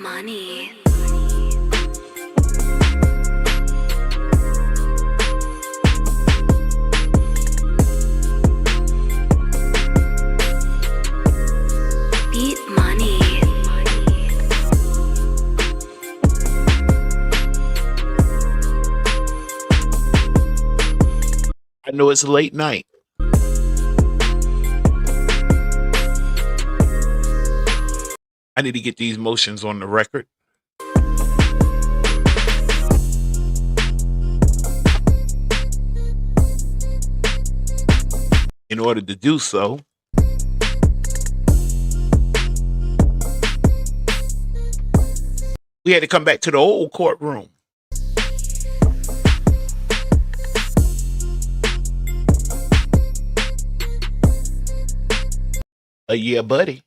money. Beat money. I know it's a late night. I need to get these motions on the record. In order to do so, we had to come back to the old courtroom. Yeah, buddy.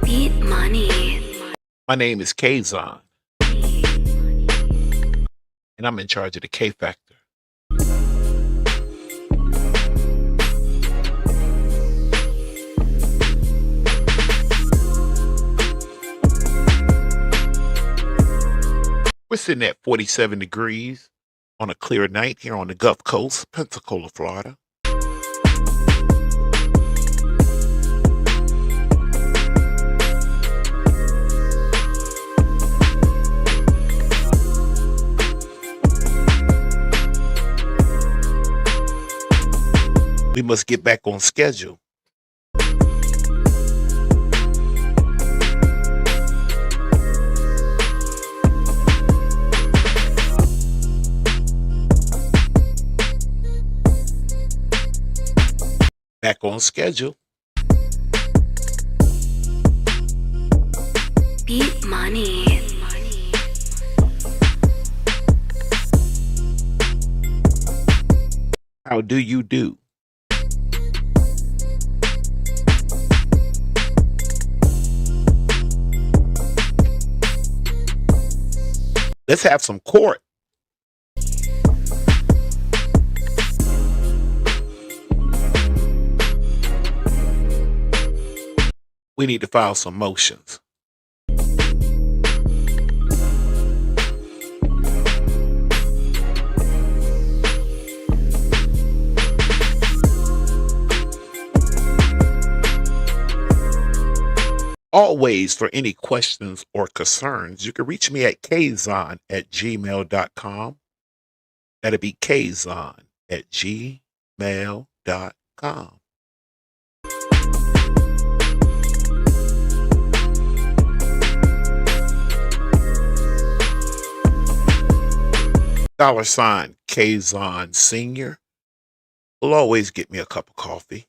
Beat money. My name is Kazon, and I'm in charge of the K Factor. We're sitting at 47 degrees on a clear night here on the Gulf Coast, Pensacola, Florida. We must get back on schedule. Back on schedule. Beat money. How do you do? Let's have some court. We need to file some motions. Always, for any questions or concerns, you can reach me at kazon@gmail.com. That'll be kazon@gmail.com. $ Kazon Senior will always get me a cup of coffee.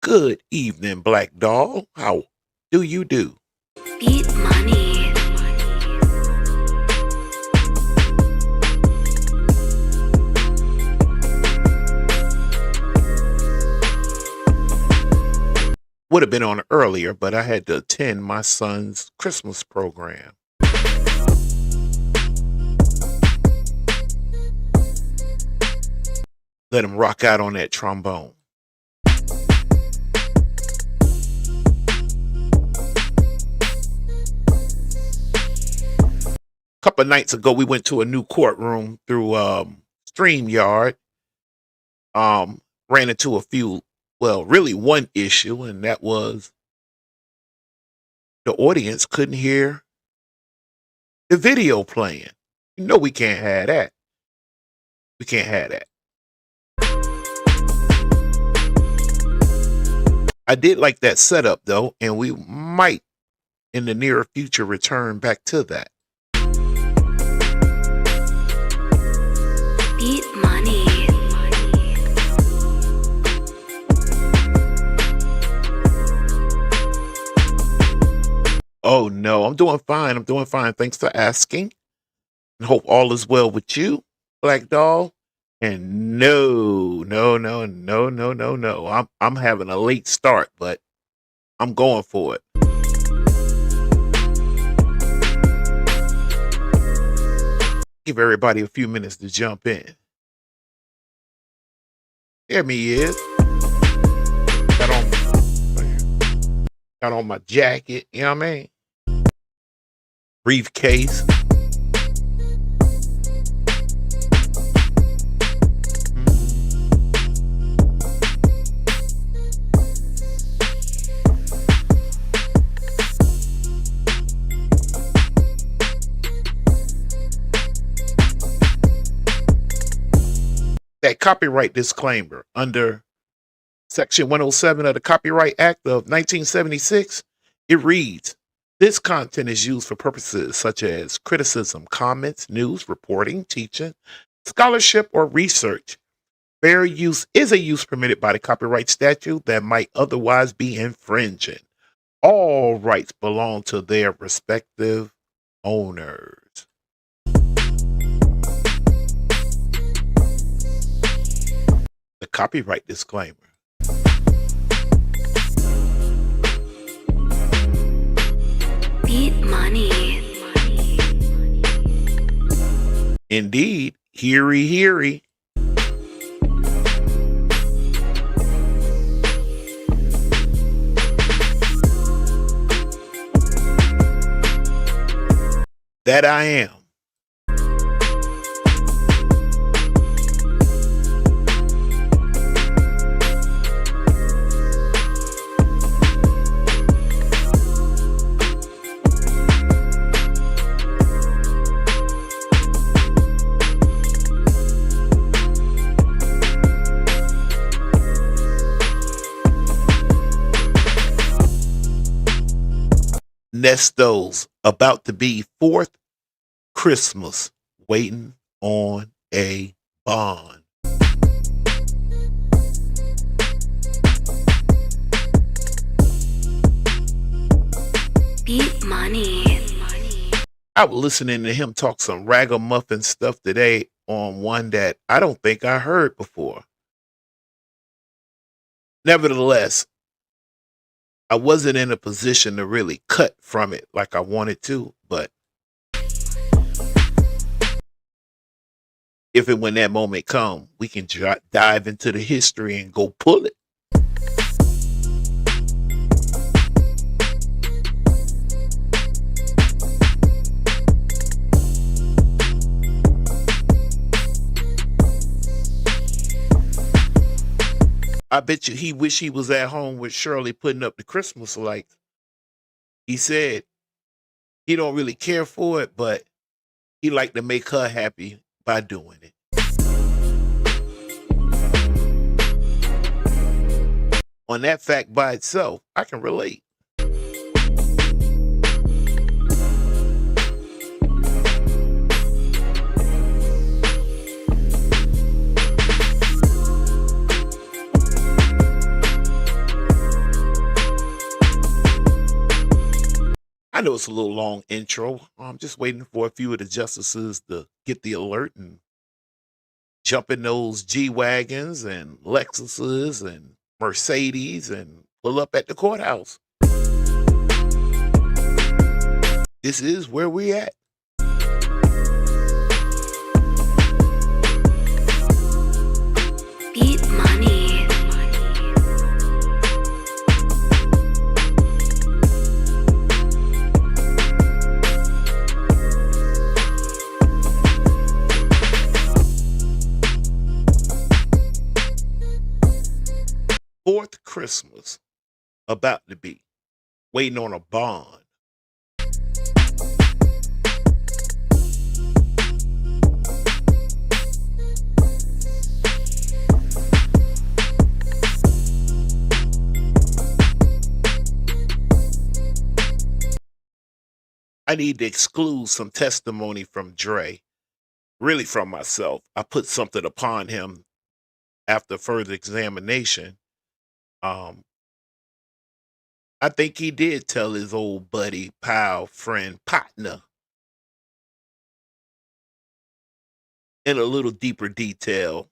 Good evening, Black Doll. How do you do? Beat money. Would have been on earlier, but I had to attend my son's Christmas program. Let him rock out on that trombone. A couple of nights ago, we went to a new courtroom through StreamYard. Ran into a few, well, really one issue, and that was the audience couldn't hear the video playing. You know we can't have that. We can't have that. I did like that setup, though, and we might, in the near future, return back to that. Beat money. Oh, no, I'm doing fine. I'm doing fine. Thanks for asking. And hope all is well with you, Black Doll. And no. I'm having a late start, but I'm going for it. Give everybody a few minutes to jump in. There me is. Got on my jacket, you know what I mean? Briefcase. That copyright disclaimer under Section 107 of the Copyright Act of 1976, it reads, this content is used for purposes such as criticism, comments, news, reporting, teaching, scholarship, or research. Fair use is a use permitted by the copyright statute that might otherwise be infringing. All rights belong to their respective owners. The copyright disclaimer. Beat money. Indeed, heary, heary. That I am. Nesto's about to be fourth Christmas waiting on a bond. Beat money. I was listening to him talk some ragamuffin stuff today on one that I don't think I heard before. Nevertheless, I wasn't in a position to really cut from it like I wanted to, but if and when that moment comes, we can dive into the history and go pull it. I bet you he wish he was at home with Shirley putting up the Christmas lights. He said he don't really care for it, but he like to make her happy by doing it. On that fact by itself, I can relate. I know it's a little long intro. I'm just waiting for a few of the justices to get the alert and jump in those G-Wagons and Lexuses and Mercedes and pull up at the courthouse. This is where we at. Beat money. Fourth Christmas about to be waiting on a bond. I need to exclude some testimony from Dre, really from myself. I put something upon him after further examination. Um, I think he did tell his old buddy, pal, friend, partner in a little deeper detail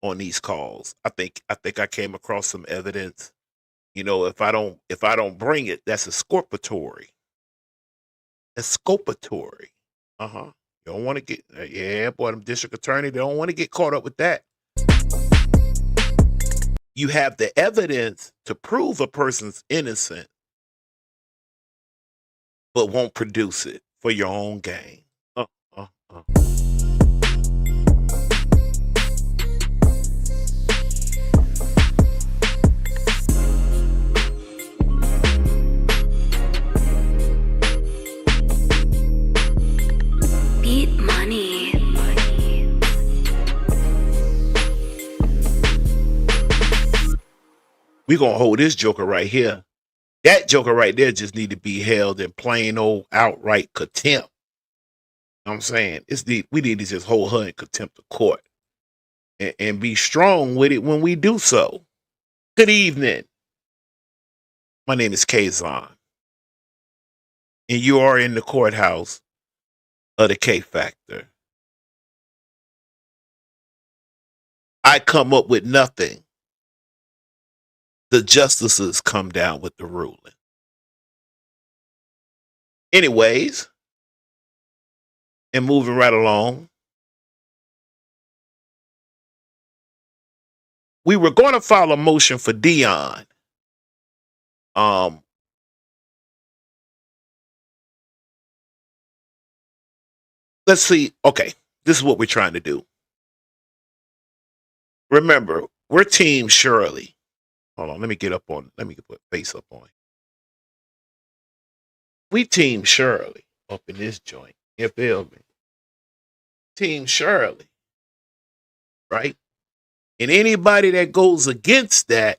on these calls. I think I came across some evidence. You know, if I don't bring it, that's exculpatory. Exculpatory. Uh-huh. You don't want to get, yeah, boy, them district attorney, they don't want to get caught up with that. You have the evidence to prove a person's innocent, but won't produce it for your own gain. Beat money. We gonna hold this joker right here. That joker right there just need to be held in plain old outright contempt. You know what I'm saying? We need to just hold her in contempt of court and be strong with it when we do so. Good evening. My name is Kazon, and you are in the courthouse of the K Factor. I come up with nothing. The justices come down with the ruling. Anyways, and moving right along, we were going to file a motion for Deon. Let's see. Okay, this is what we're trying to do. Remember, we're Team Shirley. Hold on, let me put face up on. We Team Shirley up in this joint. You feel me? Team Shirley. Right? And anybody that goes against that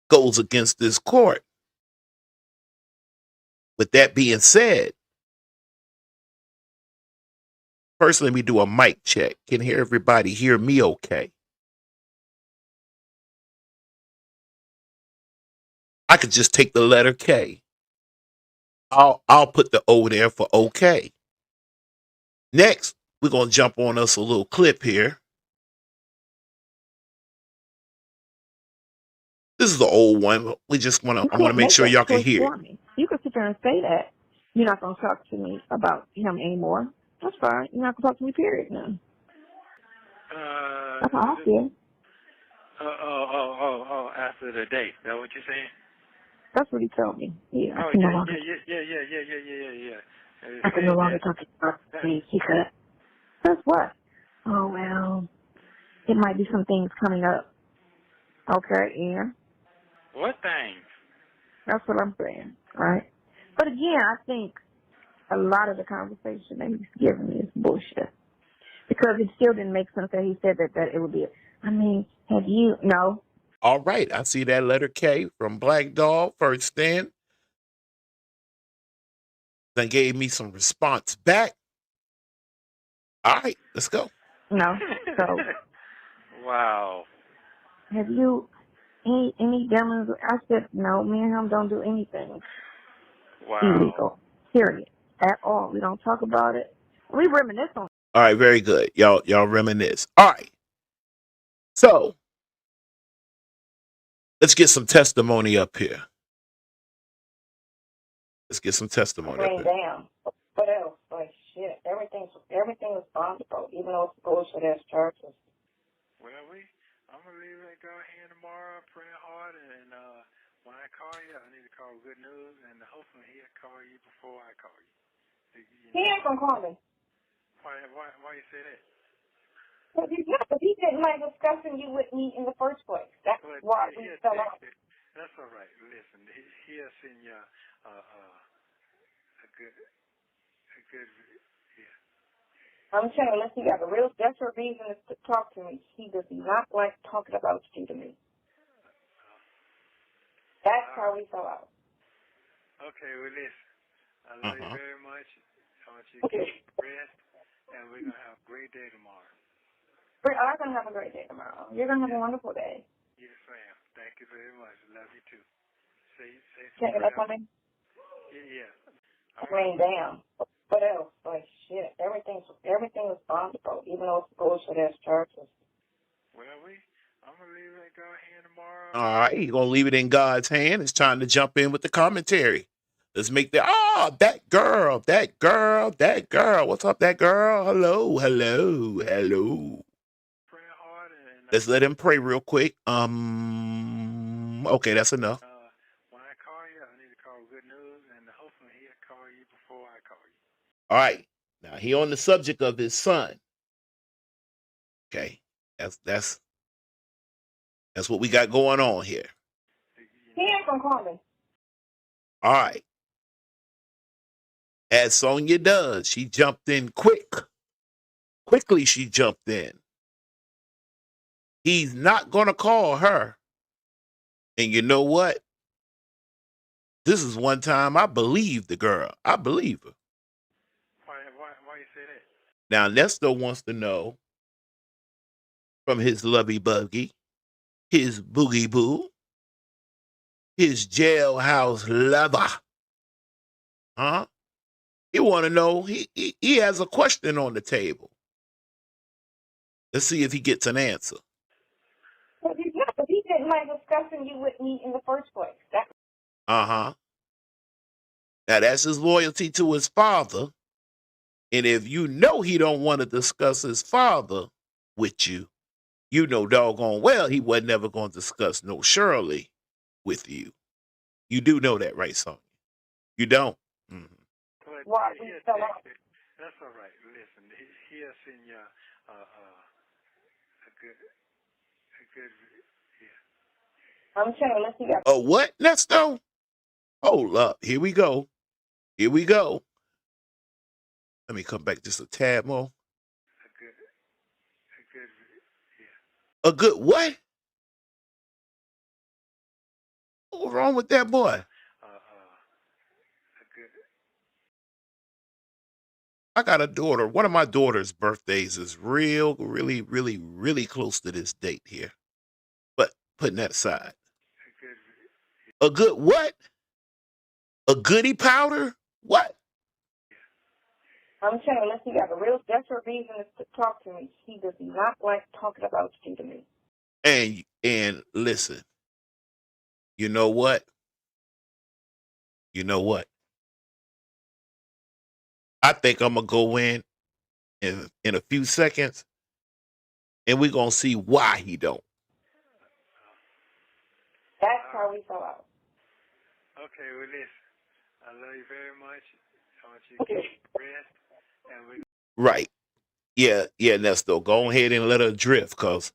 goes against this court. With that being said, first let me do a mic check. Can everybody hear me okay? I could just take the letter K. I'll put the O there for okay. Next, we're gonna jump on us a little clip here. This is the old one. I want to make sure y'all can hear it. You can sit there and say that you're not going to talk to me about him anymore. That's fine. You're not going to talk to me, period, now. That's how I feel. After the date. Is that what you're saying? That's what he told me. Yeah. Oh, yeah. I can no longer talk about me. He said, that's what? Oh, well, it might be some things coming up. Okay, yeah. What things? That's what I'm saying, right? But again, I think a lot of the conversation that he's giving me is bullshit. Because it still didn't make sense that he said that it would be, no. All right, I see that letter K from Black Dog, first stand. Then gave me some response back. All right, let's go. No, so. Wow. Have you any dealings? I said, no, me and him don't do anything illegal, period, at all. We don't talk about it. We reminisce on it. All right, very good. Y'all reminisce. All right. So, let's get some testimony up here. Damn. What else? Like, shit. Everything is possible, even though it's bullshit-ass charges. Well, I'm going to leave that guy here tomorrow, praying hard, and when I call you, I need to call good news, and hopefully he'll call you before I call you. He ain't going to call me. Why you say that? Because he didn't like discussing you with me in the first place. That's why we fell out. That's all right. Listen, he'll send you a good, yeah. I'm telling you, unless he got a real desperate reason to talk to me, he does not like talking about you to me. That's how we fell out. Okay, well, listen, I love you very much. I want you to get rest, and we're going to have a great day tomorrow. We are going to have a great day tomorrow. You're going to have a wonderful day. Yes, ma'am. Thank you very much. Love you, too. Say Can't get up on me? Yeah. Damn. What else? Like, shit. Everything is possible, even though it's bullshit-ass charges. Well, I'm going to leave that guy here tomorrow. All right, you're going to leave it in God's hand. It's time to jump in with the commentary. Let's make that girl. What's up, that girl? Hello. Praying hard and Let's let him pray real quick. Okay, that's enough. when I call you, I need to call good news, and hopefully he'll call you before I call you. All right. Now he on the subject of his son. Okay. That's what we got going on here. He ain't gonna call me. All right. As Sonya does, she jumped in quickly she jumped in. He's not gonna call her. And you know what? This is one time I believe the girl. I believe her. Why you say that? Now Nesto wants to know from his lovey buggy, his boogie boo, his jailhouse lover. Huh? He want to know, he has a question on the table. Let's see if he gets an answer. But he didn't like discussing you with me in the first place. Uh-huh. Now that's his loyalty to his father. And if you know he don't want to discuss his father with you, you know doggone well he wasn't never going to discuss no Shirley with you. You do know that, right, Sonya? You don't? Mm-hmm. But Why we fell out? that's all right. Listen, he'll send you a good, yeah. I'm saying, let's see. Oh, what, Nesto? Hold up. Here we go. Let me come back just a tad more. A good what? What's wrong with that boy? I got a daughter. One of my daughter's birthdays is really close to this date here. But putting that aside. A good what? A goody powder? What? I'm saying, unless he got a real desperate reason to talk to me, he does not like talking about you to me. And listen, you know what? I think I'm gonna go in a few seconds, and we're gonna see why he don't. That's how we fell out. Okay, well, listen, I love you very much. I want you to get rest, and we. Right. Yeah, Nesto. Go ahead and let her drift, cause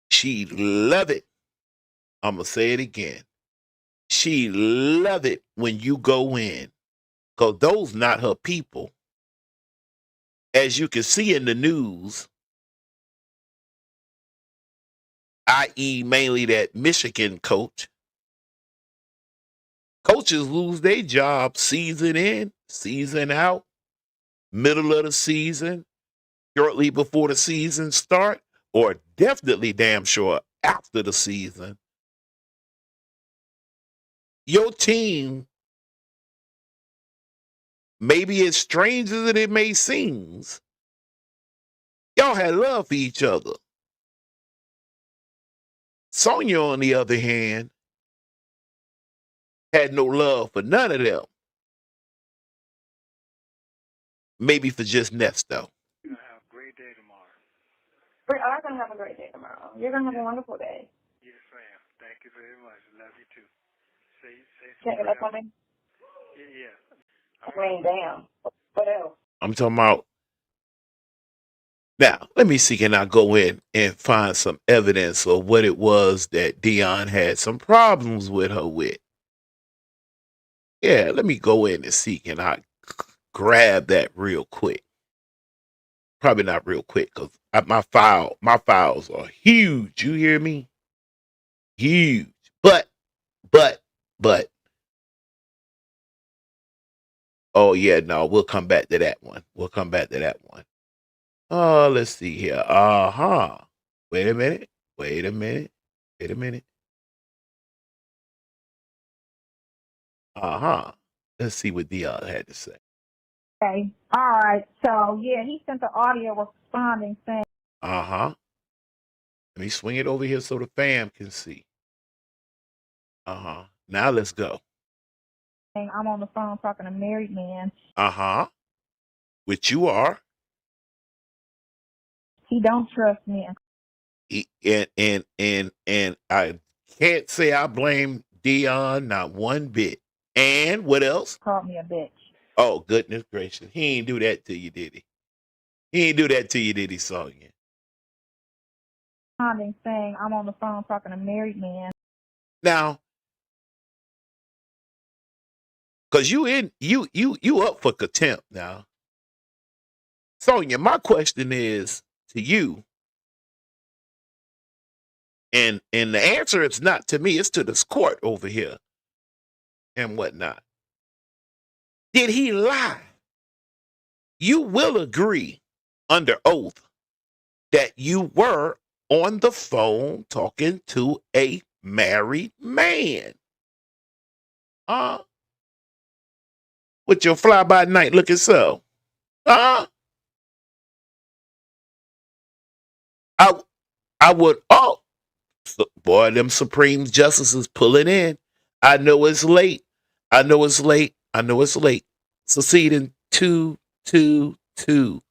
she love it. I'm gonna say it again. She love it when you go in, cause those not her people. As you can see in the news, i.e., mainly that Michigan coach. Coaches lose their job season in, season out, middle of the season, shortly before the season start, or definitely damn sure after the season. Your team, maybe as strange as it may seem, y'all had love for each other. Sonya, on the other hand, had no love for none of them. Maybe for just Nesto. You're going to have a great day tomorrow. I'm going to have a great day tomorrow. You're going to have a wonderful day. Yes, ma'am. Thank you very much. Love you too. Say Check it up on me. Yeah. I mean, damn. What else? I'm talking about. Now, let me see, can I go in and find some evidence of what it was that Deon had some problems with her with? Yeah, let me go in and see, can I grab that real quick? Probably not real quick, because my files are huge. You hear me? Huge. But. Oh, yeah, no, we'll come back to that one. Oh, let's see here. Wait a minute. Let's see what Deon had to say. Okay. All right. So, yeah, he sent the audio responding saying. Let me swing it over here so the fam can see. Now let's go. I'm on the phone talking to a married man. Uh-huh. Which you are. He don't trust me. And I can't say I blame Deon, not one bit. And what else? Called me a bitch. Oh, goodness gracious. He ain't do that to you, did he? He ain't do that to you, did he, Sonya? Saying I'm on the phone talking to a married man. Now, cause you up for contempt now. Sonya, my question is to you, and the answer is not to me, it's to this court over here and whatnot. Did he lie? You will agree under oath that you were on the phone talking to a married man. With your fly by night looking so. I would, boy, them Supreme Justices pulling in. I know it's late. I know it's late. Succeeding 222.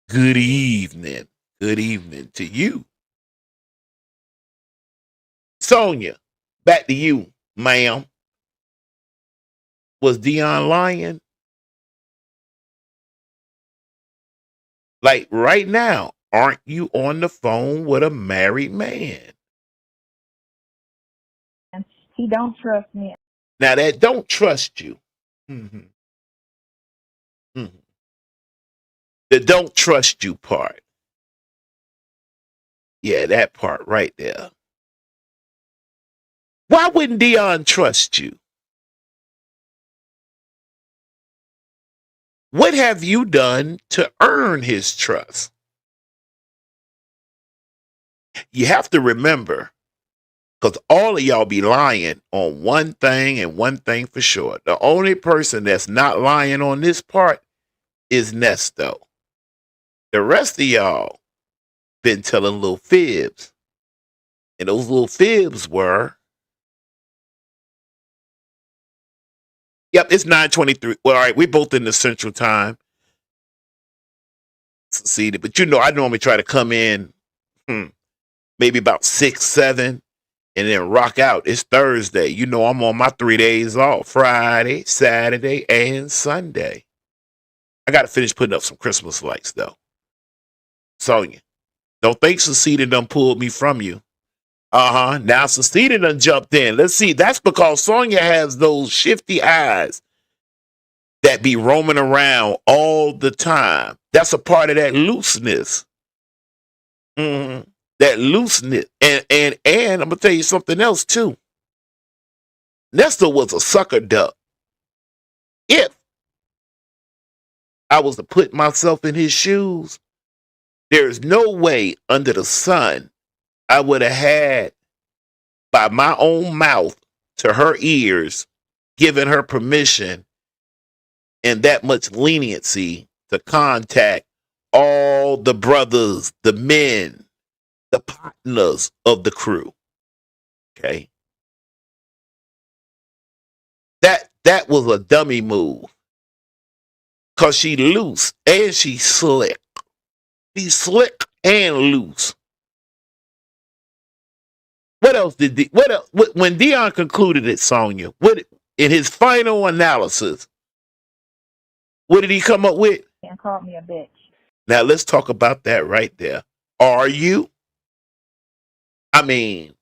Good evening. Good evening to you. Sonya, back to you, ma'am. Was Deon lying? Like right now, aren't you on the phone with a married man? He don't trust me. Now that don't trust you. Mm-hmm. Mm-hmm. The don't trust you part. Yeah, that part right there. Why wouldn't Deon trust you? What have you done to earn his trust? You have to remember, because all of y'all be lying on one thing and one thing for sure. The only person that's not lying on this part is Nesto. The rest of y'all been telling little fibs. And those little fibs were, yep, it's 9:23. Well, all right, we both in the central time. Succeeded. But I normally try to come in maybe about 6, 7, and then rock out. It's Thursday. I'm on my 3 days off. Friday, Saturday, and Sunday. I got to finish putting up some Christmas lights, though. Sonya, don't think Succeeded done pulled me from you. Now Succeeded done jumped in. Let's see. That's because Sonya has those shifty eyes that be roaming around all the time. That's a part of that looseness. That looseness. And I'm going to tell you something else, too. Nesto was a sucker duck. If I was to put myself in his shoes, there's no way under the sun I would have had, by my own mouth to her ears, given her permission and that much leniency to contact all the brothers, the men, the partners of the crew. Okay. That was a dummy move. Cause she loose and she slick. She's slick and loose. What else did when Deon concluded it, Sonya? In his final analysis, what did he come up with? And called me a bitch. Now let's talk about that right there. Are you? I mean,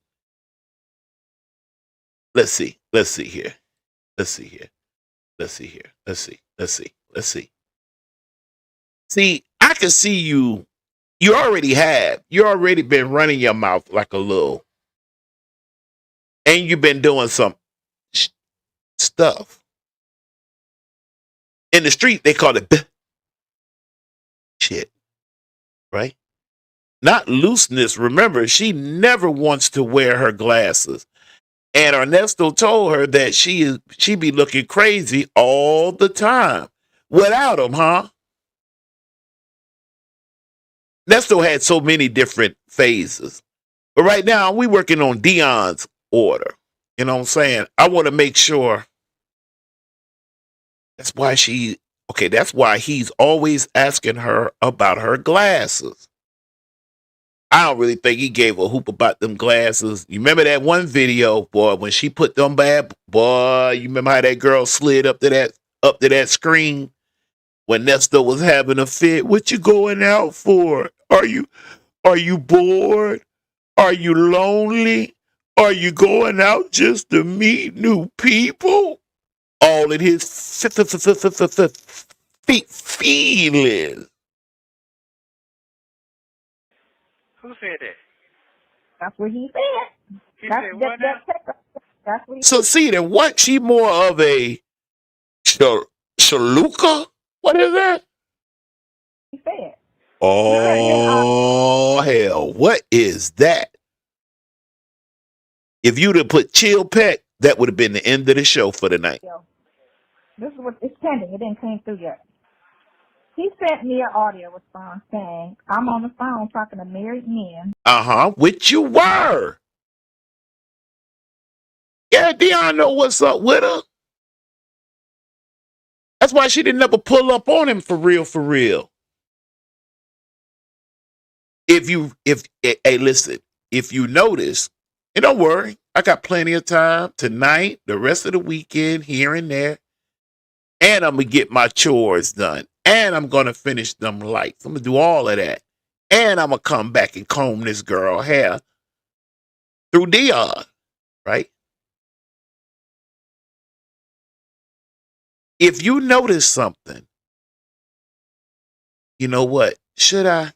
let's see here. See, I can see you. You already been running your mouth like a little. And you've been doing some stuff. In the street, they call it shit. Right? Not looseness. Remember, she never wants to wear her glasses. And Ernesto told her that she be looking crazy all the time. Without them, huh? Nesto had so many different phases. But right now, we working on Deon's order. You know what I'm saying? I want to make sure That's why that's why he's always asking her about her glasses. I don't really think he gave a hoop about them glasses. You remember that one video, boy, when she put them bad, boy, you remember how that girl slid up to that screen when Nesto was having a fit? What you going out for? Are you bored? Are you lonely? Are you going out just to meet new people? All in his feelings. Who said that? That's what he said. He said what now? That's what he So see, then what? She more of a shaluka? What is that? said. Oh, hell. What is that? If you'd have put chill peck, that would have been the end of the show for the night. This is what it's pending. It didn't came through yet. He sent me an audio response saying, I'm on the phone talking to married men. Which you were. Yeah, Deon know what's up with her. That's why she didn't ever pull up on him for real, for real. Listen, if you notice, and don't worry, I got plenty of time tonight, the rest of the weekend, here and there, and I'm going to get my chores done, and I'm going to finish them lights. I'm going to do all of that, and I'm going to come back and comb this girl hair through Deon, right? If you notice something, you know what? Should I?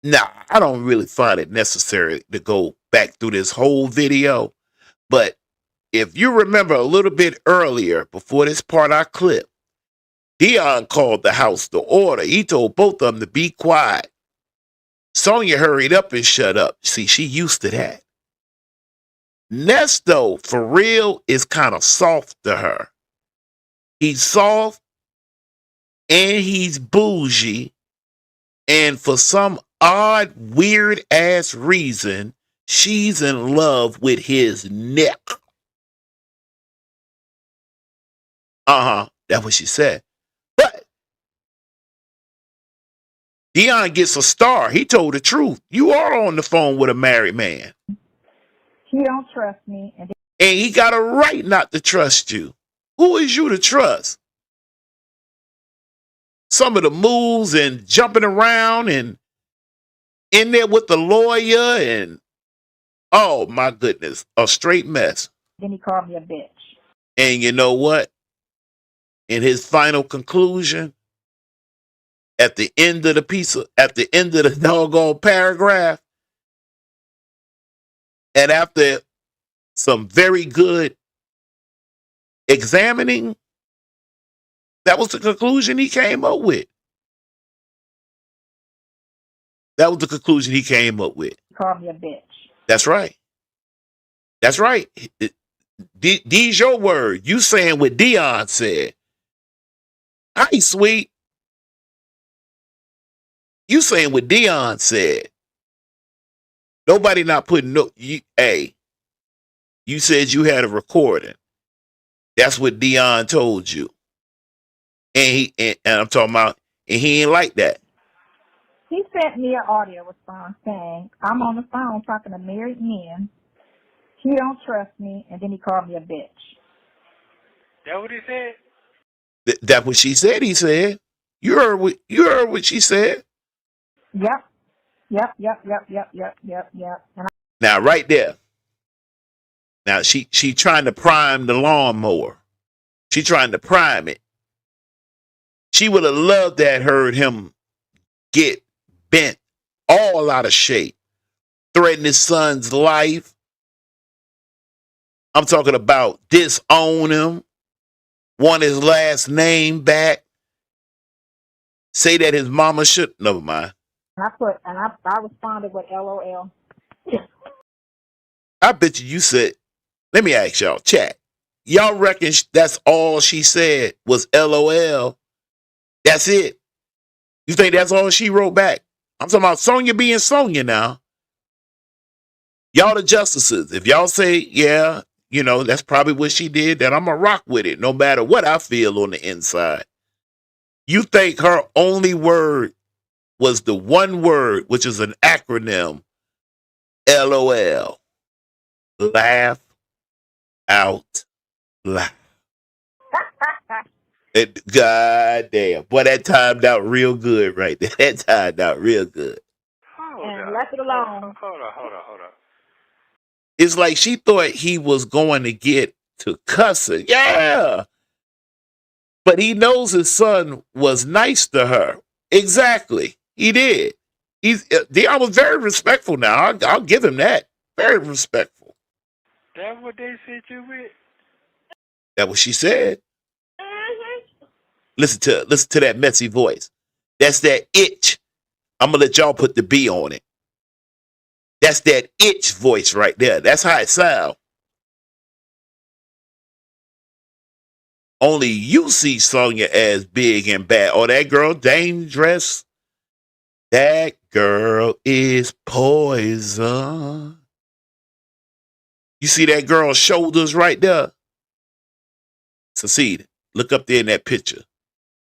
Nah, I don't really find it necessary to go back through this whole video. But if you remember a little bit earlier, before this part I clipped, Deon called the house to order. He told both of them to be quiet. Sonya hurried up and shut up. See, she used to that. Nesto, for real, is kind of soft to her. He's soft and he's bougie. And for some odd, weird ass reason, she's in love with his neck. That's what she said. But Deon gets a star. He told the truth. You are on the phone with a married man. He don't trust me. And he got a right not to trust you. Who is you to trust? Some of the moves and jumping around and in there with the lawyer and, oh my goodness, a straight mess. Then he called me a bitch. And you know what? In his final conclusion, at the end of the doggone paragraph, and after some very good examining, that was the conclusion he came up with. That was the conclusion he came up with. He called me a bitch. That's right. That's right. These your words. You saying what Deon said. Hi, sweet. You saying what Deon said. Nobody not putting no. You said you had a recording. That's what Deon told you. And I'm talking about, and he ain't like that. He sent me an audio response saying, I'm on the phone talking to married men. He don't trust me, and then he called me a bitch. That what he said? That's what she said. He said. You heard what she said. Yep. Now, right there. Now she trying to prime the lawnmower. She trying to prime it. She would have loved that heard him get bent all out of shape, threaten his son's life. I'm talking about disown him, want his last name back, say that his mama should. Never mind. I responded with LOL. I bet you said. Let me ask y'all, chat. Y'all reckon that's all she said was LOL? That's it? You think that's all she wrote back? I'm talking about Sonya being Sonya now. Y'all the justices. If y'all say, yeah, you know, that's probably what she did, that I'm going to rock with it no matter what I feel on the inside. You think her only word was the one word, which is an acronym, LOL. Laugh out loud. God damn. Boy, that timed out real good right there. That timed out real good. And left it alone. Hold on. It's like she thought he was going to get to cussing. Yeah. But he knows his son was nice to her. Exactly. He did. Deon was very respectful now. I'll give him that. Very respectful. That's what they said you with? That's what she said. Mm-hmm. Listen to that messy voice. That's that itch. I'm going to let y'all put the B on it. That's that itch voice right there. That's how it sounds. Only you see Sonya as big and bad. Oh, that girl dangerous. That girl is poison. You see that girl's shoulders right there? Succeed. Look up there in that picture.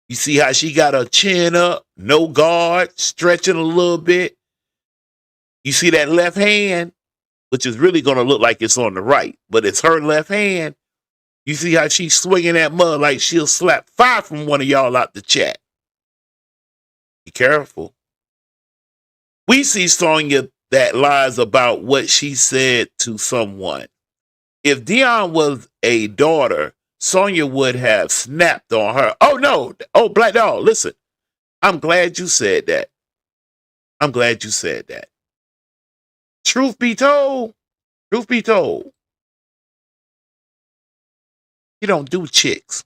You see how she got her chin up, no guard, stretching a little bit. You see that left hand, which is really going to look like it's on the right, but it's her left hand. You see how she's swinging that mud like she'll slap 5 from one of y'all out the chat. Be careful. We see Sonya that lies about what she said to someone. If Deon was a daughter, Sonya would have snapped on her. Oh, no. Oh, Black Dog, listen. I'm glad you said that. I'm glad you said that. Truth be told, you don't do chicks.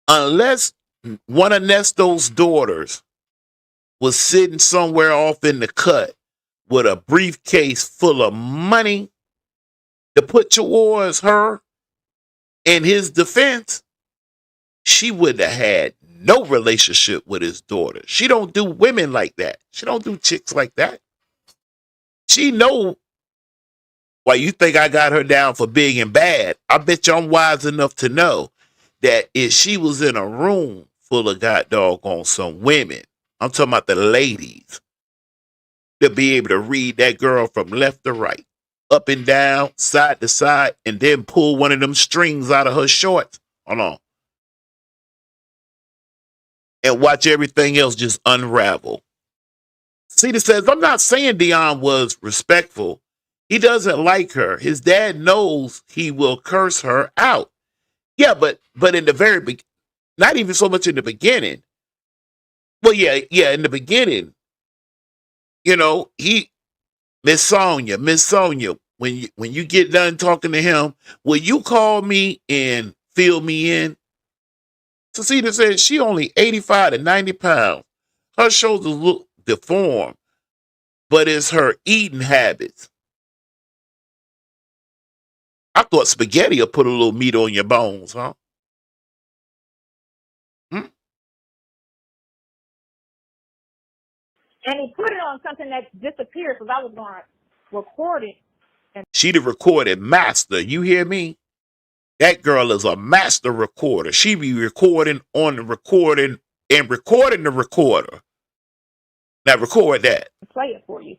Unless one of Nesto's daughters was sitting somewhere off in the cut with a briefcase full of money to put towards her in his defense, she would have had no relationship with his daughter. She don't do women like that. She don't do chicks like that. She know why you think I got her down for big and bad. I bet you I'm wise enough to know that if she was in a room full of god doggone some women, I'm talking about the ladies, to be able to read that girl from left to right, up and down, side to side, and then pull one of them strings out of her shorts. Hold on. And watch everything else just unravel. Cedar says, I'm not saying Deon was respectful. He doesn't like her. His dad knows he will curse her out. Yeah, but in the very beginning, not even so much in the beginning. Well, yeah, in the beginning, you know, Miss Sonya, when you get done talking to him, will you call me and fill me in? So Cedar says she only 85 to 90 pounds. Her shoulders look deformed, but it's her eating habits. I thought spaghetti will put a little meat on your bones, huh? And he put it on something that disappeared because I was going to record it. She the recording master. You hear me? That girl is a master recorder. She be recording on the recording and recording the recorder. Now record that. Play it for you.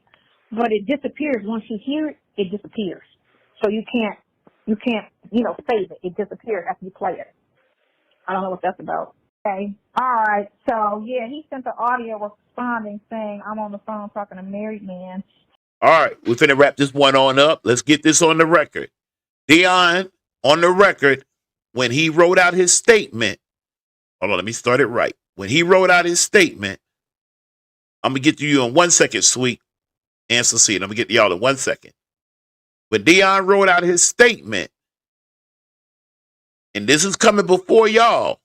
But it disappears. Once you hear it, it disappears. So you can't, save it. It disappears after you play it. I don't know what that's about. Okay. All right. So, yeah, he sent the audio responding saying, I'm on the phone talking to a married man. All right. We're finna wrap this one on up. Let's get this on the record. Deon, on the record, when he wrote out his statement, hold on, let me start it right. When he wrote out his statement, I'm going to get to you in 1 second, Sweet and Cecile. I'm going to get to y'all in 1 second. When Deon wrote out his statement, and this is coming before y'all,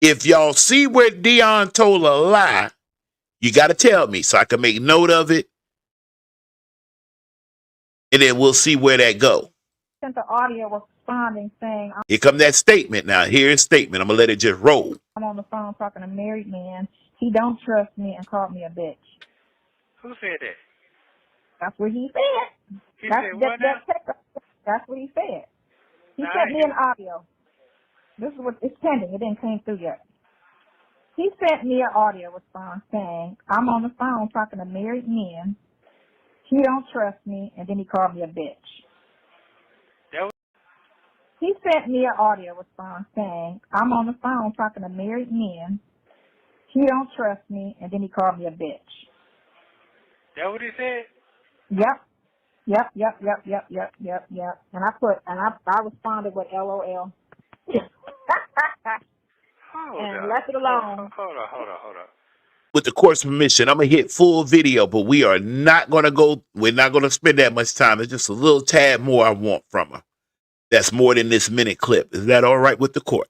if y'all see where Deon told a lie, you got to tell me so I can make note of it, and then we'll see where that go. Sent the audio responding saying, Here come that statement now. Here's his statement. I'm going to let it just roll. I'm on the phone talking to a married man. He don't trust me and called me a bitch. Who said that? That's what he said. He said what now? That's what he said. He Now, sent me an audio. This is what it's pending. It didn't come through yet. He sent me an audio response saying, I'm on the phone talking to married men. He don't trust me, and then he called me a bitch. He sent me an audio response saying, I'm on the phone talking to married men. He don't trust me, and then he called me a bitch. That what he said? Yep. And I responded with LOL. And left it alone. Hold on. With the court's permission, I'm gonna hit full video, but we're not gonna spend that much time. There's just a little tad more I want from her. That's more than this minute clip. Is that all right with the court?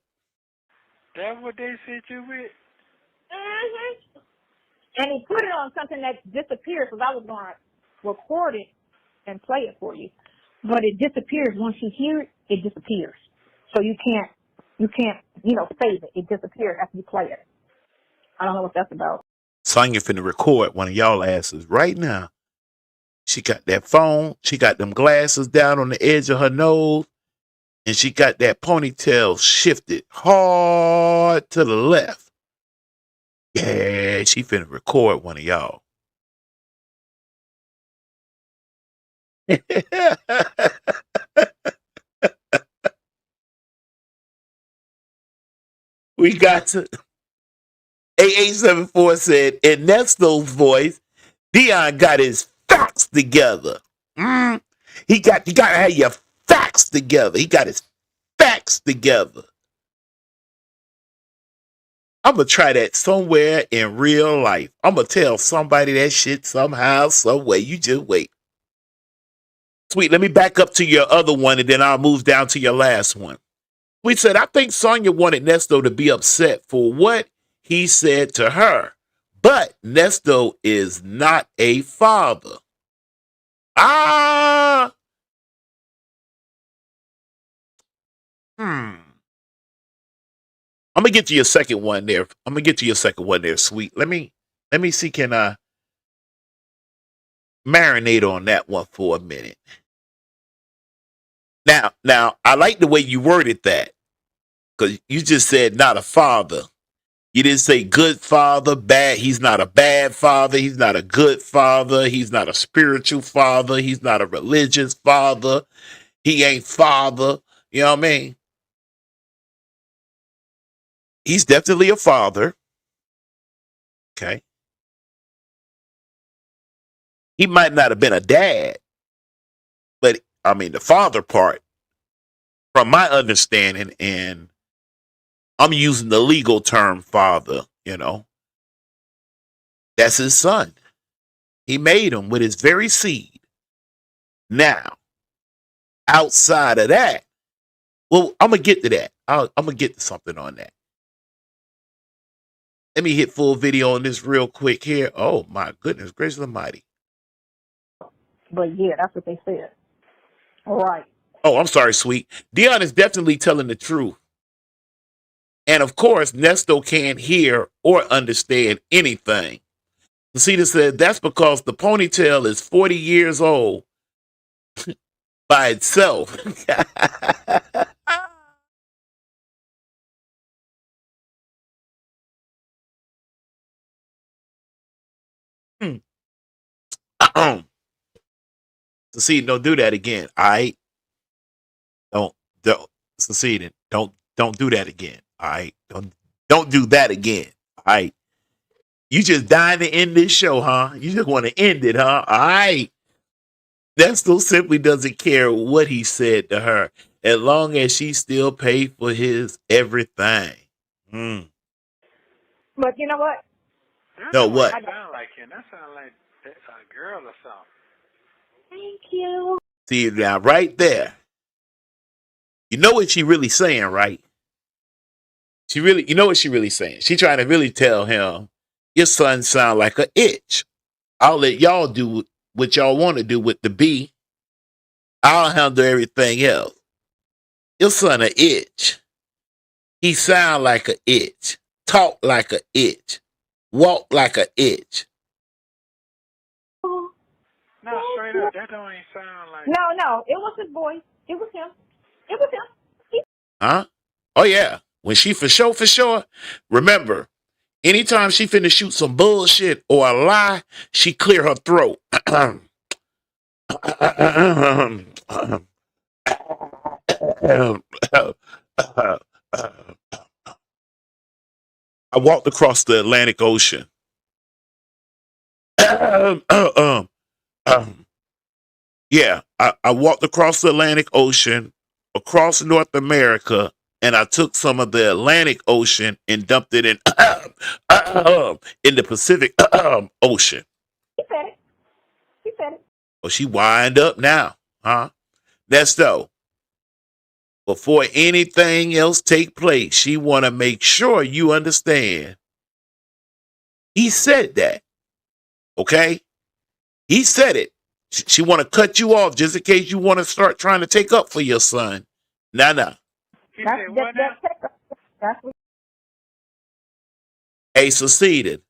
That's what they said you with? Mm-hmm. And he put it on something that disappears, because I was going to record it and play it for you. But it disappears. Once you hear it, it disappears. So you can't, save it. It disappears after you play it. I don't know what that's about. Sonya finna record one of y'all asses right now. She got that phone. She got them glasses down on the edge of her nose. And she got that ponytail shifted hard to the left. Yeah, she finna record one of y'all. We got to. 8874 said, in Nesto's voice, Deon got his facts together. You got to have your facts together. He got his facts together. I'm going to try that somewhere in real life. I'm going to tell somebody that shit somehow, some way. You just wait. Sweet, let me back up to your other one, and then I'll move down to your last one. We said, I think Sonya wanted Nesto to be upset for what he said to her. But Nesto is not a father. I'm gonna get to your second one there. Sweet. Let me see, can I marinate on that one for a minute? Now, I like the way you worded that, because you just said not a father. You didn't say good father, bad. He's not a bad father. He's not a good father. He's not a spiritual father. He's not a religious father. He ain't father. You know what I mean? He's definitely a father. Okay. He might not have been a dad, but I mean, the father part, from my understanding, and I'm using the legal term father, that's his son. He made him with his very seed. Now, outside of that, well, I'm going to get to that. I'm going to get to something on that. Let me hit full video on this real quick here. Oh, my goodness gracious almighty. But yeah, that's what they said. All right. Oh, I'm sorry, Sweet. Deon is definitely telling the truth. And of course, Nesto can't hear or understand anything. Lucita said that's because the ponytail is 40 years old by itself. Secede, don't do that again. All right. Don't Secede, don't do that again. All right. Don't do that again. All right. You just dying to end this show, huh? You just want to end it, huh? All right. Nesto simply doesn't care what he said to her, as long as she still paid for his everything. But you know what? No, what? That sound like him. That sound like a girl or something. Thank you. See, now, right there. You know what she really saying, right? You know what she really saying? She trying to really tell him, your son sound like an itch. I'll let y'all do what y'all want to do with the B. I'll handle everything else. Your son an itch. He sound like an itch. Talk like an itch. Walk like an itch. No, straight that don't even sound like. No, it was his voice. It was him. It was him. Huh? Oh yeah. When she for sure. Remember, anytime she finna shoot some bullshit or a lie, she clear her throat. I walked across the Atlantic Ocean. Yeah, I walked across the Atlantic Ocean, across North America, and I took some of the Atlantic Ocean and dumped it in in the Pacific Ocean. He said it. He said it. Well, she wind up now, huh? Nesto, before anything else take place, she want to make sure you understand. He said that, okay? He said it. She want to cut you off just in case you want to start trying to take up for your son. Nah. He said what now? That's what. Hey, succeeded.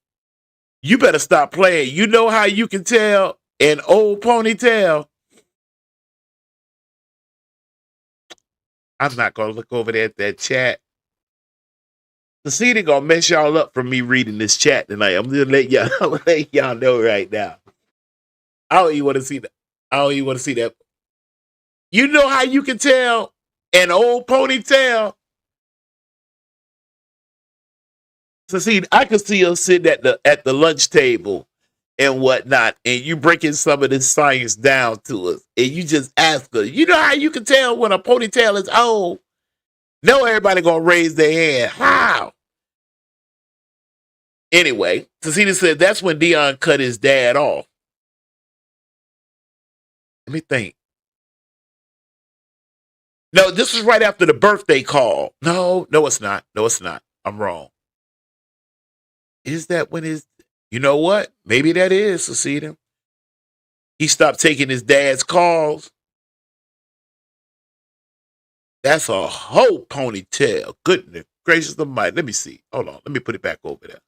You better stop playing. You know how you can tell an old ponytail? I'm not going to look over there at that chat. Succeeded going to mess y'all up from me reading this chat tonight. I'm going to let y'all know right now. I don't even want to see that. You know how you can tell an old ponytail? So see, I could see us sitting at the lunch table and whatnot, and you breaking some of this science down to us, and you just ask her, you know how you can tell when a ponytail is old? No, everybody gonna raise their hand. How? Anyway, Cecina said that's when Deon cut his dad off. Let me think. No, this was right after the birthday call. No, it's not. I'm wrong. Is that when his... You know what? Maybe that is, Cecina. He stopped taking his dad's calls. That's a whole ponytail. Goodness gracious of mine. Let me see. Hold on. Let me put it back over there.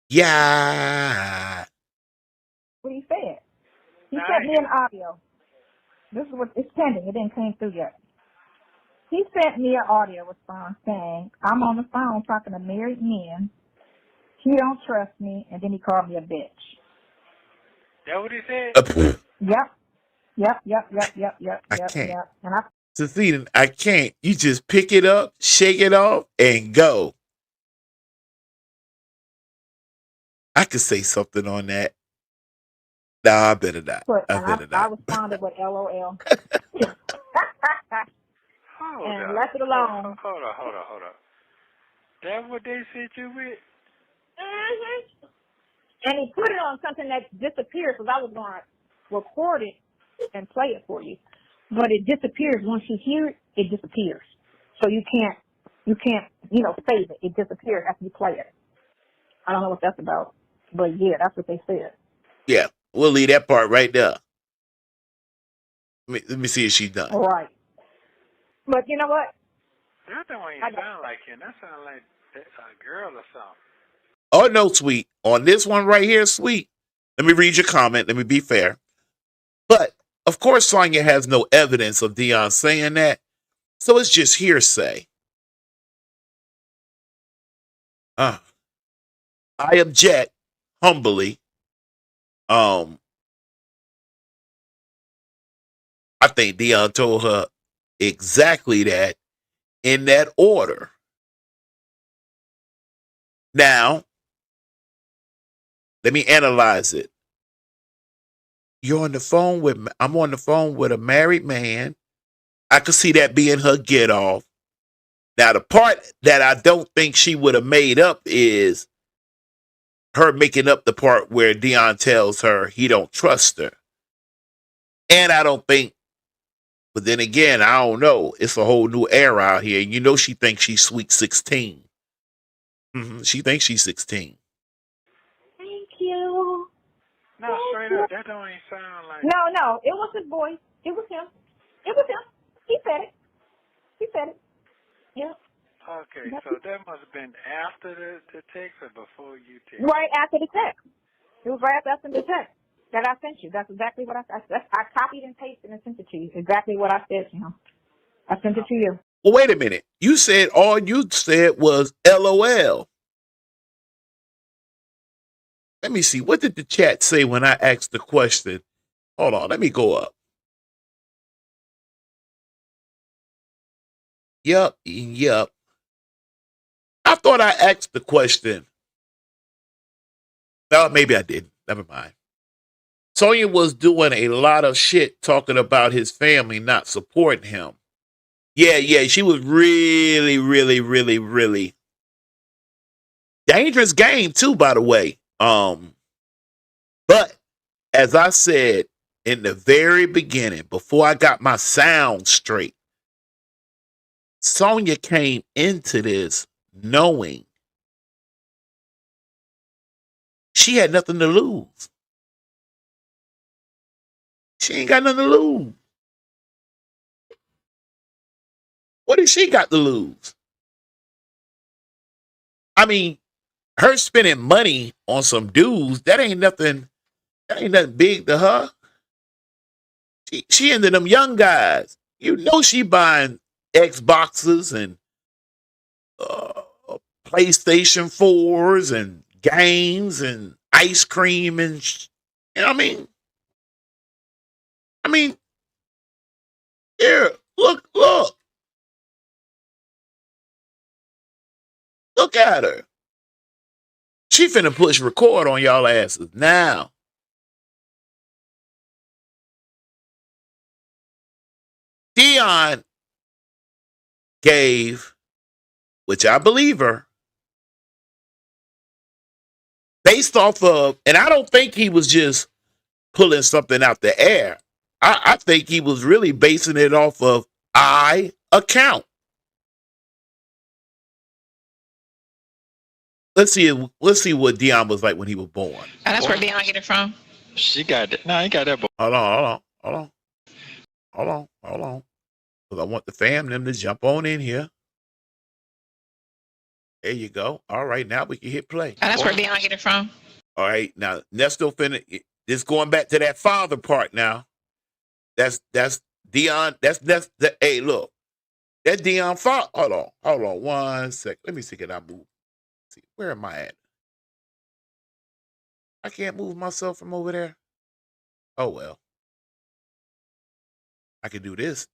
Yeah. What he said. He sent me an audio. This is what it's pending. It didn't come through yet. He sent me an audio response saying, I'm on the phone talking to married men. He don't trust me, and then he called me a bitch. That what he said? Yep. I can't. Yep. And Cecina, I can't. You just pick it up, shake it off, and go. I could say something on that. Nah, I better not. I responded with LOL. And left it alone. Hold on. That's what they said you with? Mm-hmm. And he put it on something that disappears, because I was going to record it and play it for you. But it disappears. Once you hear it, it disappears. So you can't, save it. It disappears after you play it. I don't know what that's about. But yeah, that's what they said. Yeah, we'll leave that part right there. Let me see if she's done. All right. But you know what? That don't even sound like him. That sounds like a girl or something. Oh, no, sweet. On this one right here, sweet. Let me read your comment. Let me be fair. But, of course, Sonya has no evidence of Deon saying that. So it's just hearsay. I object humbly. I think Deon told her exactly that in that order. Now, let me analyze it. I'm on the phone with a married man. I could see that being her get off. Now, the part that I don't think she would have made up is her making up the part where Deon tells her he don't trust her. And I don't think, but then again, I don't know. It's a whole new era out here. You know she thinks she's sweet 16. She thinks she's 16. Thank you. No, straight up, that don't even sound like... No, it was his voice. It was him. He said it. Yeah. Okay, so that must have been after the text or before you text? Right after the text. It was right after the text. that I sent you. That's exactly what I copied and pasted and sent it to you. Exactly what I said to him. I sent it to you. Well, wait a minute. You said all you said was LOL. Let me see. What did the chat say when I asked the question? Hold on. Let me go up. Yup. I thought I asked the question. No, maybe I didn't. Never mind. Sonya was doing a lot of shit talking about his family not supporting him. Yeah. She was really dangerous game too, by the way. But as I said in the very beginning, before I got my sound straight, Sonya came into this knowing she had nothing to lose. She ain't got nothing to lose. What has she got to lose? I mean, her spending money on some dudes, that ain't nothing big to her. She into them young guys. You know she buying Xboxes and PlayStation 4s and games and ice cream and you know what I mean, here, look at her. She finna push record on y'all asses now. Deon gave, which I believe her, based off of, and I don't think he was just pulling something out the air. I think he was really basing it off of account. Let's see what Deon was like when he was born. Oh, that's where Deon get it from. She got that. No, I ain't got that. Hold on. Because I want the fam them to jump on in here. There you go. All right, now we can hit play. Oh, that's where Deon get it from. All right, now Nesto finna. This going back to that father part now. That's Deon. That's the. Hey, look, that Deon father. Hold on, 1 sec. Let me see. Can I move? See, where am I at? I can't move myself from over there. Oh well. I can do this.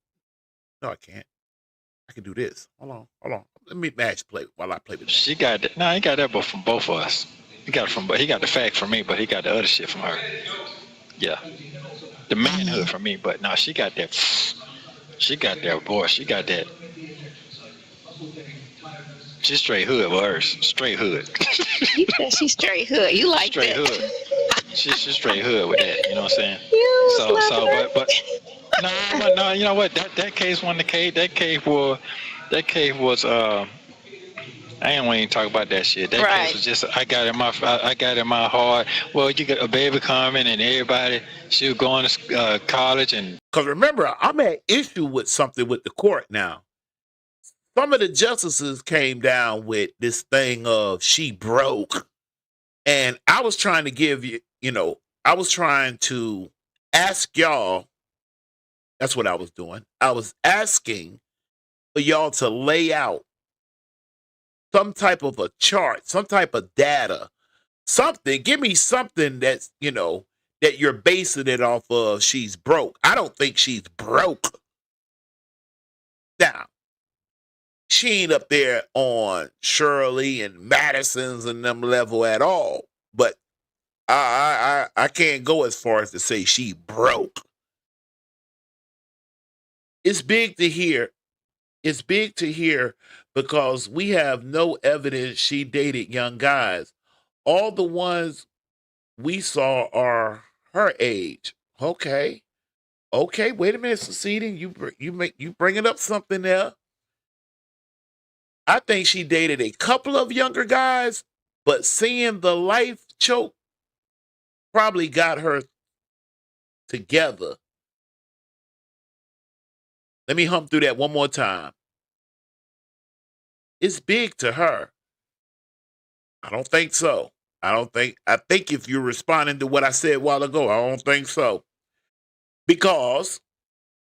No, I can't. I can do this. Hold on. Let me match play while I play with. She got that. No, I ain't got that, but from both of us. He got the fact from me, but he got the other shit from her. Yeah, the manhood from me, but no, she got that. She got that, boy. She got that. She's straight hood with hers. Straight hood. You said she's straight hood. You like straight that? Hood. She's straight hood with that. You know what I'm saying? You but no. You know what? That case wasn't the case. That case was. I ain't want to even talk about that shit. That case was just I got in my heart. Well, you got a baby coming and everybody. She was going to college and. Because remember, I'm at issue with something with the court now. Some of the justices came down with this thing of she broke. And I was trying to give I was trying to ask y'all. That's what I was doing. I was asking for y'all to lay out some type of a chart, some type of data, something. Give me something that's, that you're basing it off of she's broke. I don't think she's broke. Now, she ain't up there on Shirley and Madison's and them level at all. But I can't go as far as to say she broke. It's big to hear. It's big to hear because we have no evidence she dated young guys. All the ones we saw are her age. Okay, wait a minute, Seceding. You bringing up something there. I think she dated a couple of younger guys, but seeing the life choke probably got her together. Let me hum through that one more time. It's big to her. I don't think so. I think if you're responding to what I said a while ago, I don't think so. Because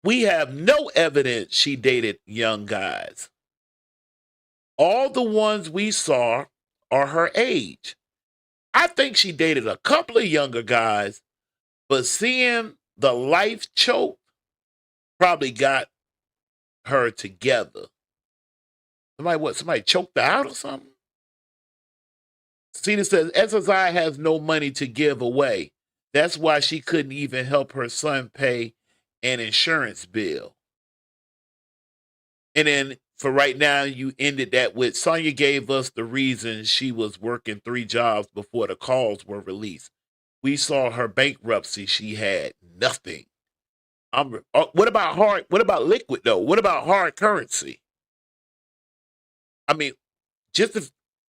we have no evidence she dated young guys. All the ones we saw are her age. I think she dated a couple of younger guys, but seeing the life choke probably got her together. Somebody choked her out or something? Cena says SSI has no money to give away. That's why she couldn't even help her son pay an insurance bill. And then for right now, you ended that with Sonya gave us the reason she was working 3 jobs before the calls were released. We saw her bankruptcy. She had nothing. What about liquid though? What about hard currency? I mean,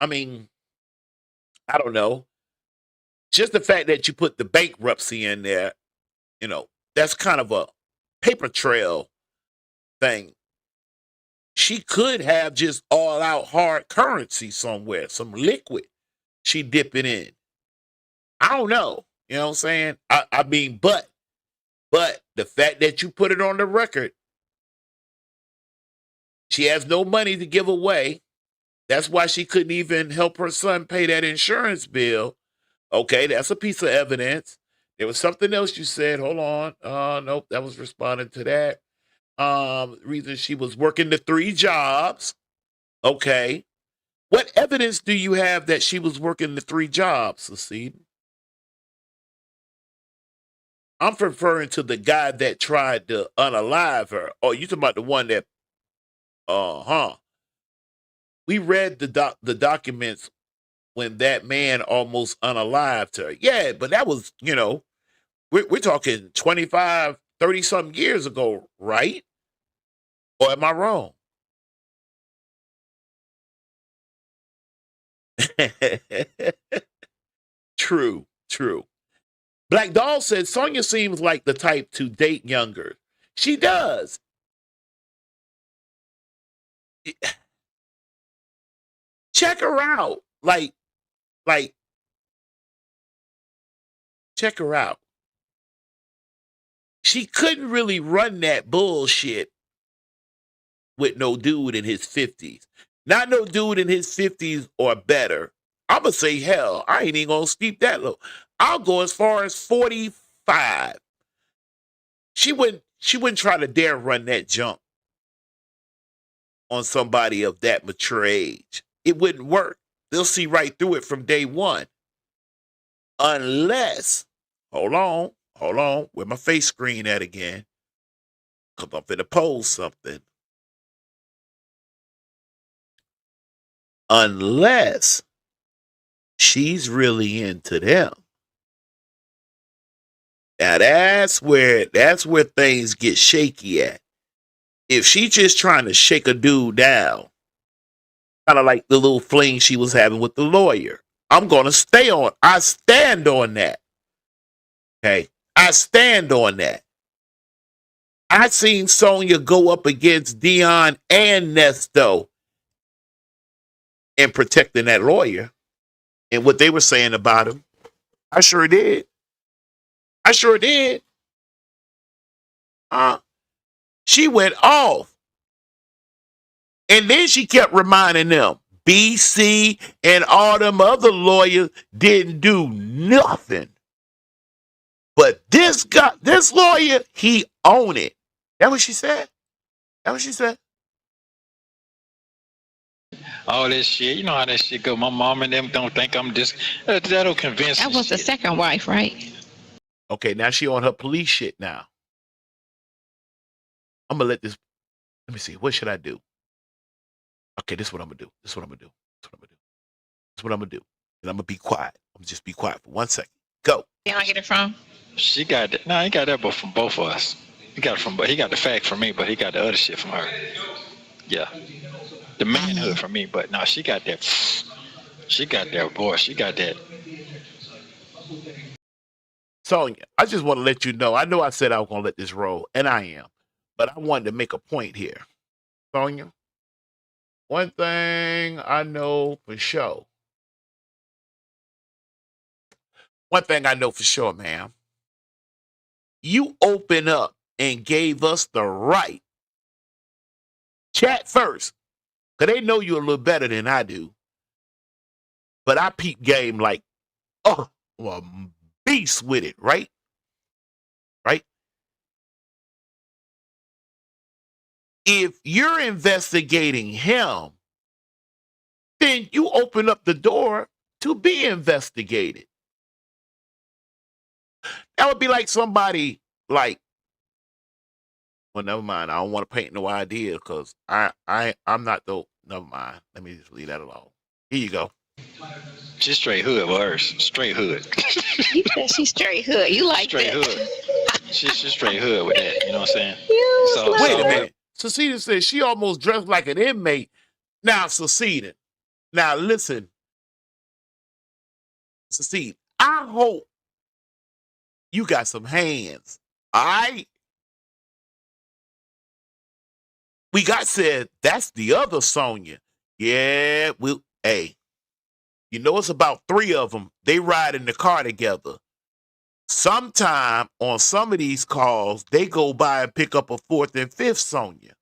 I mean, I don't know. Just the fact that you put the bankruptcy in there, that's kind of a paper trail thing. She could have just all out hard currency somewhere, some liquid she dip it in. I don't know. You know what I'm saying? I mean, but the fact that you put it on the record, she has no money to give away. That's why she couldn't even help her son pay that insurance bill. Okay, that's a piece of evidence. There was something else you said. Hold on. Nope, that was responding to that. Reason she was working the 3 jobs. Okay. What evidence do you have that she was working the 3 jobs, Cecile? I'm referring to the guy that tried to unalive her. Oh, you talking about the one that we read the documents when that man almost unalived her. Yeah, but that was, we're talking 25, 30 something years ago, right? Or am I wrong? True. Black Doll said Sonya seems like the type to date younger. She does. Check her out. Like, check her out. She couldn't really run that bullshit with no dude in his 50s. Not no dude in his 50s or better. I'm going to say, hell, I ain't even going to steep that low. I'll go as far as 45. She wouldn't try to dare run that junk on somebody of that mature age. It wouldn't work. They'll see right through it from day one. Unless, hold on, where my face screen at again? Come up in a poll something. Unless she's really into them. Now that's where things get shaky at. If she's just trying to shake a dude down, kind of like the little fling she was having with the lawyer, I stand on that. Okay. I stand on that. I seen Sonya go up against Deon and Nesto in protecting that lawyer and what they were saying about him. I sure did. She went off. And then she kept reminding them, BC and all them other lawyers didn't do nothing. But this lawyer, he owned it. That what she said? All this shit, you know how that shit go. My mom and them don't think I'm just. That'll convince. That was the second wife, right? Okay, now she on her police shit now. I'm gonna let me see. What should I do? Okay, this is what I'm gonna do. And I'm gonna be quiet. I'm gonna just be quiet for 1 second. Go. Where I get it from? She got that. No, he got that from both of us. He got the fact from me, but he got the other shit from her. Yeah. The manhood from me, but no, she got that. She got that, boy. She got that. Sonya, I just want to let you know. I know I said I was gonna let this roll, and I am, but I wanted to make a point here. Sonya, one thing I know for sure. One thing I know for sure, ma'am, you open up and gave us the right. Chat first, because they know you a little better than I do. But I peep game like, oh, well, beast with it, right? Right? If you're investigating him, then you open up the door to be investigated. That would be like somebody like, well, never mind. I don't want to paint no idea because I'm not the. Never mind. Let me just leave that alone. Here you go. She's straight hood with hers. Straight hood. You said she's straight hood. You like Straight that? hood. She's straight hood with that. You know what I'm saying? You So- love Wait a it. minute. Seceded says she almost dressed like an inmate. Now, Seceded. Now, listen. Seceded. I hope you got some hands. All right? We got said, that's the other Sonya. Yeah, hey, you know it's about 3 of them. They ride in the car together. Sometime on some of these calls, they go by and pick up a 4th and 5th Sonya.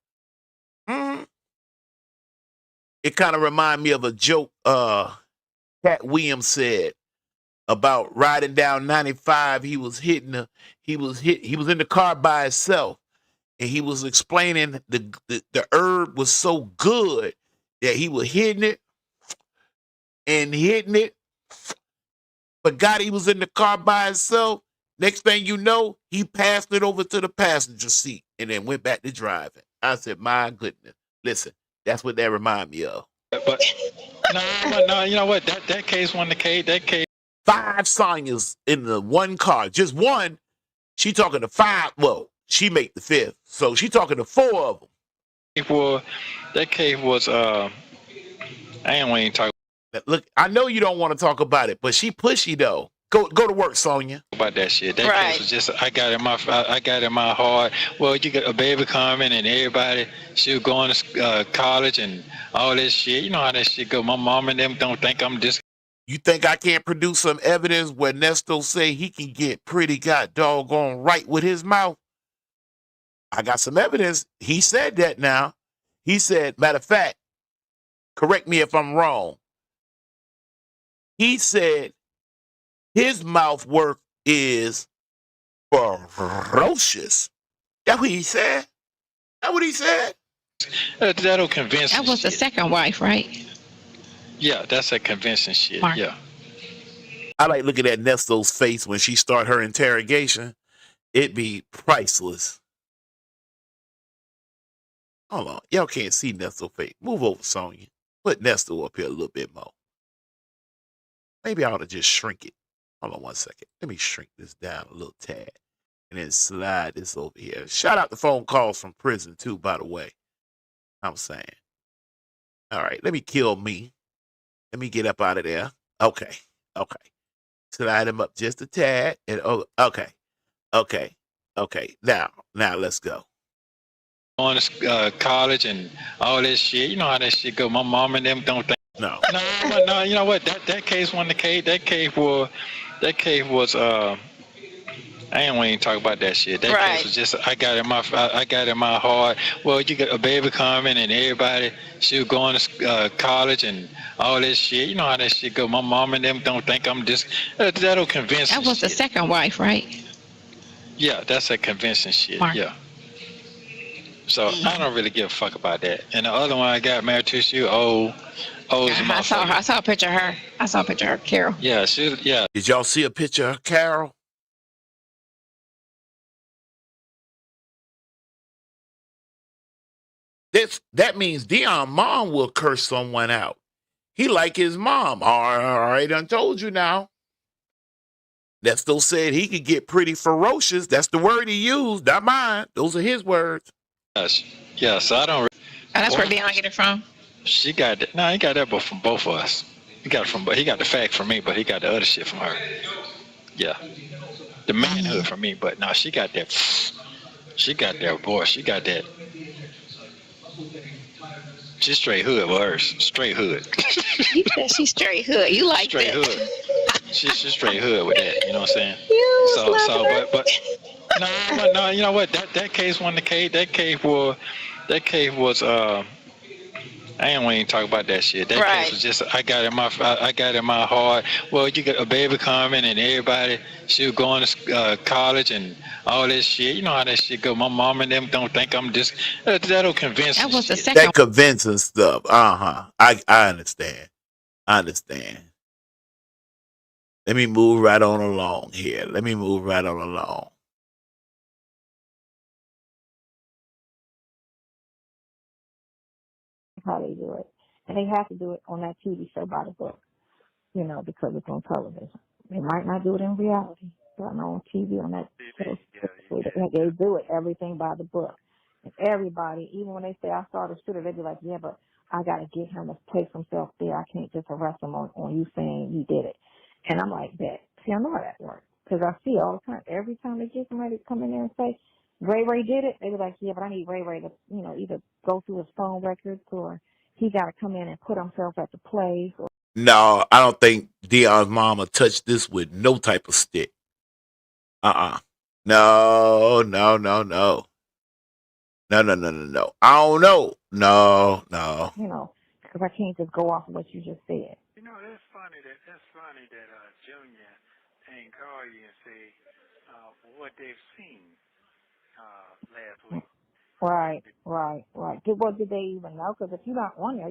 It kind of remind me of a joke Cat Williams said about riding down 95. He was in the car by himself. And he was explaining the herb was so good that he was hitting it. Forgot he was in the car by himself. Next thing you know, he passed it over to the passenger seat and then went back to driving. I said, my goodness. Listen, that's what that remind me of. But no, you know what? That case won the case. That case 5 Sonyas in the one car. Just one. She talking to 5. Well, she make the 5th. So she talking to 4 of them. that case was I ain't want to talk Look, I know you don't want to talk about it, but she pushy though. Go to work, Sonya. about that shit. That Right. case was just I got in my heart. Well, you got a baby coming and everybody. She was going to college and all this shit. You know how that shit go. My mom and them don't think I'm just. You think I can't produce some evidence where Nesto say he can get pretty god doggone right with his mouth? I got some evidence. He said that now. He said, matter of fact, correct me if I'm wrong. He said his mouth work is ferocious. That's what he said. That's what he said. That'll convince. That was the shit. second wife, right? Yeah, that's a convincing shit. Mark. Yeah. I like looking at Nesto's face when she start her interrogation. It'd be priceless. Hold on. Y'all can't see Nesto's face. Move over, Sonya. Put Nesto up here a little bit more. Maybe I ought to just shrink it. Hold on one second. Let me shrink this down a little tad. And then slide this over here. Shout out the phone calls from prison, too, by the way. I'm saying. All right. Let me kill me. Let me get up out of there. Okay. Slide him up just a tad. And okay. Now let's go. Going to college and all this shit. You know how that shit go. My mom and them don't think. No. No. You know what? That case won the case. That case was. I ain't want to talk about that shit. That Right. case was just I got in my heart. Well, you got a baby coming and everybody. She was going to college and all this shit. You know how that shit go. My mom and them don't think I'm just. That'll convince. That was the shit. second wife, right? Yeah, that's a convincing shit. Mark. Yeah. So I don't really give a fuck about that. And the other one I got married to, she old as a I saw her. motherfucker. I saw a picture of her. I saw a picture of her, Carol. Yeah, yeah. Did y'all see a picture of Carol? That means Deon mom will curse someone out. He like his mom. All right, done told you now. Nesto said he could get pretty ferocious. That's the word he used, not mine. Those are his words. Yeah, so I don't. Oh, that's where Deon get it from? She got that. No, he got that from both of us. He got the fact from me, but he got the other shit from her. Yeah, the manhood from me, but no, she got that. She got that, boy. She got that. She's straight hood with hers. Straight hood. You said she's straight hood. You like Straight that? hood. She's straight hood with that. You know what I'm saying? You So, slanderer. but no. You know what? That case wasn't the case. That case was. I ain't want to talk about that shit. That case was just I got in my heart. Well, you got a baby coming and everybody she was going to college and all this shit. You know how that shit go. My mom and them don't think I'm just that'll convince That and was the shit. second That convincing stuff. I understand. I understand. Let me move right on along here. Let me move right on along. How they do it, and they have to do it on that TV show by the book, because it's on television. They might not do it in reality, but I know on TV on that show, they do it everything by the book. And everybody, even when they say I saw the shooter, they be like, yeah, but I got to get him to place himself there. I can't just arrest him on you saying you did it. And I'm like, that. See, I know how that works because I see all the time. Every time they get somebody to come in there and say Ray did it, they be like, yeah, but I need Ray to, either go through his phone records or he got to come in and put himself at the place. No, I don't think Deon's mama touched this with no type of stick. No. No. I don't know. No. Because I can't just go off of what you just said. That's funny that Junior ain't call you and say what they've seen last week. Right. Well, did they even know? Because if you're not on there,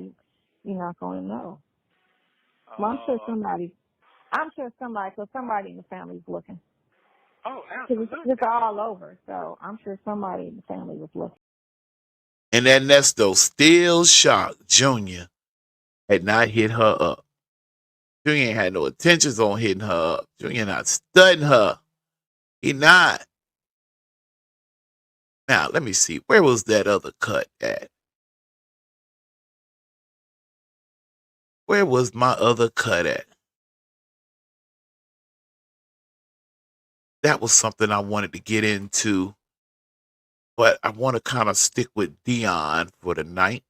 you're not going to know. Well, I'm sure somebody, because somebody in the family's looking. Oh, absolutely. It's all over, so I'm sure somebody in the family was looking. And that Nesto still shocked Junior had not hit her up. Junior ain't had no intentions on hitting her up. Junior not studying her. He not. Now, let me see. Where was that other cut at? Where was my other cut at? That was something I wanted to get into, but I want to kind of stick with Deon for the night.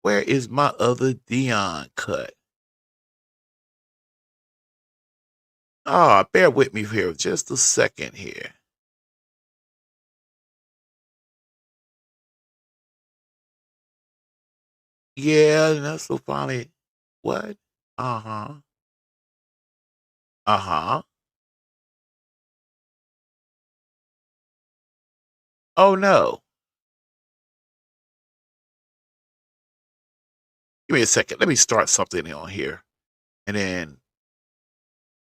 Where is my other Deon cut? Oh, bear with me here just a second here. Yeah, that's so funny. What? Uh-huh. Oh, no. Give me a second. Let me start something on here. And then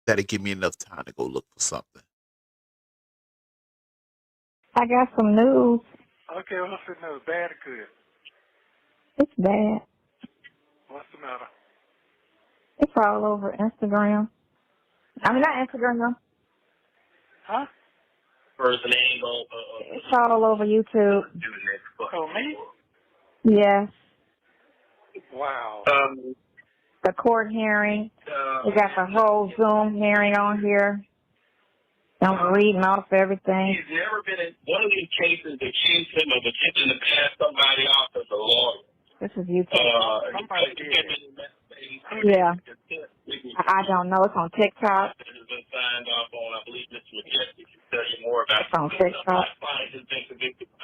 that'll give me enough time to go look for something. I got some news. Okay, what's the news? Bad or good? It's bad. What's the matter? It's all over Instagram. I mean, not Instagram. Huh? It's all over YouTube. Oh, me? Yes. Wow. The court hearing. We got the whole Zoom hearing on here. I'm reading off everything. He's never been in one of these cases accused him of attempting to pass somebody off as a lawyer. This is YouTube. Somebody did it. Yeah. I don't know. It's on TikTok. It's been signed off on. I believe Mr. Majestic can tell you more about it's on TikTok. The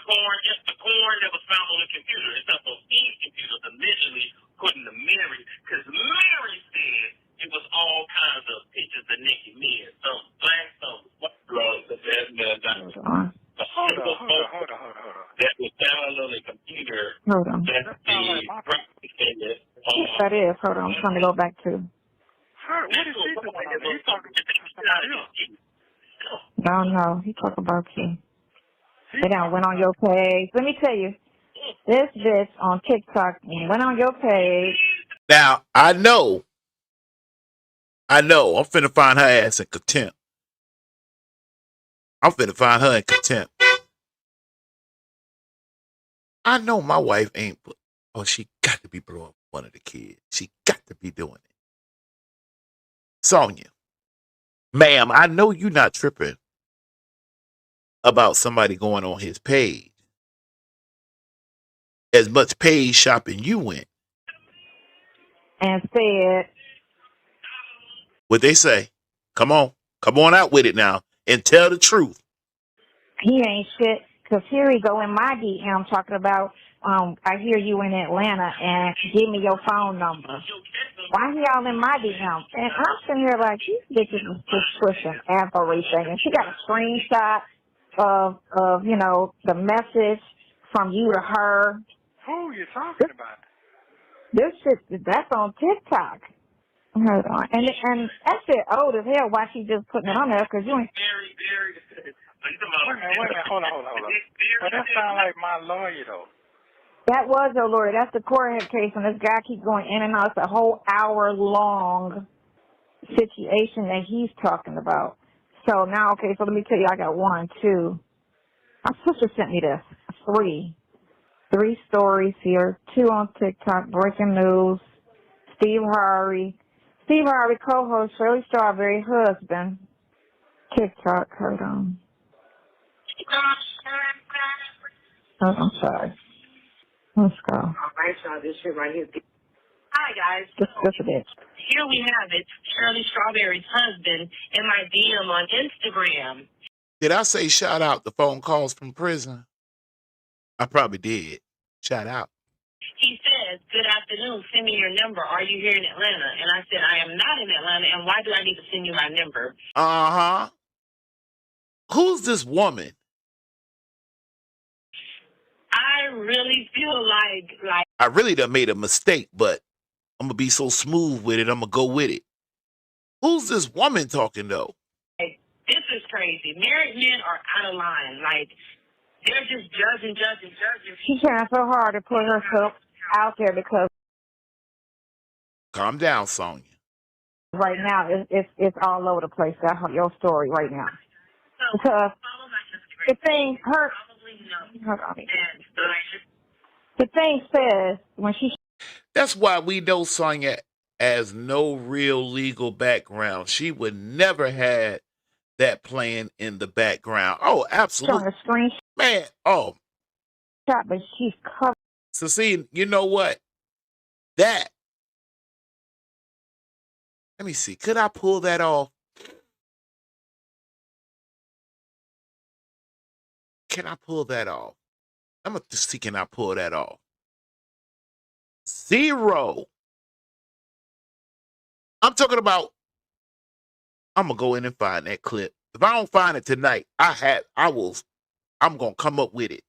corn that was found on the computer. It's up on Steve's computer, allegedly according to Mary, because Mary said it was all kinds of pictures of naked men. Some black, some white girls. Hold on. That was found on the computer. Hold on. That's the prosecutor. That is. Hold on. I'm trying to go back to. What is he doing on there? He's talking to somebody else. No. He talking about you. They done went on your page. Let me tell you. This bitch on TikTok went on your page. Now, I know. I'm finna find her ass in contempt. I know my wife ain't. Oh, she got to be blowing one of the kids. She got to be doing it. Sonya, ma'am, I know you're not tripping about somebody going on his page. As much page shopping you went. And said What they say? Come on out with it now and tell the truth. He ain't shit. Because here he go in my DM talking about, I hear you in Atlanta and give me your phone number. Why he all in my DM? And I'm sitting here like, these bitches is just pushing everything. And she got a screenshot of the message from you to her. Who are you talking about? This shit, that's on TikTok. Hold on. And that shit old as hell. Why she just putting it on there? Because you ain't. Wait a minute, hold on. But that sounds like my lawyer, though. That was your lawyer. That's the courthead case, and this guy keeps going in and out. It's a whole hour-long situation that he's talking about. So now, okay, so let me tell you, I got 1, 2. My sister sent me this. 3 stories here. 2 on TikTok, breaking news. Steve Harvey co-host Shirley Strawberry husband. TikTok, hold on. Oh, I'm sorry. Let's go. All right, y'all, this shit right here. Hi, guys. Just a bit. Here we have it, Shirley Strawberry's husband in my DM on Instagram. Did I say shout out the phone calls from prison? I probably did. Shout out. He says, good afternoon, send me your number. Are you here in Atlanta? And I said, I am not in Atlanta, and why do I need to send you my number? Uh-huh. Who's this woman? I really feel like I really done made a mistake, but I'm going to be so smooth with it, I'm going to go with it. Who's this woman talking, though? This is crazy. Married men are out of line. Like, they're just judging. She's trying so hard to put herself out there because Calm down, Sonya. right now it's all over the place. That's your story right now. Because the thing, the thing says when she. That's why we know Sonya has no real legal background. She would never had that playing in the background. Oh, absolutely. On the screen, man. Oh, but she's covered. So see, you know what? That. Let me see. Could I pull that off? Can I pull that off? I'm going to see, can I pull that off? 0. I'm talking about, I'm going to go in and find that clip. If I don't find it tonight, I'm going to come up with it.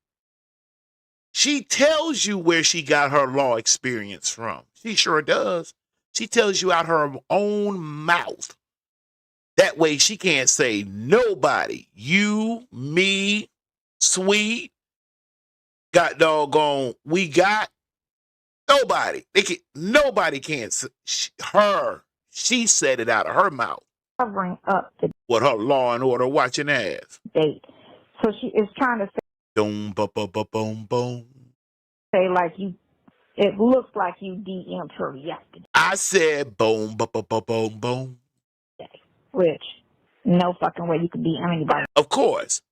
She tells you where she got her law experience from. She sure does. She tells you out her own mouth. That way she can't say nobody. You, me, Sweet, got doggone, we got nobody. Nobody can. She said it out of her mouth. Covering up the What her Law and Order watching ass. date. So she is trying to say, Boom, boom, boom, boom, boom. say like you, it looks like you DM'd her yesterday. I said boom, boom, boom, boom, boom, boom. Which, no fucking way you could DM anybody. Of course.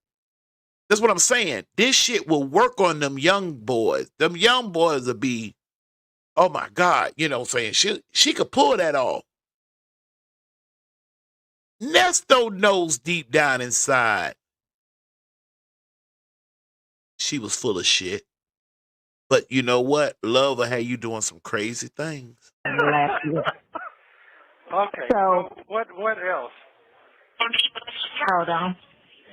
That's what I'm saying. This shit will work on them young boys. Them young boys will be, oh my God, you know what I'm saying? She could pull that off. Nesto knows deep down inside she was full of shit. But you know what? Love will have you doing some crazy things. Okay. So what else? hold on.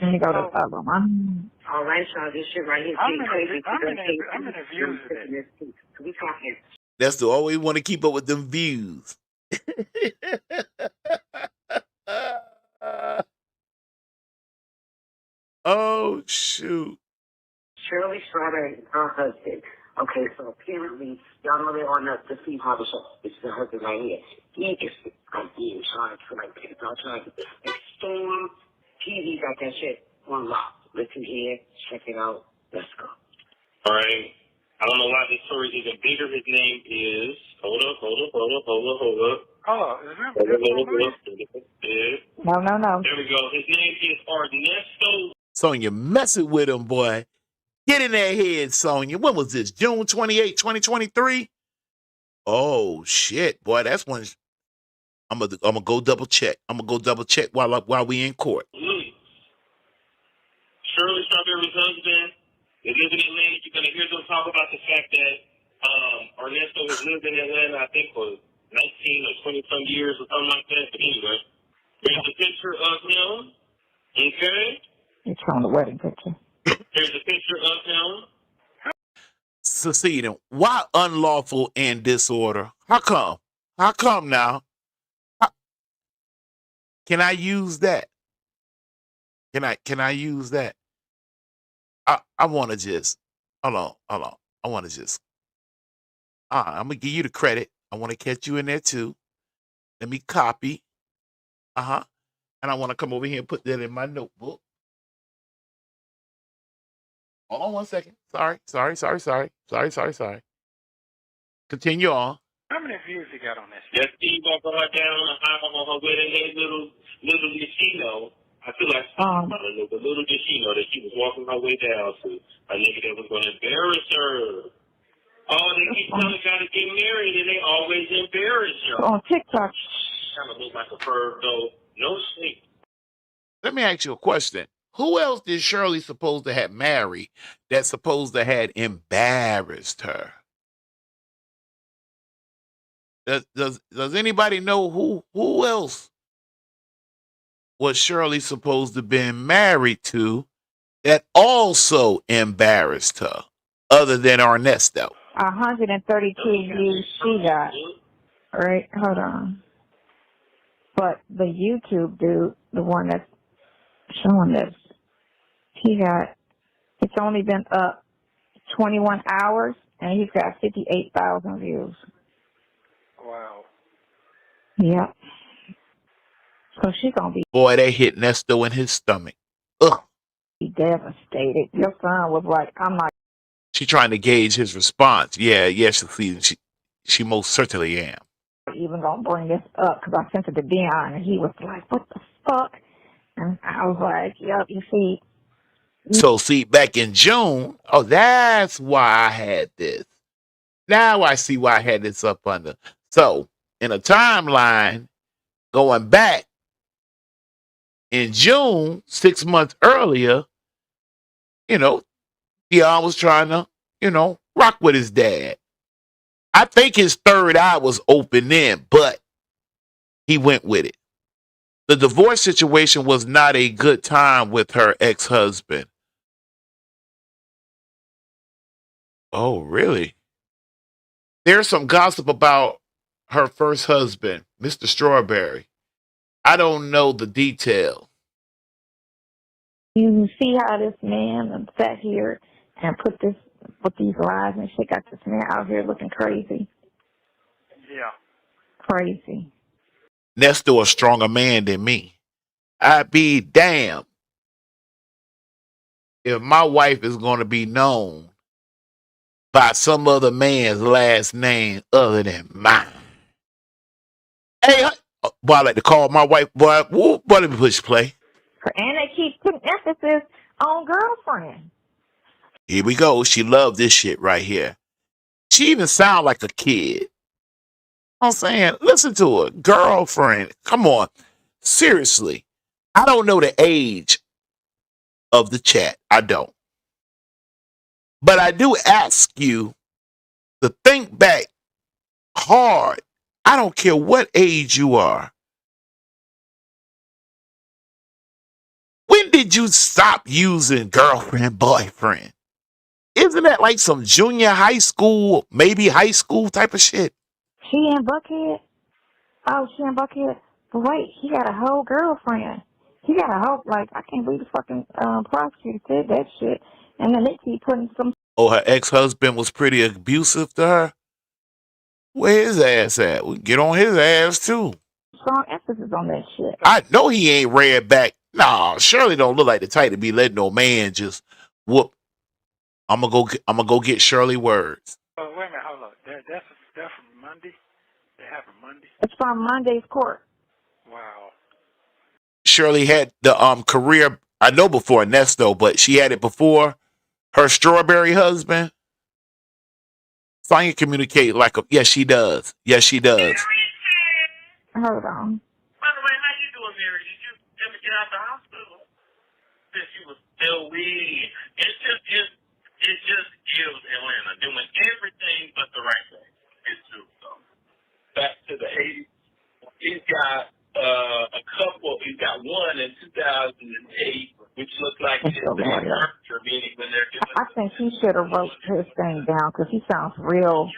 Let me go to the other one. all right, y'all, this shit right here. I'm in a views of it. We talking. That's the always want to keep up with them views. Oh shoot. Shirley Strawberry, her husband. Okay, so apparently, y'all know they're on the Steve Harvey show. It's the husband right here. He is being charged for like PayPal charges. And Storm TV got that shit on lock. Listen here, check it out. Let's go. All right. I don't know why this story isn't bigger. His name is. Hold up. Oh, is that No. There we go. His name is Nesto. Sonya messing with him, boy. Get in their head, Sonya. When was this? June 28, 2023? Oh, shit, boy. That's when I'm gonna go double check. I'm gonna go double check while we in court. Shirley Strawberry's husband is living in Atlanta. You're going to hear them talk about the fact that Ernesto has lived in Atlanta, I think, for 19 or 20 some years or something like that. But anyway, there's a picture of him. Okay? It's on the wedding picture. There's a picture of him. Seceding. Why unlawful and disorder? How come? How come now? Can I use that? Can I use that? I want to just hold on. I want to just I'm gonna give you the credit. I want to catch you in there too. Let me copy. And I want to come over here and put that in my notebook. Hold on 1 second. Sorry. Continue on. How many views you got on this? That Steve walking her down the aisle on her wedding day, little did she know. I feel like I don't know, but little did she know that she was walking her way down to a nigga that was going to embarrass her. Oh, they keep telling her to get married, and they always embarrass her. On TikTok. Kind of look like a perv, though. No sleep. Let me ask you a question. Who else did Shirley supposed to have married that supposed to had embarrassed her? Does anybody know who else was Shirley supposed to been married to that also embarrassed her, other than Ernesto? 132 views she got. Right, hold on. But the YouTube dude, the one that's showing this, it's only been up 21 hours, and he's got 58,000 views. Wow. Yep. So she's gonna be. Boy, they hit Nesto in his stomach. Ugh. Devastated. Your son was like, I'm not. She trying to gauge his response. Yeah, she most certainly am. Even gonna bring this up because I sent it to Deon, and he was like, "What the fuck?" And I was like, "Yep, you see." So see, back in June, that's why I had this. Now I see why I had this up under. So in a timeline going back in June, 6 months earlier, Deon was trying to, rock with his dad. I think his third eye was open then, but he went with it. The divorce situation was not a good time with her ex-husband. Oh, really? There's some gossip about her first husband, Mr. Strawberry. I don't know the detail. You see how this man sat here and put these lies and shit, got this man out here looking crazy. Yeah. Crazy. Nesto a stronger man than me. I'd be damned if my wife is going to be known by some other man's last name other than mine. Hey, boy, I like to call my wife, boy, let me push play. And they keep putting emphasis on girlfriend. Here we go. She loved this shit right here. She even sound like a kid. I'm saying, listen to her. Girlfriend. Come on. Seriously. I don't know the age of the chat. I don't. But I do ask you to think back hard. I don't care what age you are. When did you stop using girlfriend, boyfriend? Isn't that like some junior high school, maybe high school type of shit? She in Buckhead? Oh, she in Buckhead? But wait, he got a whole girlfriend. He got a whole, I can't believe the fucking prosecutor said that shit. And then they keep putting some. Oh, her ex-husband was pretty abusive to her? Where his ass at? We get on his ass too. Strong emphasis on that shit. I know he ain't read back. Nah, Shirley don't look like the type to be letting no man just whoop. I'm gonna go get Shirley words. Oh, wait a minute, hold on. That's from Monday? They have a Monday? It's from Monday's court. Wow. Shirley had the career, I know before Nesto, but she had it before her Strawberry husband. Sonya communicate like yes, she does. Yes, she does. Hold on. By the way, how you doing, Mary? Did you ever get out the hospital? Since you was still weak. It just gives Atlanta doing everything but the right thing. It's true. So back to the 80s. He's got a couple. He's got one in 2008, which looks like it's the structure, meaning when they're doing. I think he should have wrote his thing down because he sounds real.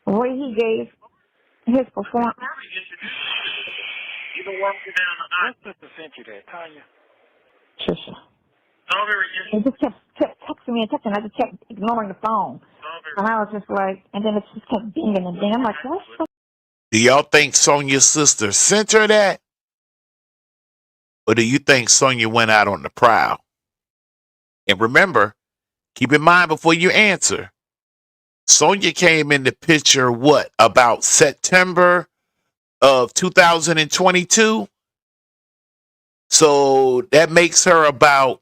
The way he gave his performance. You been walking down the aisle. What's the sent you that, Tanya? Trisha. Strawberry. He just kept texting me and texting. I just kept ignoring the phone. And I was just like, and then it just kept dinging and dinging. I'm like, what? Do y'all think Sonya's sister sent her that? Or do you think Sonya went out on the prowl? And remember, keep in mind before you answer, Sonya came in the picture, what, about September of 2022? So that makes her about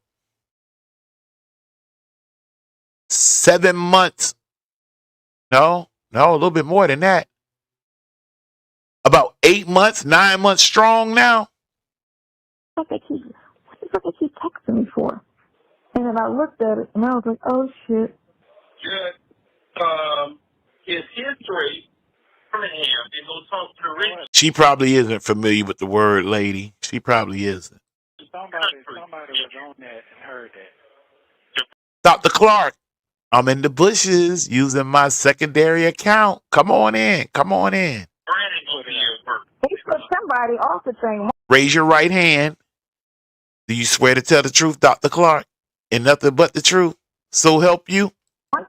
7 months. No, a little bit more than that. About 8 months, 9 months strong now. What the fuck they keep texting me for? And then I looked at it and I was like, oh shit. Good. His history from him, and go talk to Rich. She probably isn't familiar with the word lady. She probably isn't. Somebody was on that and heard that. Dr. Clark, I'm in the bushes using my secondary account. Come on in. Brandon will be here first. He put somebody off the thing. Raise your right hand. Do you swear to tell the truth, Dr. Clark, and nothing but the truth? So help you?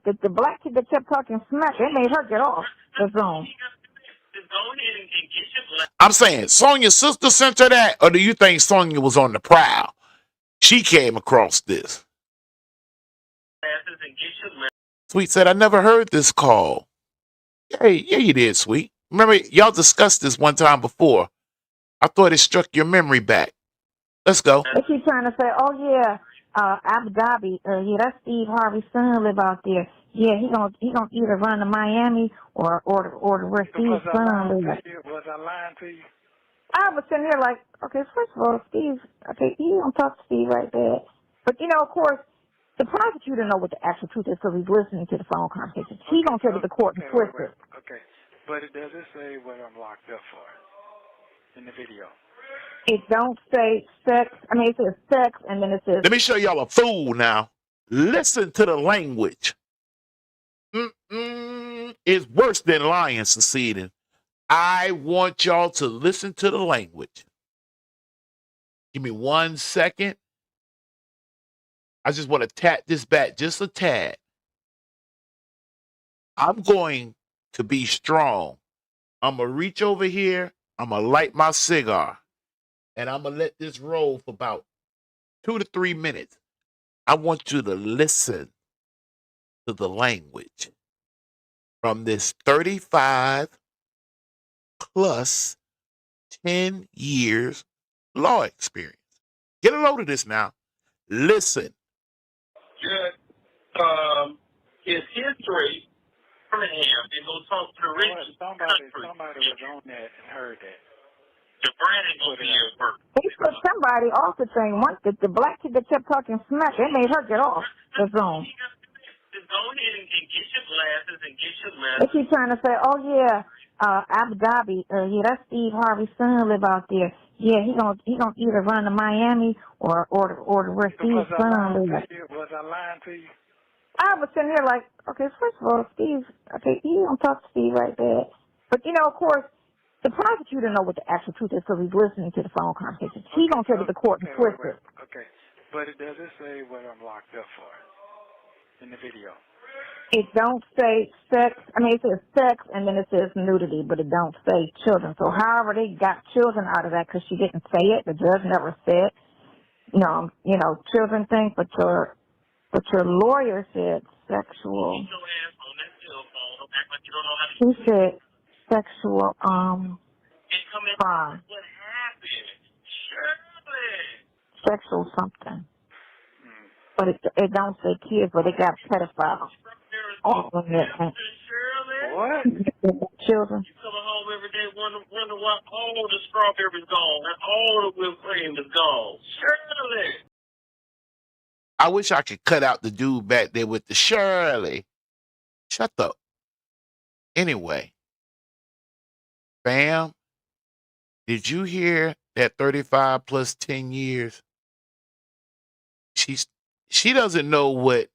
The black kid that kept talking smack, they made her get off the Zoom. I'm saying, Sonya's sister sent her that, or do you think Sonya was on the prowl? She came across this. Sweet said, I never heard this call. Hey, yeah, you did, Sweet. Remember, y'all discussed this one time before. I thought it struck your memory back. Let's go. They keep trying to say, oh, yeah, Abu Dhabi, yeah, that's Steve Harvey's son live out there. Yeah, he gonna either run to Miami or where Steve's son lives. Was I lying to you? I was sitting here like, okay, first of all, Steve, okay, he don't talk to Steve like that. But, you know, of course, the prosecutor know what the actual truth is because he's listening to the phone conversation. He's going to take it to court and twist it. Okay, but it doesn't say what I'm locked up for in the video. It don't say sex. I mean, it says sex, and then it says... Let me show y'all a fool now. Listen to the language. It's worse than lying, seceding. I want y'all to listen to the language. Give me 1 second. I just want to tap this back just a tad. I'm going to be strong. I'm going to reach over here. I'm going to light my cigar. And I'm going to let this roll for about 2 to 3 minutes. I want you to listen to the language from this 35 plus 10 years law experience. Get a load of this now. Listen. Good. His history from him, and go talk to Rich. Somebody was on that and heard that. Brandon will be here first. He put somebody off the thing. The black kid that kept talking smack, they made her get off the Zoom. Just go ahead and get your glasses and get your They keep trying to say, oh, yeah, Abu Dhabi, yeah, that's Steve Harvey's son live out there. Yeah, he gonna either run to Miami or where Steve's son lives. Was I lying to you? I was sitting here like, okay, first of all, Steve, okay, he don't talk to Steve like that. But, you know, of course, the prosecutor know what the actual truth is because he's listening to the phone conversation. He's going to take it to court and twist it. Okay, but it doesn't say what I'm locked up for in the video. It don't say sex. I mean, it says sex, and then it says nudity, but it don't say children. So however they got children out of that, because she didn't say it, the judge never said, children thing, but your lawyer said sexual. He said sexual crime. Sexual something. But it don't say kids, but it got pedophiles. All of it. What? What? Children. You coming home every day wonder why all the strawberries gone and all the whipped cream is gone. Shirley. I wish I could cut out the dude back there with the Shirley. Shut up. Anyway, fam, did you hear that 35 plus 10 years? She doesn't know what.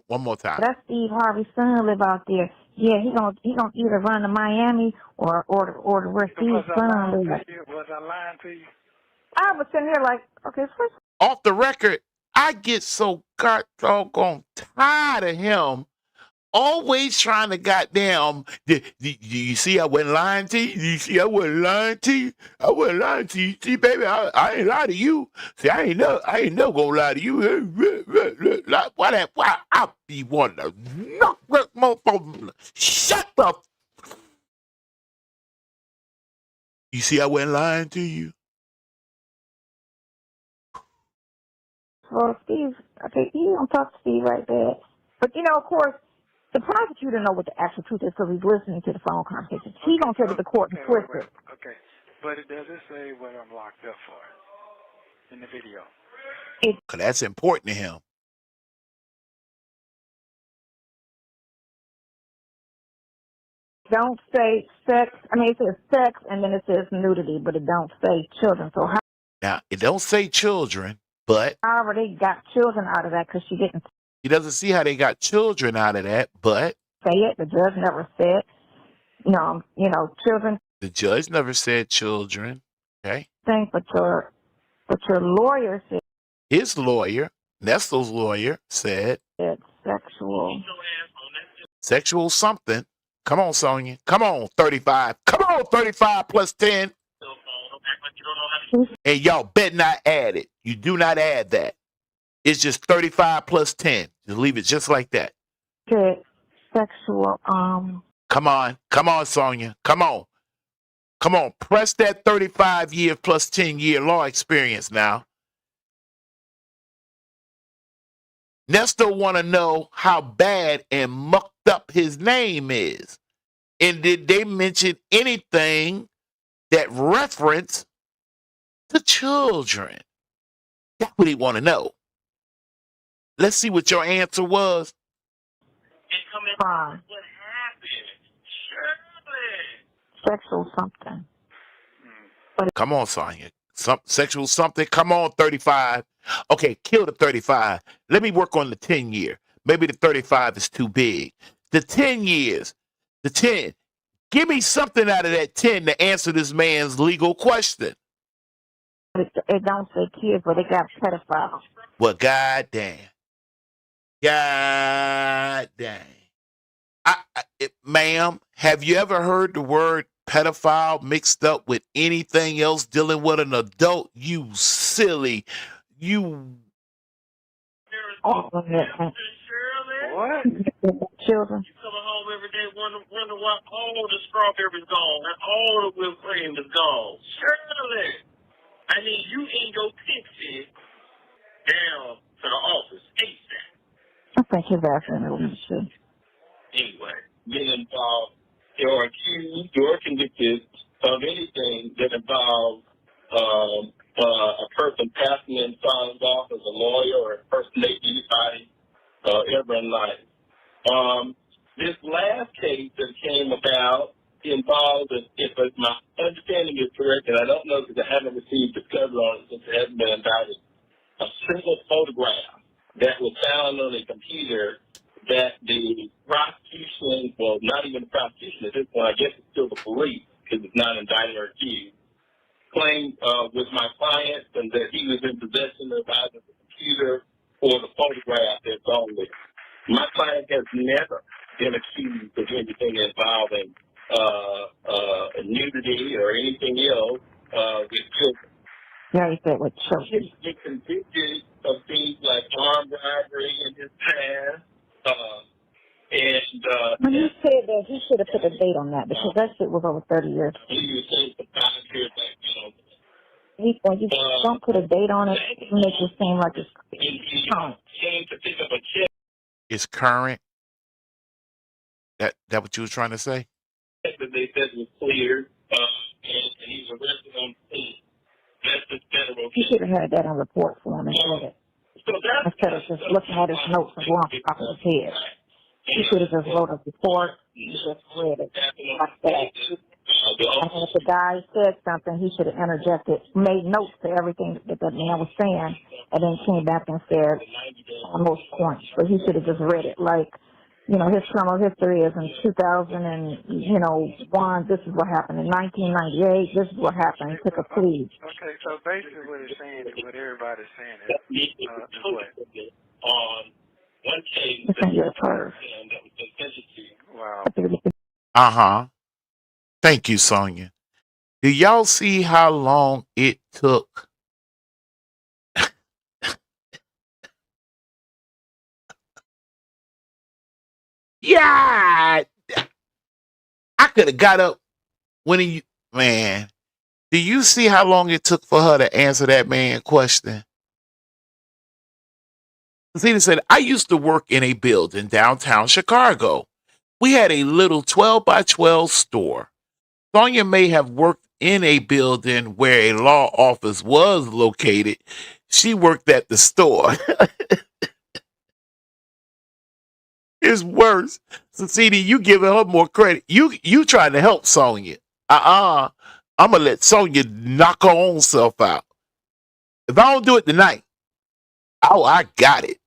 One more time. That's Steve Harvey's son live out there. Yeah, he gonna either run to Miami or where Steve's son lives. Was I lying to you? I was sitting here like, okay, first. Off the record, I get so doggone tired of him always trying to goddamn. Do you see I wasn't lying to you? You see I wasn't lying to you? I wasn't lying to you. See, baby, I ain't lie to you. See, I ain't never gonna lie to you. Why I be wanting to knock that motherfucker. Shut up. You see I wasn't lying to you? Well, Steve, okay, he don't talk to Steve like that. But, of course, the prosecutor know what the actual truth is because he's listening to the phone conversation. He's going to take it to court and twist it. Okay, but does it say what I'm locked up for in the video? Because that's important to him. Don't say sex. I mean, it says sex and then it says nudity, but it don't say children. So how? Now, it don't say children, but however they got children out of that because she didn't. He doesn't see how they got children out of that, but say it. The judge never said, children. The judge never said children. Okay. But your lawyer said. His lawyer, Nesto's lawyer, said sexual. Sexual something. Come on, Sonya. Come on, 35. Come on, 35 plus 10. And y'all better not add it. You do not add that. It's just 35 plus 10. Just leave it just like that. Sexual, Come on, Sonya. Come on. Press that 35 year plus 10 year law experience now. Nesto want to know how bad and mucked up his name is. And did they mention anything that reference to children? That's what he want to know. Let's see what your answer was. What happened? Shirley. Sexual something. Come on, Sonya. Sexual something. Come on, 35. Okay, kill the 35. Let me work on the 10 year. Maybe the 35 is too big. The 10 years. The 10. Give me something out of that 10 to answer this man's legal question. It don't say kids, but it got pedophiles. Well, goddamn. God dang. Ma'am, have you ever heard the word pedophile mixed up with anything else dealing with an adult? You silly. You. Oh, What? Children. You coming home every day wonder why all the strawberries gone and all the whipped cream is gone. Shirley. I need you in your pixie down to the office ASAP. I think his ass in the leadership. Anyway, being involved or accused or convicted of anything that involves a person passing in signs off as a lawyer or impersonating anybody ever in life. This last case that came about involved, if my understanding is correct, and I don't know because I haven't received discovery on it since it hasn't been indicted, a single photograph that was found on a computer that the prosecution, well, not even the prosecution at this point, I guess it's still the police because it's not indicted or accused, claimed with my client and that he was in possession of either the computer or the photograph that's on there. My client has never been accused of anything involving nudity or anything else with children. Yeah, he said with children. He's been convicted of things like armed robbery in his past. When he said that, he should have put a date on that because that shit was over 30 years. He was saying for 5 years back, When you don't put a date on it, it makes it seem like it's he came to pick up a check. It's current. That what you was trying to say? That they said was clear, and he was arrested on the scene. That's the federal. He should have had that on report form and read it. So that's Instead of just looking at his notes and going off of his head. He should have just wrote a report and just read it like that. And if the guy said something, he should have interjected, made notes to everything that man was saying, and then came back and said on most points. But he should have just read it like, you know, his criminal history is in 2001, this is what happened. In 1998, this is what happened. He took a plea. Okay, so basically what it's saying, what everybody's saying is what? On one case, It's in your purse. Wow. Uh-huh. Thank you, Sonya. Do y'all see how long it took? Yeah. I could have got up when he, man. Do you see how long it took for her to answer that man question? Zeta said, I used to work in a building downtown Chicago. We had a little 12 by 12 store. Sonya may have worked in a building where a law office was located. She worked at the store. It's worse. So, CD, you giving her more credit. You trying to help Sonya. I'm going to let Sonya knock her own self out. If I don't do it tonight, I got it.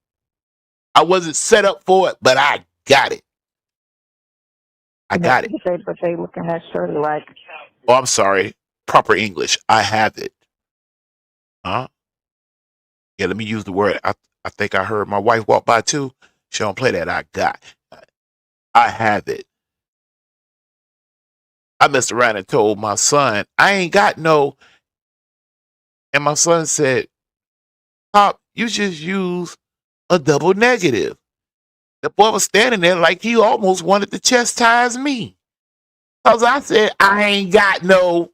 I wasn't set up for it, but I got it. I got it. But they looking at Shirley like... Oh, I'm sorry. Proper English. I have it. Huh? Yeah, let me use the word. I think I heard my wife walk by too. She don't play that. I have it. I messed around and told my son, I ain't got no. And my son said, Pop, you just use a double negative. The boy was standing there like he almost wanted to chastise me. Because I said, I ain't got no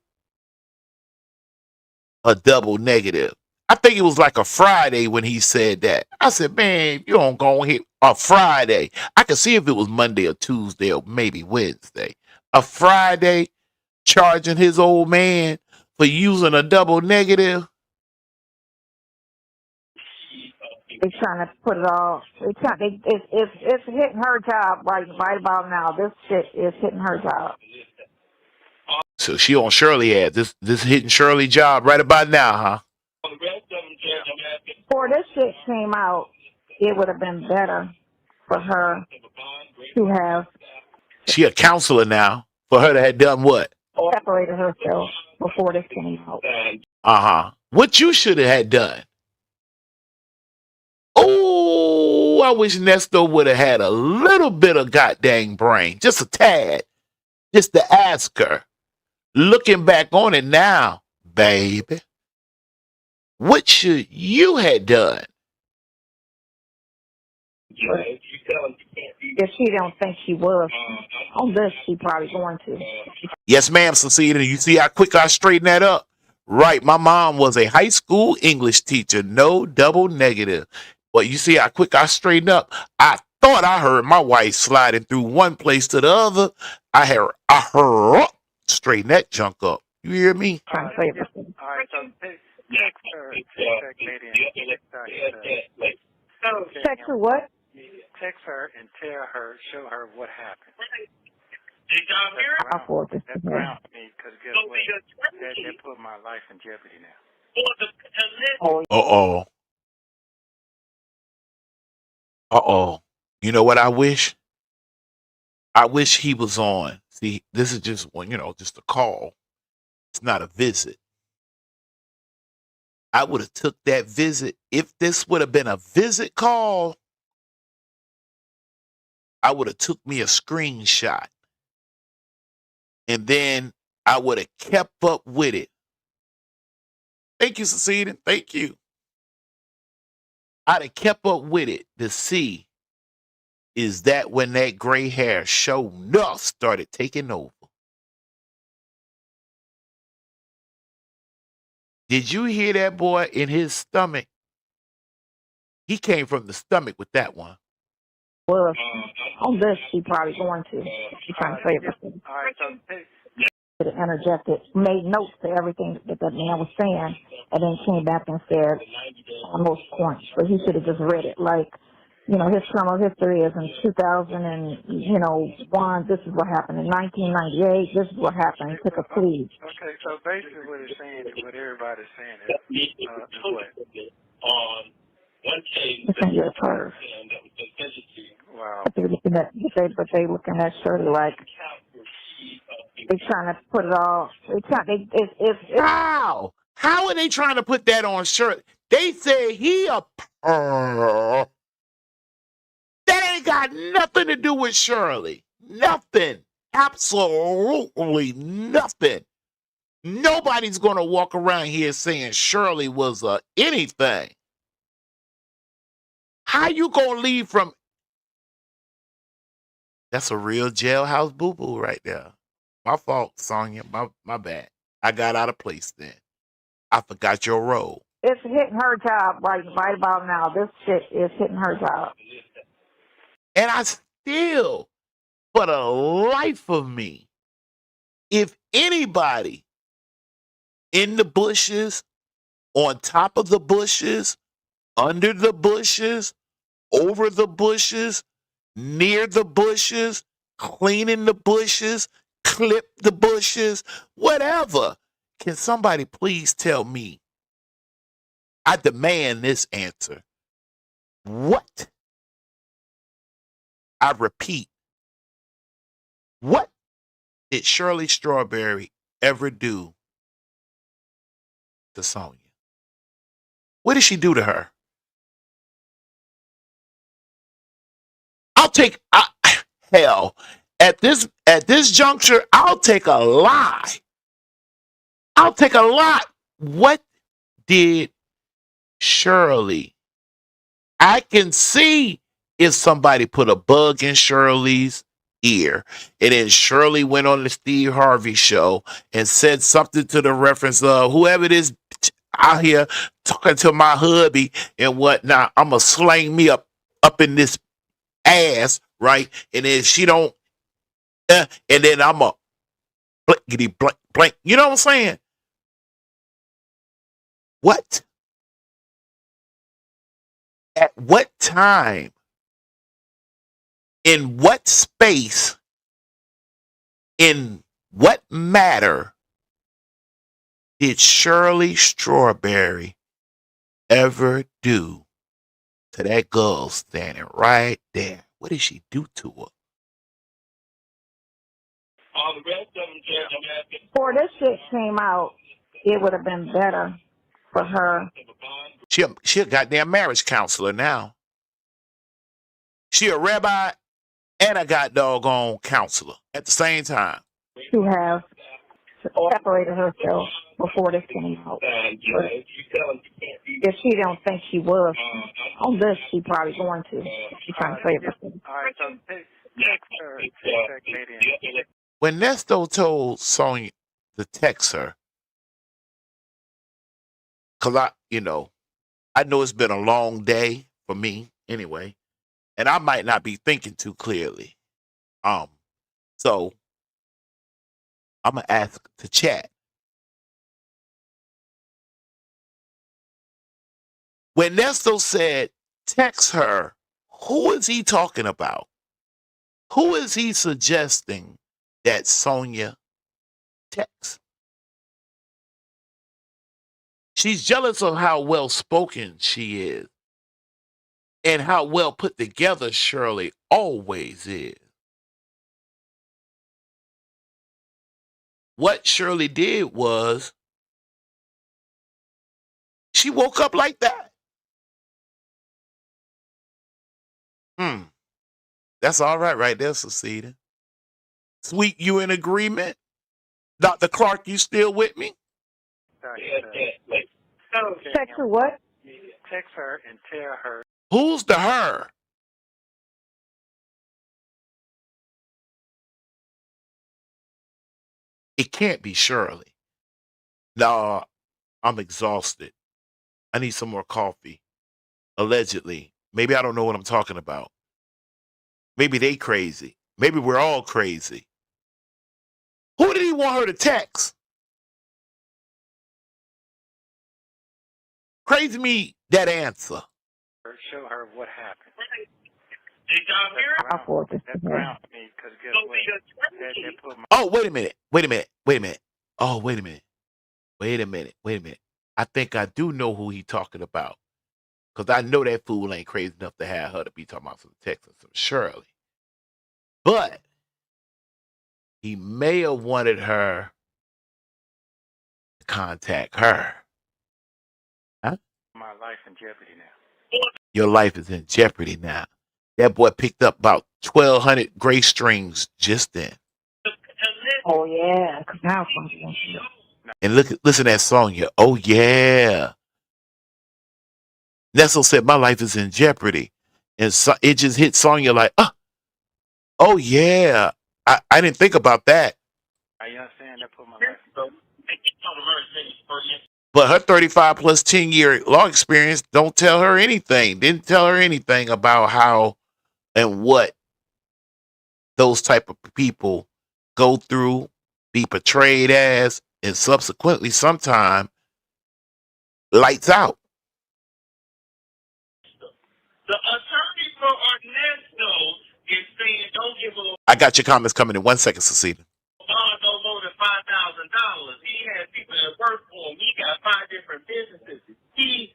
a double negative. I think it was like a Friday when he said that. I said, man, you don't go here a Friday. I could see if it was Monday or Tuesday or maybe Wednesday. A Friday charging his old man for using a double negative. They're trying to put it all. It's hitting her job right about now. This shit is hitting her job. So she on Shirley ad. This hitting Shirley job right about now, huh? Before this shit came out, it would have been better for her to have. She a counselor now. For her to have done what? Separated herself before this came out. Uh-huh. What you should have had done. Oh, I wish Nesto would have had a little bit of goddamn brain. Just a tad. Just to ask her. Looking back on it now, baby. What should you have done? If she don't think she was on this, she probably going to. Yes, ma'am, Cecilia. You see how quick I straighten that up? Right. My mom was a high school English teacher. No double negative. But you see how quick I straighten up? I thought I heard my wife sliding through one place to the other. I heard straighten that junk up. You hear me? All right, so text her, Text her what? Text her and tell her, show her what happened. I'll forward this That to her. ground me, because guess what? That put my life in jeopardy now. Uh-oh. Uh-oh. You know what I wish? I wish he was on. See, this is just one, just a call. It's not a visit. I would have took that visit. If this would have been a visit call, I would have took me a screenshot. And then I would have kept up with it. Thank you, Cecilia. Thank you. I'd have kept up with it to see, is that when that gray hair sure enough started taking over. Did you hear that boy in his stomach? He came from the stomach with that one. was on this, she probably going to. She's trying to say everything. All right, so hey, Interjected, made notes to everything that that man was saying, and then came back and said on most points. But he should have just read it like, his criminal history is in 2001. This is what happened in 1998. This is what happened. He took a plea. okay, so basically what it's saying is what everybody's saying is what? It's in your purse. Wow. But they looking at Shirley like they trying to put it all. How? How are they trying to put that on Shirley? They say he a that ain't got nothing to do with Shirley. Nothing. Absolutely nothing. Nobody's gonna walk around here saying Shirley was anything. How you gonna leave from? That's a real jailhouse boo-boo right there. My fault, Sonya. My bad. I got out of place then. I forgot your role. It's hitting her job right about now. This shit is hitting her job. And I still, for the life of me, if anybody in the bushes, on top of the bushes, under the bushes, over the bushes, near the bushes, cleaning the bushes, clip the bushes, whatever. Can somebody please tell me? I demand this answer. What? I repeat, what did Shirley Strawberry ever do to Sonya? What did she do to her? Hell, at this juncture, I'll take a lie. I'll take a lot. What did Shirley? I can see if somebody put a bug in Shirley's ear, and then Shirley went on the Steve Harvey show and said something to the reference of whoever it is out here talking to my hubby and whatnot. I'ma slang me up in this ass, right? And then she don't, and then I'ma blankety blank blank. You know what I'm saying? What? At what time? In what space? In what matter did Shirley Strawberry ever do to that girl standing right there? What did she do to her? Before this shit came out, it would have been better for her. She a goddamn marriage counselor now. She a rabbi and a doggone counselor at the same time. To have separated herself before this came out. If she don't think she was on this, she probably going to. She's trying to say everything. All right, so text her, Canadian. When Nesto told Sonya to text her, because I know it's been a long day for me anyway, and I might not be thinking too clearly. So I'm gonna ask to chat. When Nesto said text her, who is he talking about? Who is he suggesting that Sonya text? She's jealous of how well spoken she is and how well put together Shirley always is. What Shirley did was she woke up like that. That's all right there, Cecita. Sweet, you in agreement? Dr. Clark, you still with me? Text her what? Text her and tell her. Who's the her? It can't be Shirley. No, I'm exhausted. I need some more coffee. Allegedly. Maybe I don't know what I'm talking about. Maybe they crazy. Maybe we're all crazy. Who did he want her to text? Crazy me that answer. Show her what happened. Did y'all hear it? I'll forward this to That her. ground me because guess So what? That put my Oh, wait a minute. Oh, wait a minute. I think I do know who he talking about. Because I know that fool ain't crazy enough to have her to be talking about some Texas, some Shirley. But he may have wanted her to contact her. Huh? my life in jeopardy now. Your life is in jeopardy now. That boy picked up about 1,200 gray strings just then. Oh yeah, because now it's confidential. And listen to that Sonya. Oh yeah. Nesto said my life is in jeopardy. And so, it just hit Sonya like, oh yeah. I didn't think about that. You understand? That put my life in jeopardy. But her 35 plus 10-year law experience don't tell her anything. Didn't tell her anything about how and what those type of people go through, be portrayed as, and subsequently sometime lights out. The attorney for Nesto is saying don't give a I got your comments coming in 1 second, Cecily. bond no more than $5,000. He has people that work for him. He got 5 different businesses. He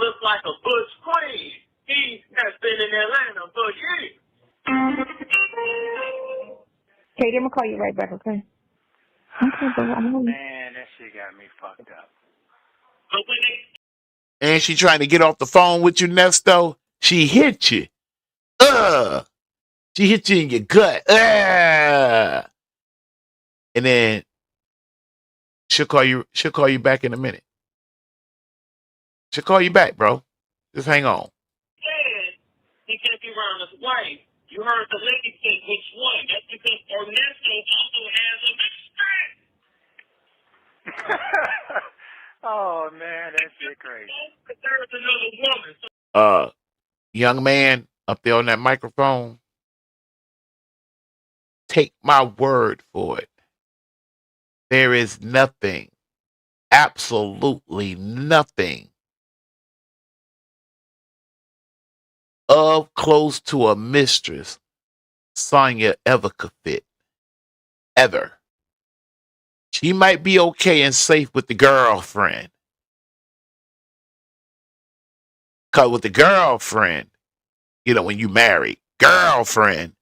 looks like a Bush Queen. He has been in Atlanta for years. Katie, I'm gonna call you right back, okay? Okay, bro. I'm gonna Man, that shit got me fucked up. But when they And she trying to get off the phone with you, Nesto. She hit you. She hit you in your gut. And then she'll call you back in a minute. She'll call you back, bro. Just hang on. said he can't be around his wife, you heard the lady say which one. That's because Ernesto also has a mistress. Oh man, that shit crazy. There's another woman. Young man up there on that microphone, take my word for it. There is nothing, absolutely nothing of close to a mistress Sonya ever could fit. Ever. She might be okay and safe with the girlfriend. Because with the girlfriend, when you marry, girlfriend,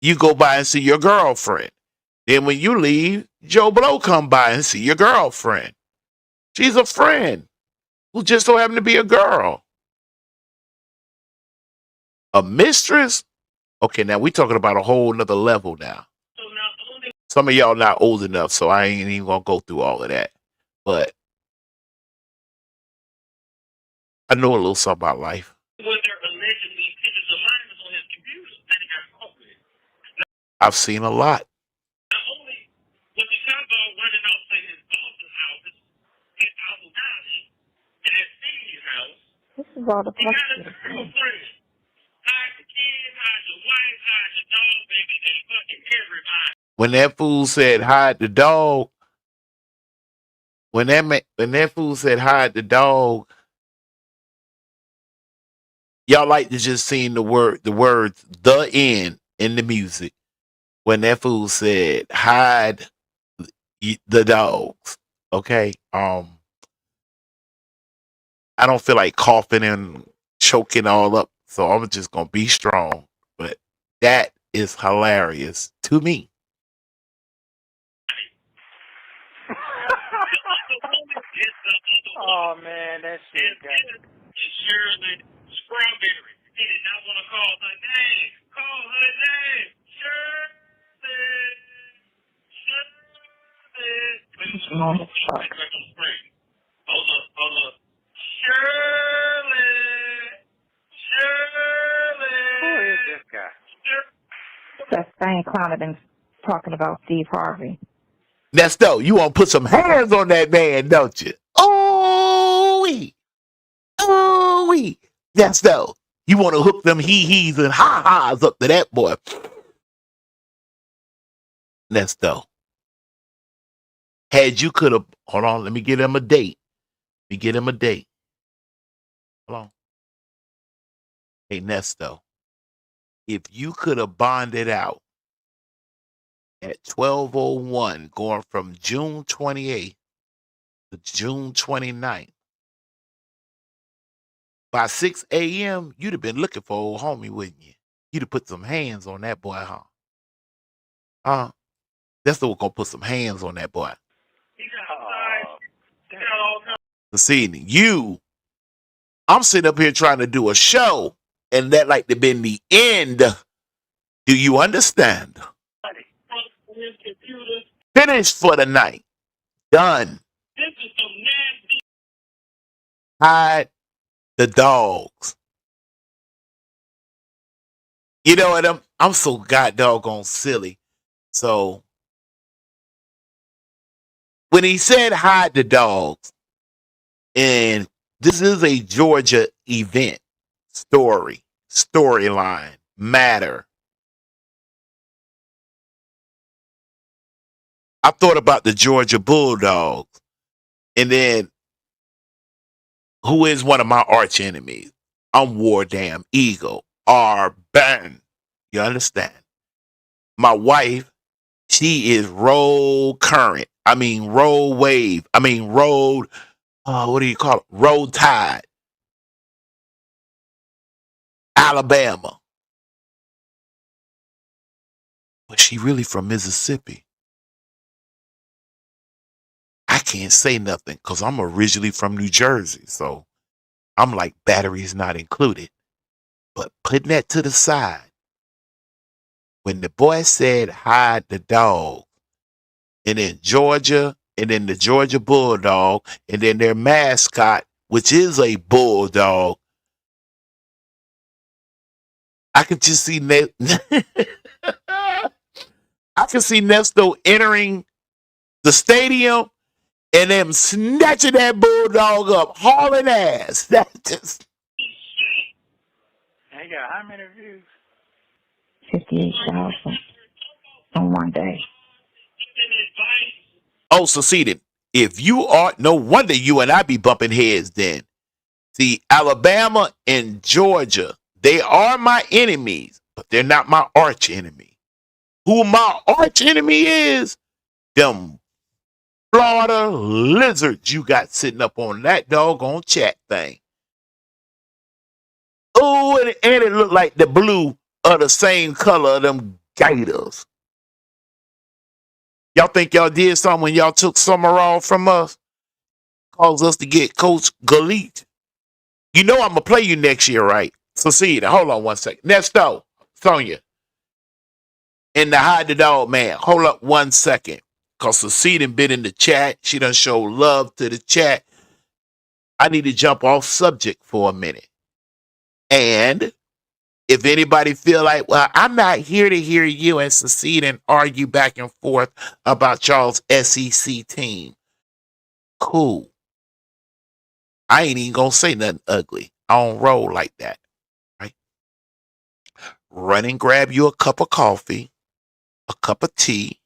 you go by and see your girlfriend. Then when you leave, Joe Blow come by and see your girlfriend. She's a friend who just so happen to be a girl. A mistress? Okay, now we talking about a whole nother level now. Some of y'all not old enough, so I ain't even gonna go through all of that. But I know a little something about life. I've seen a lot. This is all the question. When that fool said hide the dog, when that fool said hide the dog, y'all like to just sing the words the end in the music. When that fool said hide the dogs, okay? I don't feel like coughing and choking all up, so I'm just gonna be strong. But that is hilarious to me. Oh man, that shit got me. Shirley Strawberry. He did not want to call her name. Call her name. Shirley. Hold up. Shirley. Who is this guy? That same clown that been talking about Steve Harvey. Nesto, you want to put some hands on that man, don't you? Oh, Nesto, You want to hook them hee-hees and ha-has up to that boy. Nesto. Had you could have, hold on, let me get him a date. Let me get him a date. Hold on. Hey, Nesto. If you could have bonded out at 12:01, going from June 28th to June 29th, by 6 a.m., you'd have been looking for old homie, wouldn't you? You'd have put some hands on that boy, huh? That's what gonna put some hands on that boy. This evening, I'm sitting up here trying to do a show, and that like to been the end. Do you understand? Finished for the night. Done. Hide the dogs. You know what? I'm so god doggone silly. So when he said hide the dogs, and this is a Georgia event, storyline, matter. I thought about the Georgia Bulldogs, and then who is one of my arch enemies? I'm War Damn Eagle, Burn. You understand? My wife, she is roll current. I mean roll wave. I mean road. What do you call it? Roll tide. Alabama. But she really from Mississippi. I can't say nothing because I'm originally from New Jersey. So I'm like, batteries not included. But putting that to the side, when the boy said hide the dog, and then Georgia, and then the Georgia Bulldog, and then their mascot, which is a bulldog, I can just see I can see Nesto entering the stadium and them snatching that bulldog up, hauling ass. That just. They got how many views? 58,000 on one day. Oh, succeeded. If you are, no wonder you and I be bumping heads then. See, Alabama and Georgia, they are my enemies, but they're not my arch enemy. Who my arch enemy is? Them Florida lizards you got sitting up on that doggone chat thing. Oh, and it looked like the blue of the same color of them gators. Y'all think y'all did something when y'all took Summerall from us? Caused us to get Coach Galit. You know I'm going to play you next year, right? So see it. Hold on one second. Nesto, Sonya, and the hide the dog man. Hold up one second. Because Cecile done been in the chat. She done show love to the chat. I need to jump off subject for a minute. And if anybody feel like, well, I'm not here to hear you and Cecile and argue back and forth about y'all's SEC team. Cool. I ain't even gonna say nothing ugly. I don't roll like that. Right? Run and grab you a cup of coffee, a cup of tea,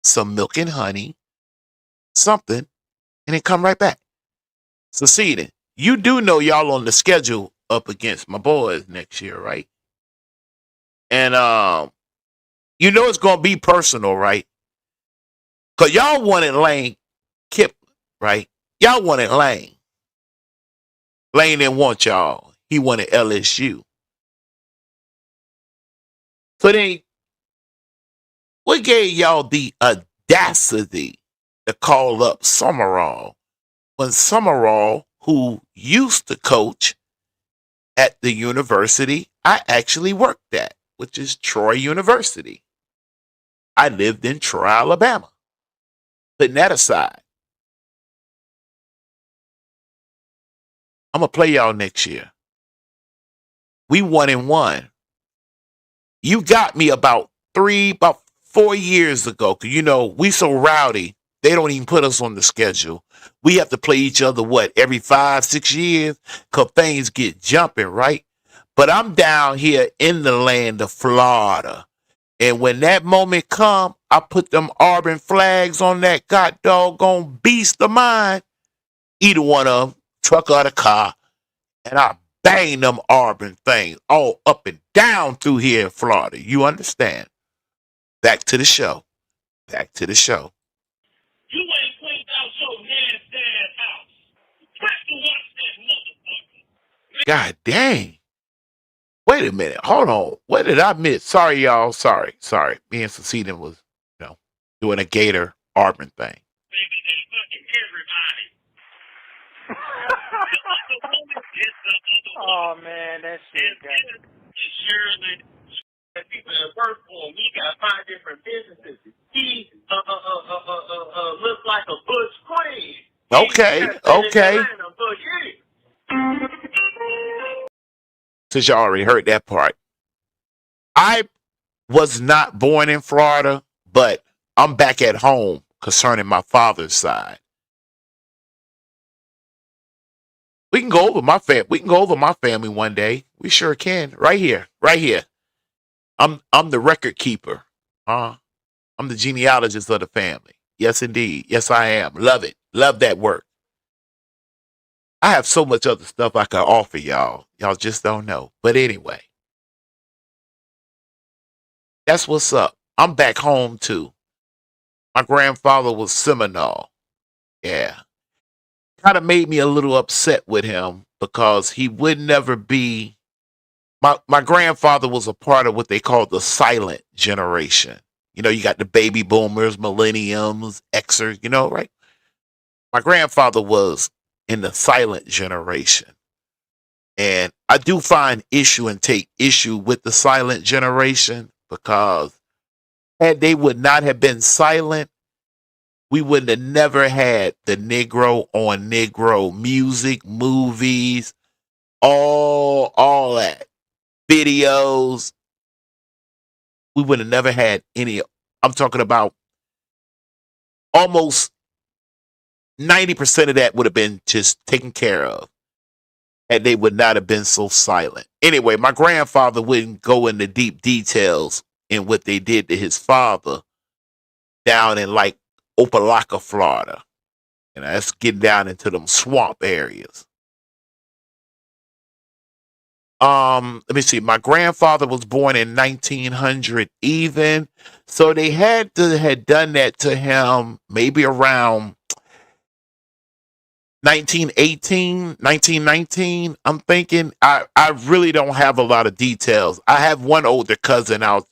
some milk and honey, something, and then come right back. Succeeding. You do know y'all on the schedule up against my boys next year, right? And you know it's gonna be personal, right? Cause y'all wanted Lane Kip, right? Y'all wanted Lane. Lane didn't want y'all. He wanted LSU. So then, what gave y'all the audacity to call up Summerall when Summerall, who used to coach at the university I actually worked at, which is Troy University. I lived in Troy, Alabama. Putting that aside, I'm going to play y'all next year. We 1-1. You got me about 4 years ago. Cause you know, we so rowdy, they don't even put us on the schedule. We have to play each other, every 5-6 years? Cause things get jumping, right? But I'm down here in the land of Florida. And when that moment come, I put them Auburn flags on that god doggone beast of mine. Either one of them, truck or the car. And I bang them Auburn things all up and down through here in Florida. You understand? Back to the show. Back to the show. You ain't cleaned out your nasty ass house. Press to watch that motherfucker. God dang. Wait a minute. Hold on. What did I miss? Sorry, y'all. Sorry. Me and Cecilian was, doing a Gator Auburn thing. And fucking everybody. Oh man, that shit got Surely, people that work for him, he got 5 different businesses. He looks like a Bush Queen. Okay. Since y'all already heard that part. I was not born in Florida, but I'm back at home concerning my father's side. We can go over my family one day. We sure can. Right here. I'm the record keeper. I'm the genealogist of the family. Yes, indeed. Yes, I am. Love it. Love that work. I have so much other stuff I can offer y'all. Y'all just don't know. But anyway, that's what's up. I'm back home too. My grandfather was Seminole. Yeah. Kind of made me a little upset with him because he would never be. My grandfather was a part of what they call the silent generation. You got the baby boomers, millenniums, Xers, right? My grandfather was in the silent generation. And I do find issue and take issue with the silent generation because had they would not have been silent, we would have never had the Negro on Negro music, movies, all that, videos. We would have never had any. I'm talking about almost 90% of that would have been just taken care of. And they would not have been so silent. Anyway, my grandfather wouldn't go into deep details in what they did to his father down in like Opelika, Florida. And that's getting down into them swamp areas. Let me see. My grandfather was born in 1900 even. So they had done that to him maybe around 1918, 1919. I'm thinking. I really don't have a lot of details. I have one older cousin out.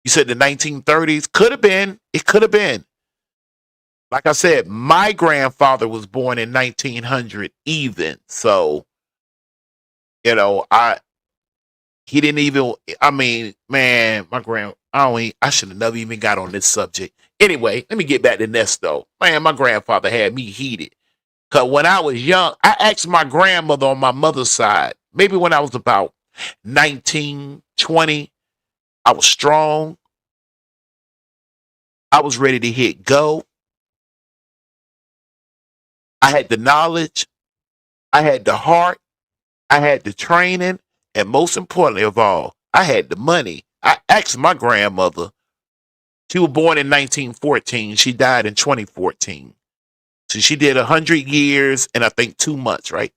You said the 1930s? Could have been. It could have been. Like I said, my grandfather was born in 1900 even. So, he didn't even, man, I should have never even got on this subject. Anyway, let me get back to Nesto. Man, my grandfather had me heated. Because when I was young, I asked my grandmother on my mother's side, maybe when I was about 19, 20, I was strong. I was ready to hit go. I had the knowledge. I had the heart. I had the training. And most importantly of all, I had the money. I asked my grandmother. She was born in 1914. She died in 2014. So she did 100 years and I think 2 months, right?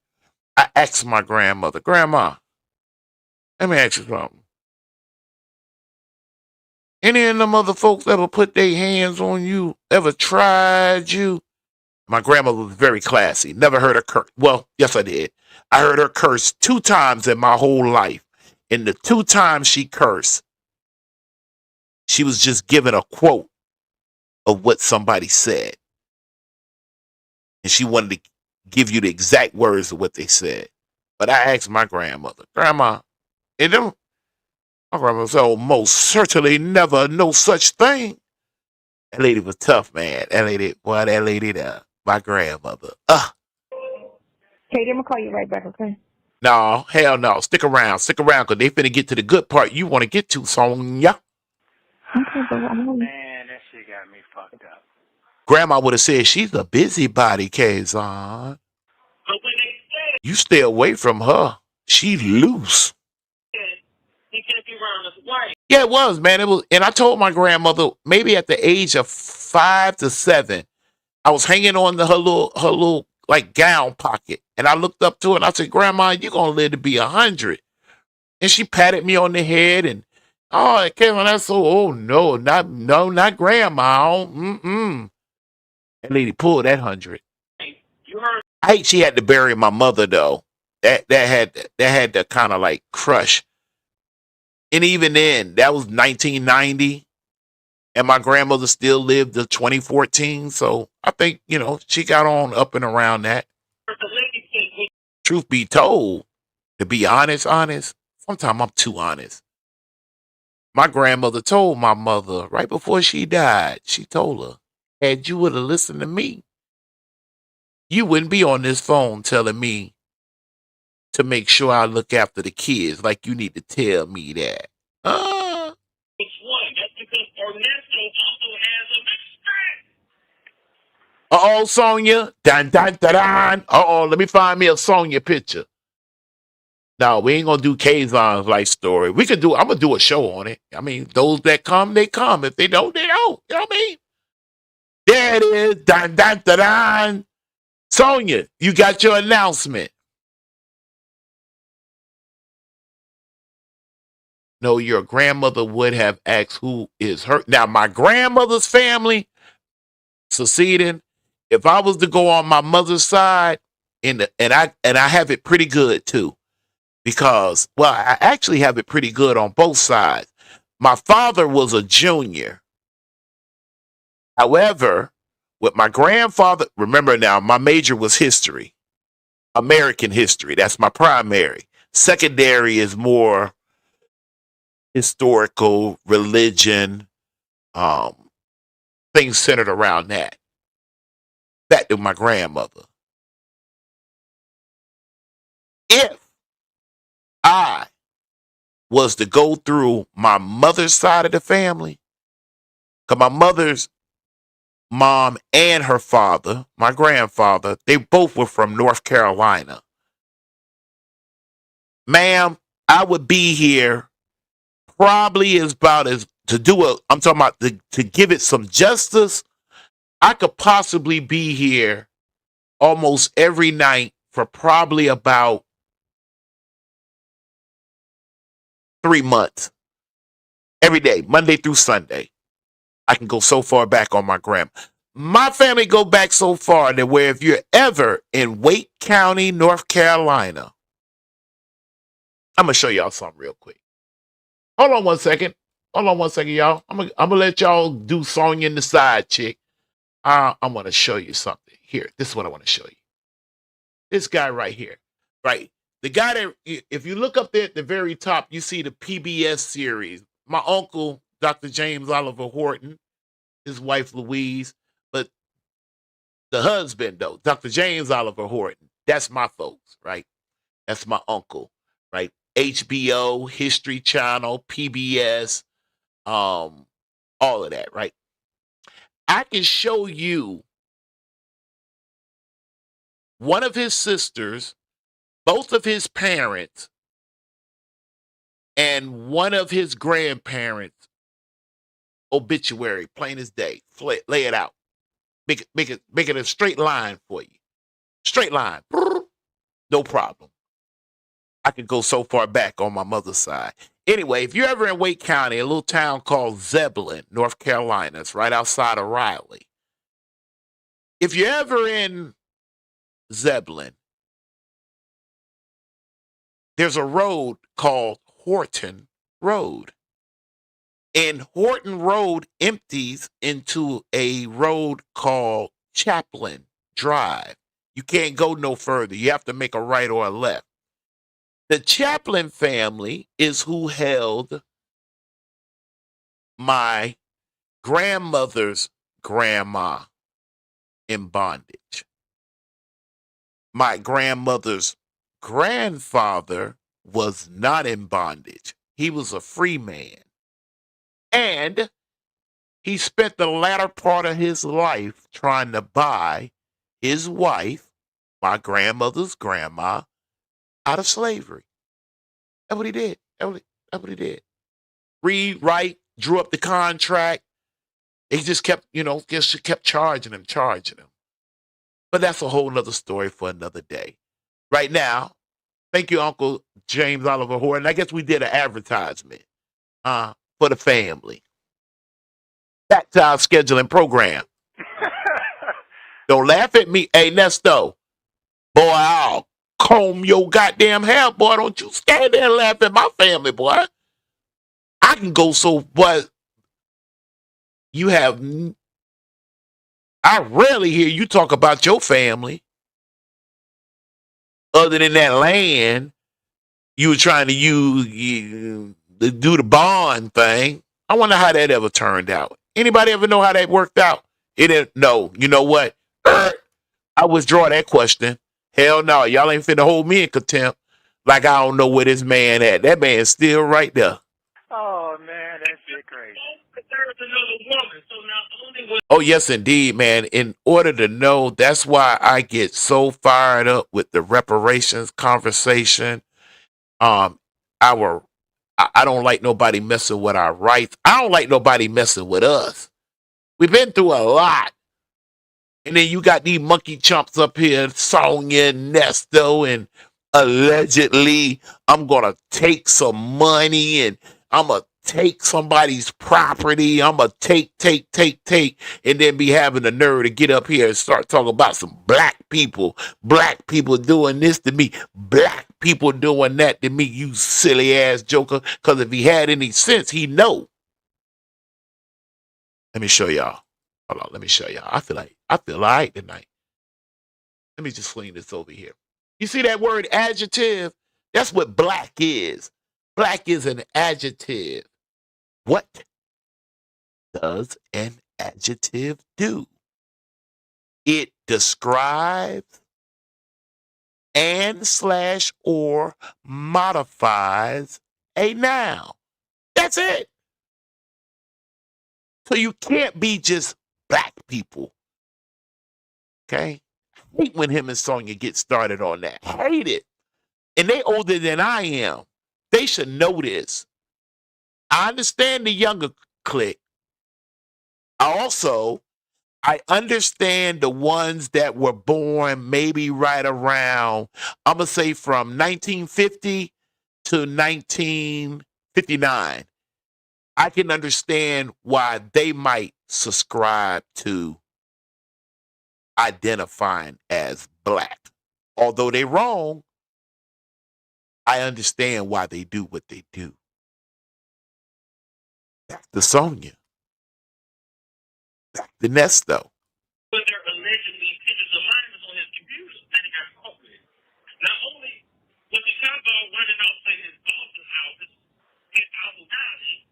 I asked my grandmother, Grandma, let me ask you something. Any of them other folks ever put their hands on you, ever tried you? My grandmother was very classy. Never heard her curse. Well, yes, I did. I heard her curse 2 times in my whole life. And the 2 times she cursed, she was just giving a quote of what somebody said. And she wanted to give you the exact words of what they said. But I asked my grandmother, Grandma, and them, my grandmother said, oh, most certainly never no such thing. That lady was tough, man. That lady, my grandmother. Katie, I'm going to call you right back, okay? No, hell no. Stick around, because they finna get to the good part you want to get to, Sonya. Okay, but man, that shit got me fucked up. Grandma would have said she's a busybody, Kazan. But when they said You stay away from her. She loose. Yeah, it was, man. It was, and I told my grandmother maybe at the age of 5 to 7, I was hanging on her little like gown pocket, and I looked up to her and I said, "Grandma, you're gonna live to be 100." And she patted me on the head and, "Oh, Kevin, that's so. Oh not grandma. Mm-mm." And lady pulled that 100. I hate she had to bury my mother though. That had to kind of like crush. And even then, that was 1990, and my grandmother still lived to 2014. So I think she got on up and around that. Truth be told, to be honest, sometimes I'm too honest. My grandmother told my mother right before she died, she told her, "Had you would have listened to me, you wouldn't be on this phone telling me to make sure I look after the kids like you need to tell me that." Which one? That's because Ernesto also has a extract. Uh-oh, Sonya. Dun, dun, dun, dun. Uh-oh, let me find me a Sonya picture. No, we ain't gonna do Kazon's life story. I'm gonna do a show on it. I mean, those that come, they come. If they don't, they don't. You know what I mean? There it is. Dun, dun, dun, dun. Sonya, you got your announcement. No, your grandmother would have asked who is her. Now, my grandmother's family succeeding. If I was to go on my mother's side, and I have it pretty good too, because I actually have it pretty good on both sides. My father was a junior. However, with my grandfather, remember now, my major was history, American history. That's my primary. Secondary is more historical, religion, things centered around that. Back to my grandmother. If I was to go through my mother's side of the family, because my mother's mom and her father, my grandfather, they both were from North Carolina. Ma'am, I would be here probably as about as I'm talking about to give it some justice. I could possibly be here almost every night for probably about 3 months. Every day, Monday through Sunday. I can go so far back on my grandma. My family go back so far that where if you're ever in Wake County, North Carolina, I'm going to show y'all something real quick. Hold on one second, y'all. I'm gonna let y'all do Sonya in the side chick. I'm going to show you something. Here, this is what I want to show you. This guy right here, right? The guy that, if you look up there at the very top, you see the PBS series. My uncle, Dr. James Oliver Horton, his wife Louise, but the husband though, Dr. James Oliver Horton, that's my folks, right? That's my uncle, right? HBO, History Channel, PBS, all of that, right? I can show you one of his sisters, both of his parents, and one of his grandparents' obituary, plain as day. Lay it out. Make it a straight line for you. Straight line. No problem. I could go so far back on my mother's side. Anyway, if you're ever in Wake County, a little town called Zebulon, North Carolina, it's right outside of Raleigh. If you're ever in Zebulon, there's a road called Horton Road. And Horton Road empties into a road called Chaplain Drive. You can't go no further. You have to make a right or a left. The Chaplain family is who held my grandmother's grandma in bondage. My grandmother's grandfather was not in bondage. He was a free man. And he spent the latter part of his life trying to buy his wife, my grandmother's grandma, out of slavery. That's what he did. That's what he did. read, write, drew up the contract. They just kept, just kept charging him. But that's a whole nother story for another day. Right now, thank you, Uncle James Oliver Horton. I guess we did an advertisement for the family. Back to our scheduling program. Don't laugh at me. Hey, Nesto. Boy, I'll comb your goddamn hair, boy. Don't you stand there and laugh at my family, boy. I can go but you have... I rarely hear you talk about your family. Other than that land you were trying to use to do the bond thing. I wonder how that ever turned out. Anybody ever know how that worked out? It didn't. No. You know what? I withdraw that question. Hell no. Y'all ain't finna hold me in contempt like I don't know where this man at. That man's still right there. Oh, man, that shit crazy. Oh, yes, indeed, man. In order to know, that's why I get so fired up with the reparations conversation. I don't like nobody messing with our rights. I don't like nobody messing with us. We've been through a lot. And then you got these monkey chumps up here, Sonya and Nesto, and allegedly I'm going to take some money and I'm going to take somebody's property. I'm going to take, and then be having the nerve to get up here and start talking about some black people doing this to me, black people doing that to me, you silly ass joker. Because if he had any sense, he know. Let me show y'all. Hold on, let me show y'all. I feel all right tonight. Let me just fling this over here. You see that word adjective? That's what black is. Black is an adjective. What does an adjective do? It describes and/or modifies a noun. That's it. So you can't be just black people. Okay? I hate when him and Sonya get started on that. Hate it. And they older than I am. They should know this. I understand the younger clique. I understand the ones that were born maybe right around, I'm going to say from 1950 to 1959. I can understand why they might subscribe to identifying as black. Although they're wrong, I understand why they do what they do. Back to Sonya. Back to Nesto. But there are allegedly pictures of minors on his computer that he got caught with. Not only was the cop running off to his boss's house, his Abu Dhabi,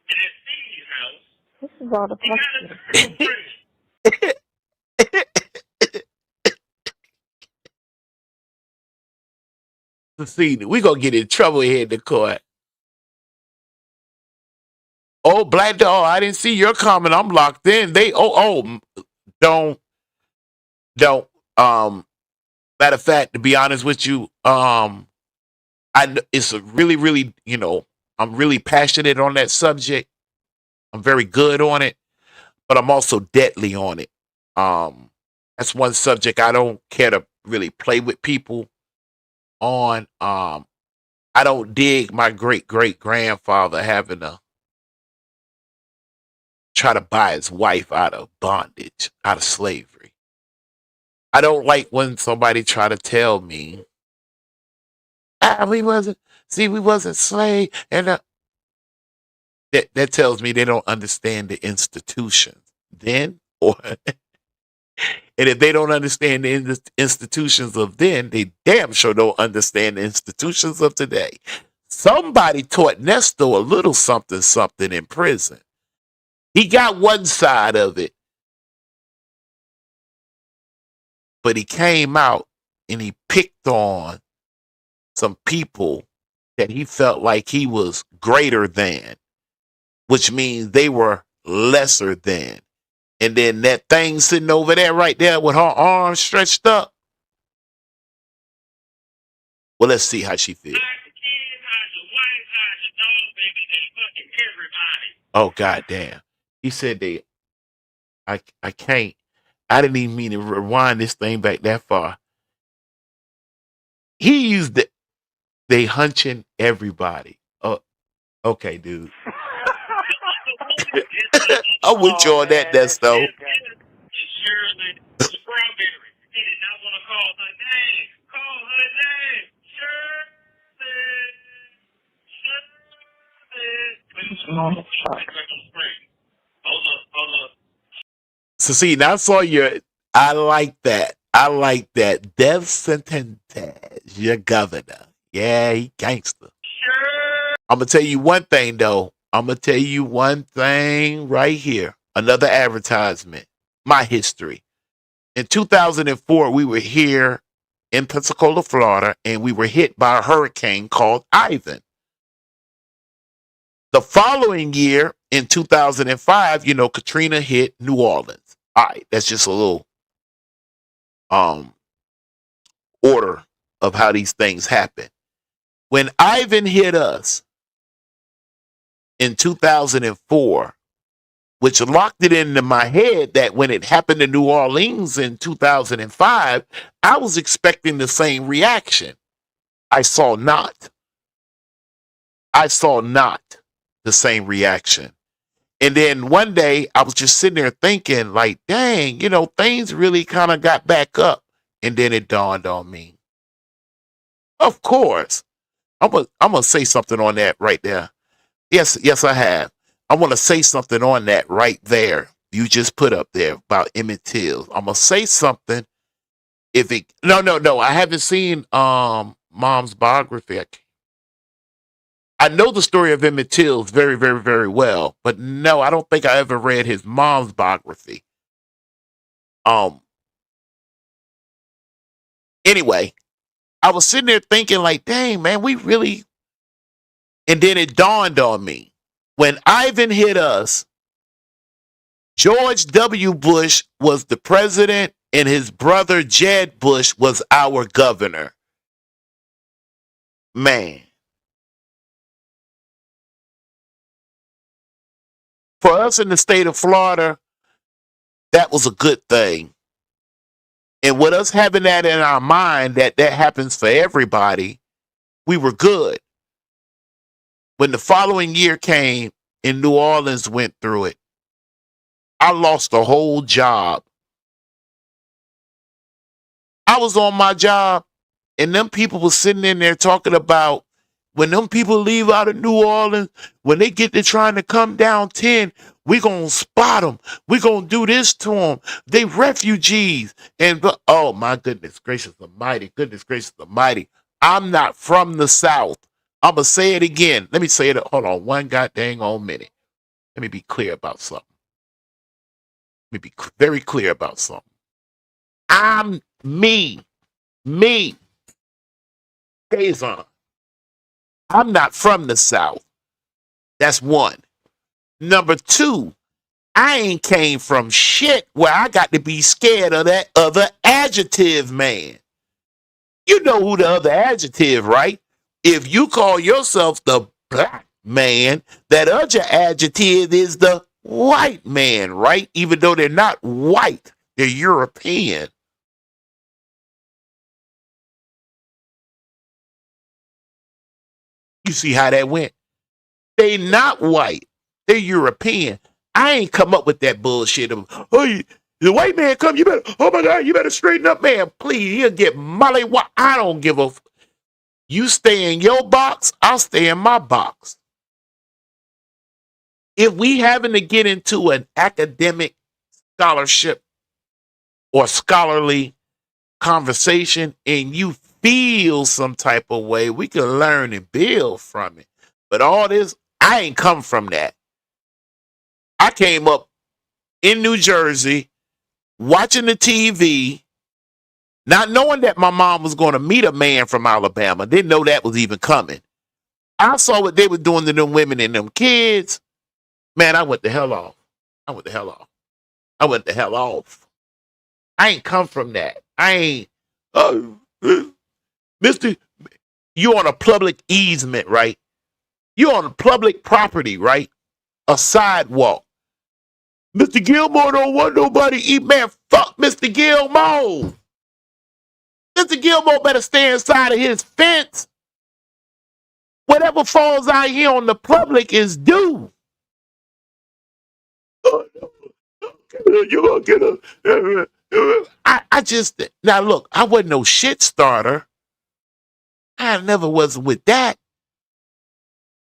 and at Stevie's house, This is all the he got a girlfriend. See, we gonna get in trouble here in the court. Oh, Black Dog, I didn't see your comment. I'm locked in. Don't. Matter of fact, to be honest with you, it's a really, I'm really passionate on that subject. I'm very good on it, but I'm also deadly on it. That's one subject I don't care to really play with people on. I don't dig my great grandfather having to try to buy his wife out of bondage, out of slavery. I don't like when somebody try to tell me, we wasn't slave, and that tells me they don't understand the institutions then, or and if they don't understand the institutions of then, they damn sure don't understand the institutions of today. Somebody taught Nesto a little something in prison. He got one side of it, but he came out and he picked on some people that he felt like he was greater than, which means they were lesser than. And then that thing sitting over there right there with her arms stretched up. Well, let's see how she feels. Hide the kids, hide your wife, hide your dog, baby, and fucking everybody. Oh goddamn. He said I can't. I didn't even mean to rewind this thing back that far. He used they hunching everybody. Oh, okay, dude. I'm with you on that, Nesto. Surely Strawberry. He did not want to call her name. Call her name. Hold up. So see, now Sonya, I like that. I like that. Dev sentence, your governor. Yeah, he gangster. I'm gonna tell you one thing though. I'm gonna tell you one thing right here. Another advertisement. My history. In 2004, we were here in Pensacola, Florida, and we were hit by a hurricane called Ivan. The following year, in 2005, Katrina hit New Orleans. All right, that's just a little order of how these things happen. When Ivan hit us in 2004, which locked it into my head that when it happened in New Orleans in 2005, I was expecting the same reaction. I saw not the same reaction. And then one day I was just sitting there thinking like, dang, things really kind of got back up. And then it dawned on me. Of course, I'm gonna say something on that right there. Yes, I have. I want to say something on that right there. You just put up there about Emmett Till. I'm gonna say something. No, I haven't seen Mom's biography. I know the story of Emmett Till very, very, very well, but no, I don't think I ever read his mom's biography. Anyway, I was sitting there thinking like, dang, man, we really. And then it dawned on me. When Ivan hit us, George W. Bush was the president and his brother Jeb Bush was our governor. Man. For us in the state of Florida, that was a good thing. And with us having that in our mind that happens for everybody, we were good. When the following year came and New Orleans went through it, I lost the whole job. I was on my job and them people were sitting in there talking about when them people leave out of New Orleans, when they get to trying to come down 10, we going to spot them. We going to do this to them. They refugees. And, oh my goodness gracious almighty, I'm not from the South. I'm going to say it again. Let me say it. Hold on one goddamn old minute. Let me be clear about something. Let me be very clear about something. I'm me. Jason. I'm not from the South. That's one. Number two, I ain't came from shit where I got to be scared of that other adjective man. You know who the other adjective, right? If you call yourself the black man, that other adjective is the white man, right? Even though they're not white, they're European. You see how that went? They not white. They're European. I ain't come up with that bullshit of, oh, the white man come, you better, oh my God, you better straighten up, man. Please, he'll get molly. I don't give a. You stay in your box, I'll stay in my box. If we having to get into an academic scholarship or scholarly conversation and you feel some type of way, we can learn and build from it. But all this, I ain't come from that. I came up in New Jersey watching the TV, not knowing that my mom was going to meet a man from Alabama. Didn't know that was even coming. I saw what they were doing to them women and them kids. Man, I went the hell off. I went the hell off. I ain't come from that. I ain't, Mister, you on a public easement, right? You on public property, right? A sidewalk. Mr. Gilmore don't want nobody to eat. Man, fuck Mr. Gilmore. Mr. Gilmore better stay inside of his fence. Whatever falls out here on the public is due. You gonna get a? I just now look. I wasn't no shit starter. I never was with that.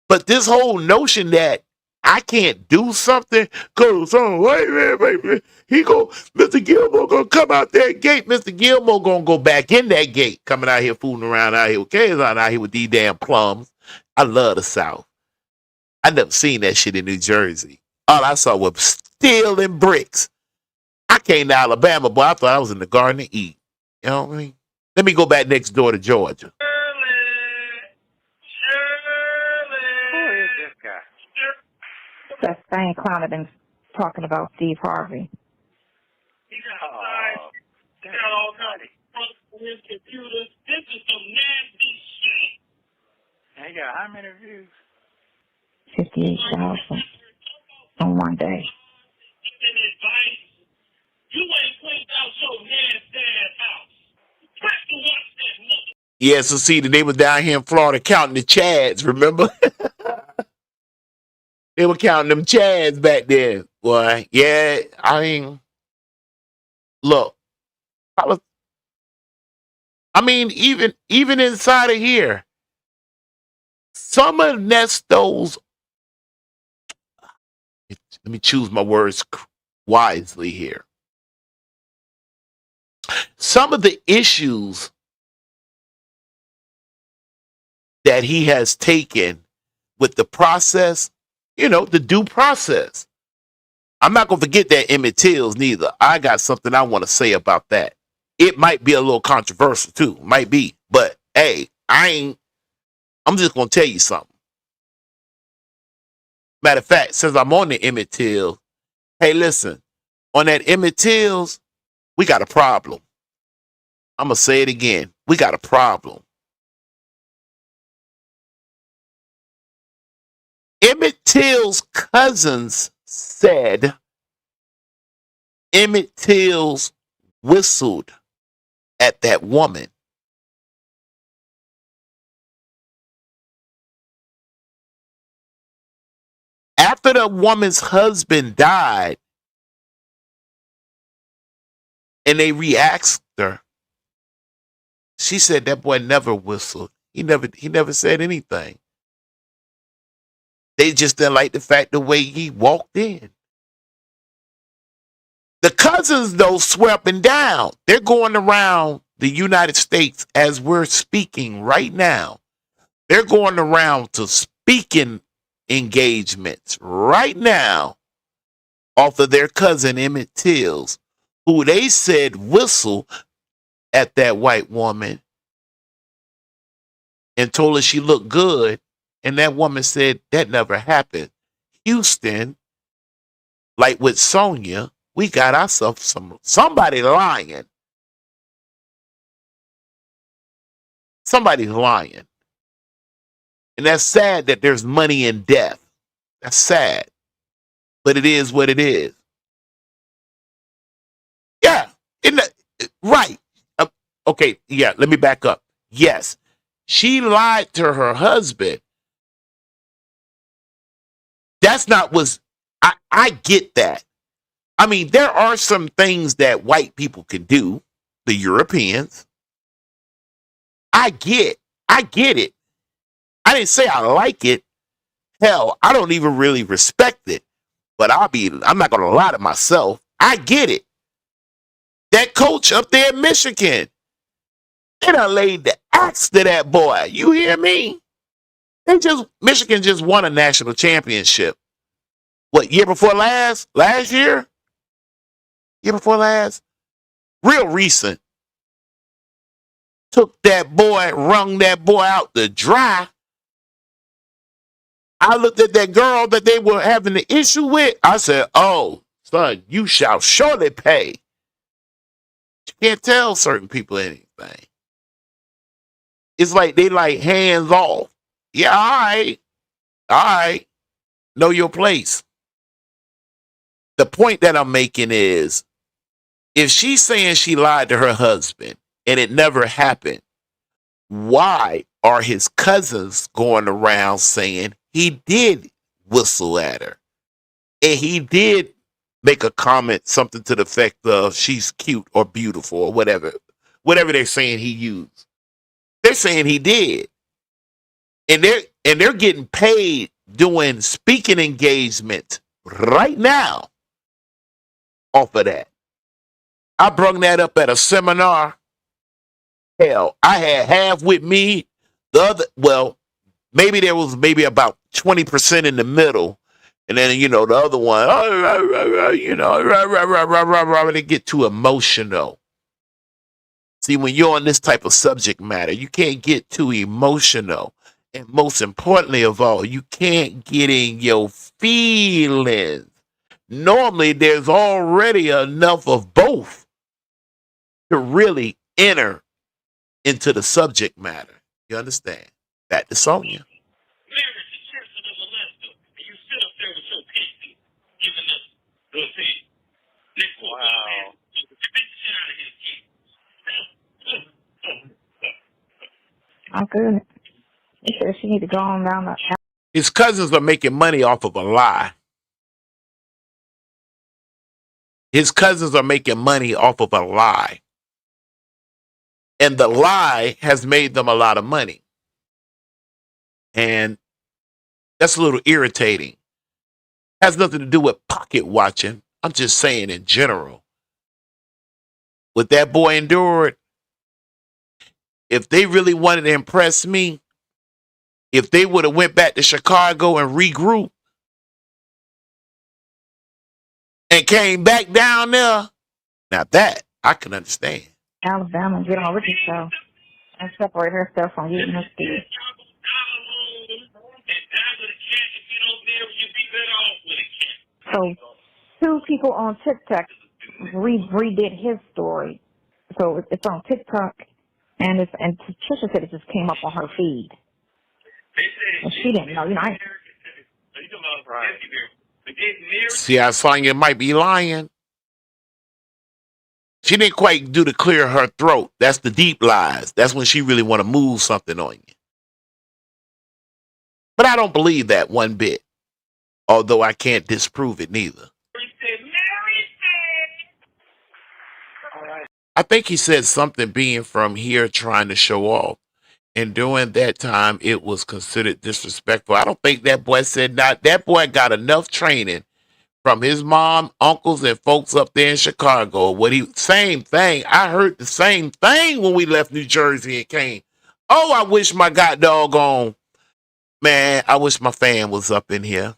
But this whole notion that I can't do something because wait a minute, he go, Mr. Gilmore gonna come out that gate. Mr. Gilmore gonna go back in that gate, coming out here fooling around out here with kids out here with these damn plums. I love the South. I never seen that shit in New Jersey. All I saw was steel and bricks. I came to Alabama, boy. I thought I was in the Garden of Eden. You know what I mean? Let me go back next door to Georgia. Who is this guy? That same clown I've been talking about, Steve Harvey. He got he got all kinds of stuff on his computer. This is some nasty shit. And he got how many views? 58,000 on one day. You ain't cleaned out your nasty ass house. Press to watch that mother. Yeah, so see, they was down here in Florida counting the Chads, remember? They were counting them Chads back then. Boy, yeah, I mean, look, I mean, even inside of here, some of Nesto's, let me choose my words wisely here. Some of the issues that he has taken with the process, you know, the due process. I'm not going to forget that Emmett Till's neither. I got something I want to say about that. It might be a little controversial too. Might be. But hey, I'm just going to tell you something. Matter of fact, since I'm on the Emmett Till, hey, listen, on that Emmett Till's, we got a problem. I'm going to say it again. We got a problem. Emmett Till's cousins said Emmett Till's whistled at that woman. After the woman's husband died, and they re-asked her, she said that boy never whistled. He never said anything. They just didn't like the fact the way he walked in. The cousins, though, swear up and down. They're going around the United States as we're speaking right now. They're going around to speaking engagements right now off of their cousin Emmett Till's, who they said whistled at that white woman and told her she looked good. And that woman said that never happened. Houston, like with Sonya, we got ourselves somebody lying. Somebody's lying. And that's sad that there's money in death. That's sad. But it is what it is. Yeah. Right. Okay. Yeah. Let me back up. Yes. She lied to her husband. That's not what's, I get that. I mean, there are some things that white people can do, the Europeans. I get it. I didn't say I like it. Hell, I don't even really respect it. But I'm not gonna lie to myself. I get it. That coach up there in Michigan, they done laid the axe to that boy. You hear me? Michigan just won a national championship. What, year before last? Last year? Year before last? Real recent. Took that boy, wrung that boy out to dry. I looked at that girl that they were having the issue with. I said, oh, son, you shall surely pay. You can't tell certain people anything. It's like they like hands off. Yeah, all right. All right, know your place. The point that I'm making is, if she's saying she lied to her husband and it never happened, why are his cousins going around saying he did whistle at her? And he did make a comment, something to the effect of she's cute or beautiful or whatever they're saying he used. They're saying he did. And they're getting paid doing speaking engagements right now off of that. I brung that up at a seminar. Hell, I had half with me. The other, well, maybe there was maybe about 20% in the middle. And then, the other one, they get too emotional. See, when you're on this type of subject matter, you can't get too emotional. And most importantly of all, you can't get in your feelings. Normally, there's already enough of both to really enter into the subject matter. You understand? Back to Sonya. Marriage is sensitive as a Nesto, and you sit up there with your PC, giving us the thing. Wow. You beat the shit out of his kids. I'm good. He said she need to go on down the. His cousins are making money off of a lie. His cousins are making money off of a lie. And the lie has made them a lot of money. And that's a little irritating. Has nothing to do with pocket watching. I'm just saying in general. What that boy endured, if they really wanted to impress me, if they would have went back to Chicago and regrouped and came back down there, now that I can understand. Alabama and get on with the show and separate herself from using her speed. So, two people on TikTok redid his story. So it's on TikTok, and Trisha said it just came up on her feed. And she didn't know. See, I saw you might be lying. She didn't quite do to clear her throat. That's the deep lies. That's when she really want to move something on you. But I don't believe that one bit. Although I can't disprove it neither. I think he said something being from here trying to show off. And during that time, it was considered disrespectful. I don't think that boy said that. That boy got enough training from his mom, uncles, and folks up there in Chicago. Same thing. I heard the same thing when we left New Jersey and came. Oh, I wish my god doggone, man, I wish my fan was up in here.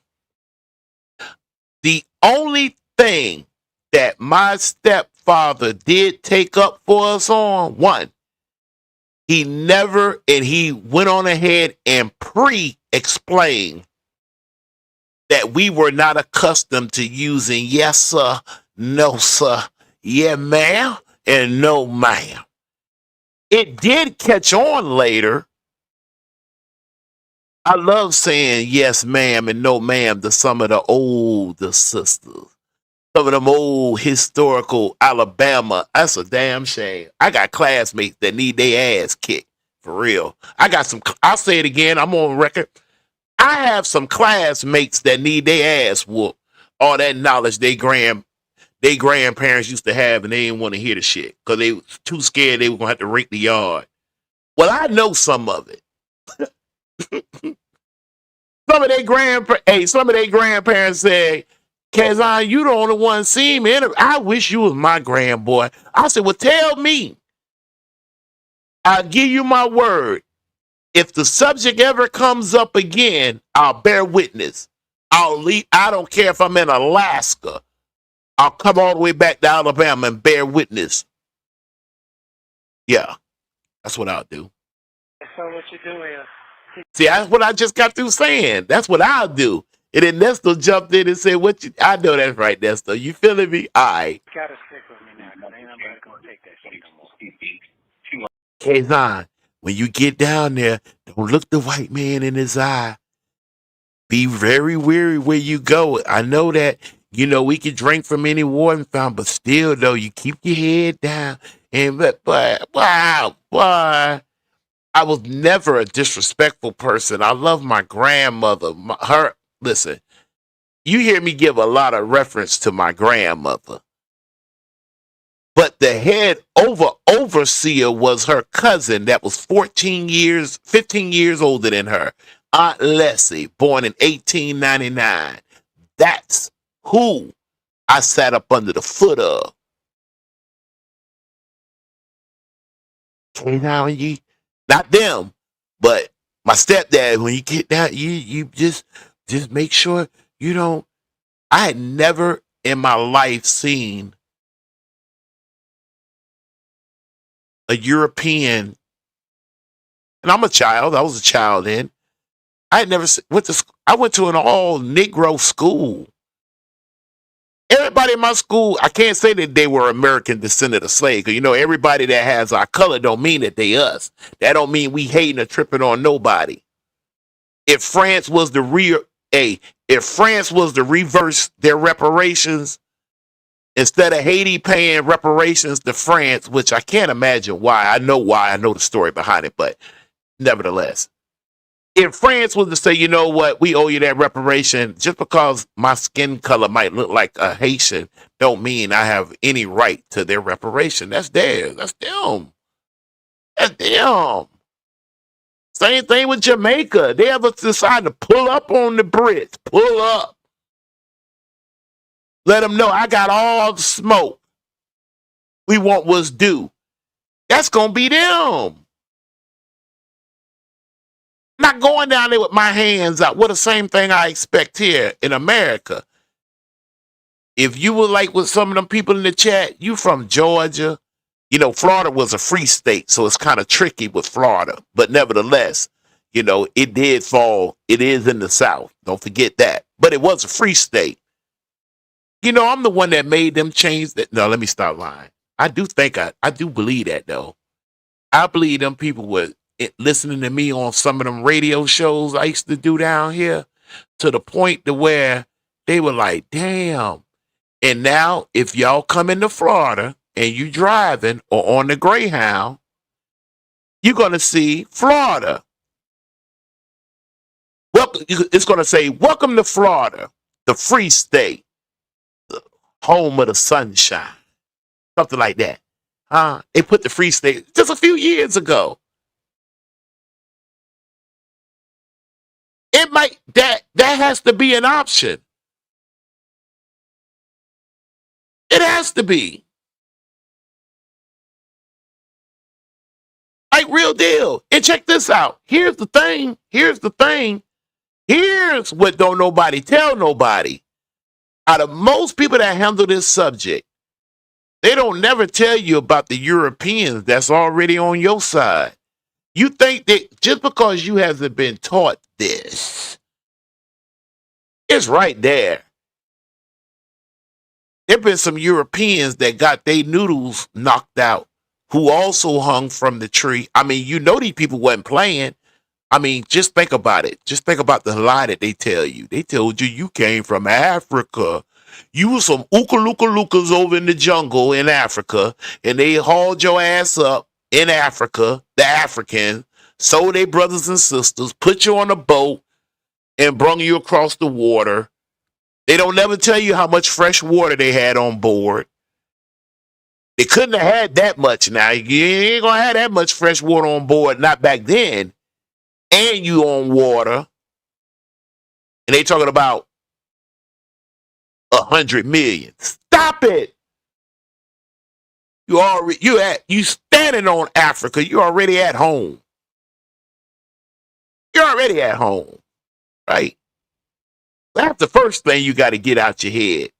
The only thing that my stepfather did take up for us on, one, he went on ahead and pre-explained that we were not accustomed to using yes, sir, no, sir, yeah, ma'am, and no, ma'am. It did catch on later. I love saying yes, ma'am, and no, ma'am to some of the older sisters. Some of them old historical Alabama. That's a damn shame. I got classmates that need their ass kicked. For real. I'll say it again. I'm on record. I have some classmates that need their ass whooped. All that knowledge they grandparents used to have, and they didn't want to hear the shit because they was too scared they were gonna have to rake the yard. Well, I know some of it. Some of their grandparents say, Kazan, you the only one seeing me. I wish you was my grandboy. I said, well, tell me. I'll give you my word. If the subject ever comes up again, I'll bear witness. I'll leave. I don't care if I'm in Alaska. I'll come all the way back to Alabama and bear witness. Yeah, that's what I'll do. So what you doing? See, that's what I just got through saying. That's what I'll do. And then Nesto jumped in and said, I know that's right, Nesto. You feeling me? All right. You gotta stick with me now, because ain't nobody gonna take that shit no more. Kazan, when you get down there, don't look the white man in his eye. Be very wary where you go. I know that, we can drink from any watering fountain, but still, though, you keep your head down. And but wow, boy, I was never a disrespectful person. I love my grandmother. Listen, you hear me give a lot of reference to my grandmother, but the head overseer was her cousin that was 15 years older than her, Aunt Leslie, born in 1899. That's who I sat up under the foot of. Okay, now not them, but my stepdad. When you get down, you just make sure you don't. I had never in my life seen a European, and I'm a child. I was a child then. I had never went to. I went to an all Negro school. Everybody in my school, I can't say that they were American descendant of slaves. Because, everybody that has our color don't mean that they us. That don't mean we hating or tripping on nobody. If France was the reverse their reparations, instead of Haiti paying reparations to France, which I can't imagine why. I know why. I know the story behind it, but nevertheless. If France was to say, you know what, we owe you that reparation, just because my skin color might look like a Haitian, don't mean I have any right to their reparation. That's theirs. That's them. That's them. Same thing with Jamaica. They ever decide to pull up on the Brits. Pull up. Let them know I got all the smoke. We want what's due. That's going to be them. Not going down there with my hands out. What the same thing I expect here in America. If you were like with some of them people in the chat, you from Georgia. Florida was a free state, so it's kind of tricky with Florida. But nevertheless, it did fall. It is in the South. Don't forget that. But it was a free state. I'm the one that made them change that. No, let me stop lying. I do think I do believe that, though. I believe them people were listening to me on some of them radio shows I used to do down here, to the point to where they were like, damn. And now if y'all come into Florida and you driving or on the Greyhound, you're going to see Florida. Welcome, it's going to say, welcome to Florida, the free state, the home of the sunshine. Something like that. They put the free state just a few years ago. It might that has to be an option. It has to be. Like real deal. And check this out. Here's the thing. Here's what don't nobody tell nobody. Out of most people that handle this subject, they don't never tell you about the Europeans that's already on your side. You think that just because you haven't been taught this, it's right there. There been some Europeans that got their noodles knocked out who also hung from the tree. I mean, these people wasn't playing. I mean, just think about it. Just think about the lie that they tell you. They told you came from Africa. You were some Ooka-Looka-Lookas over in the jungle in Africa, and they hauled your ass up in Africa, the Africans, sold their brothers and sisters, put you on a boat, and brung you across the water. They don't never tell you how much fresh water they had on board. They couldn't have had that much now. You ain't going to have that much fresh water on board, not back then. And you on water. And they talking about 100 million. Stop it. You standing on Africa. You already at home. You're already at home. Right? That's the first thing you got to get out your head.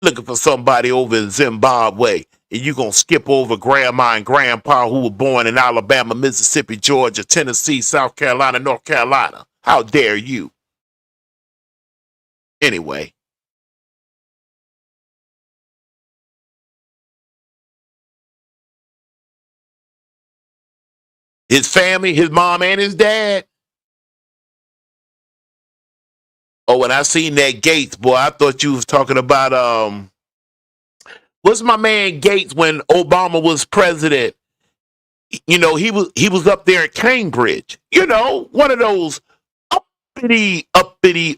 Looking for somebody over in Zimbabwe, and you going to skip over grandma and grandpa who were born in Alabama, Mississippi, Georgia, Tennessee, South Carolina, North Carolina. How dare you? Anyway. His family, his mom and his dad, Oh, when I seen that Gates, boy, I thought you was talking about what's my man Gates when Obama was president? You know, he was up there at Cambridge. You know, one of those uppity,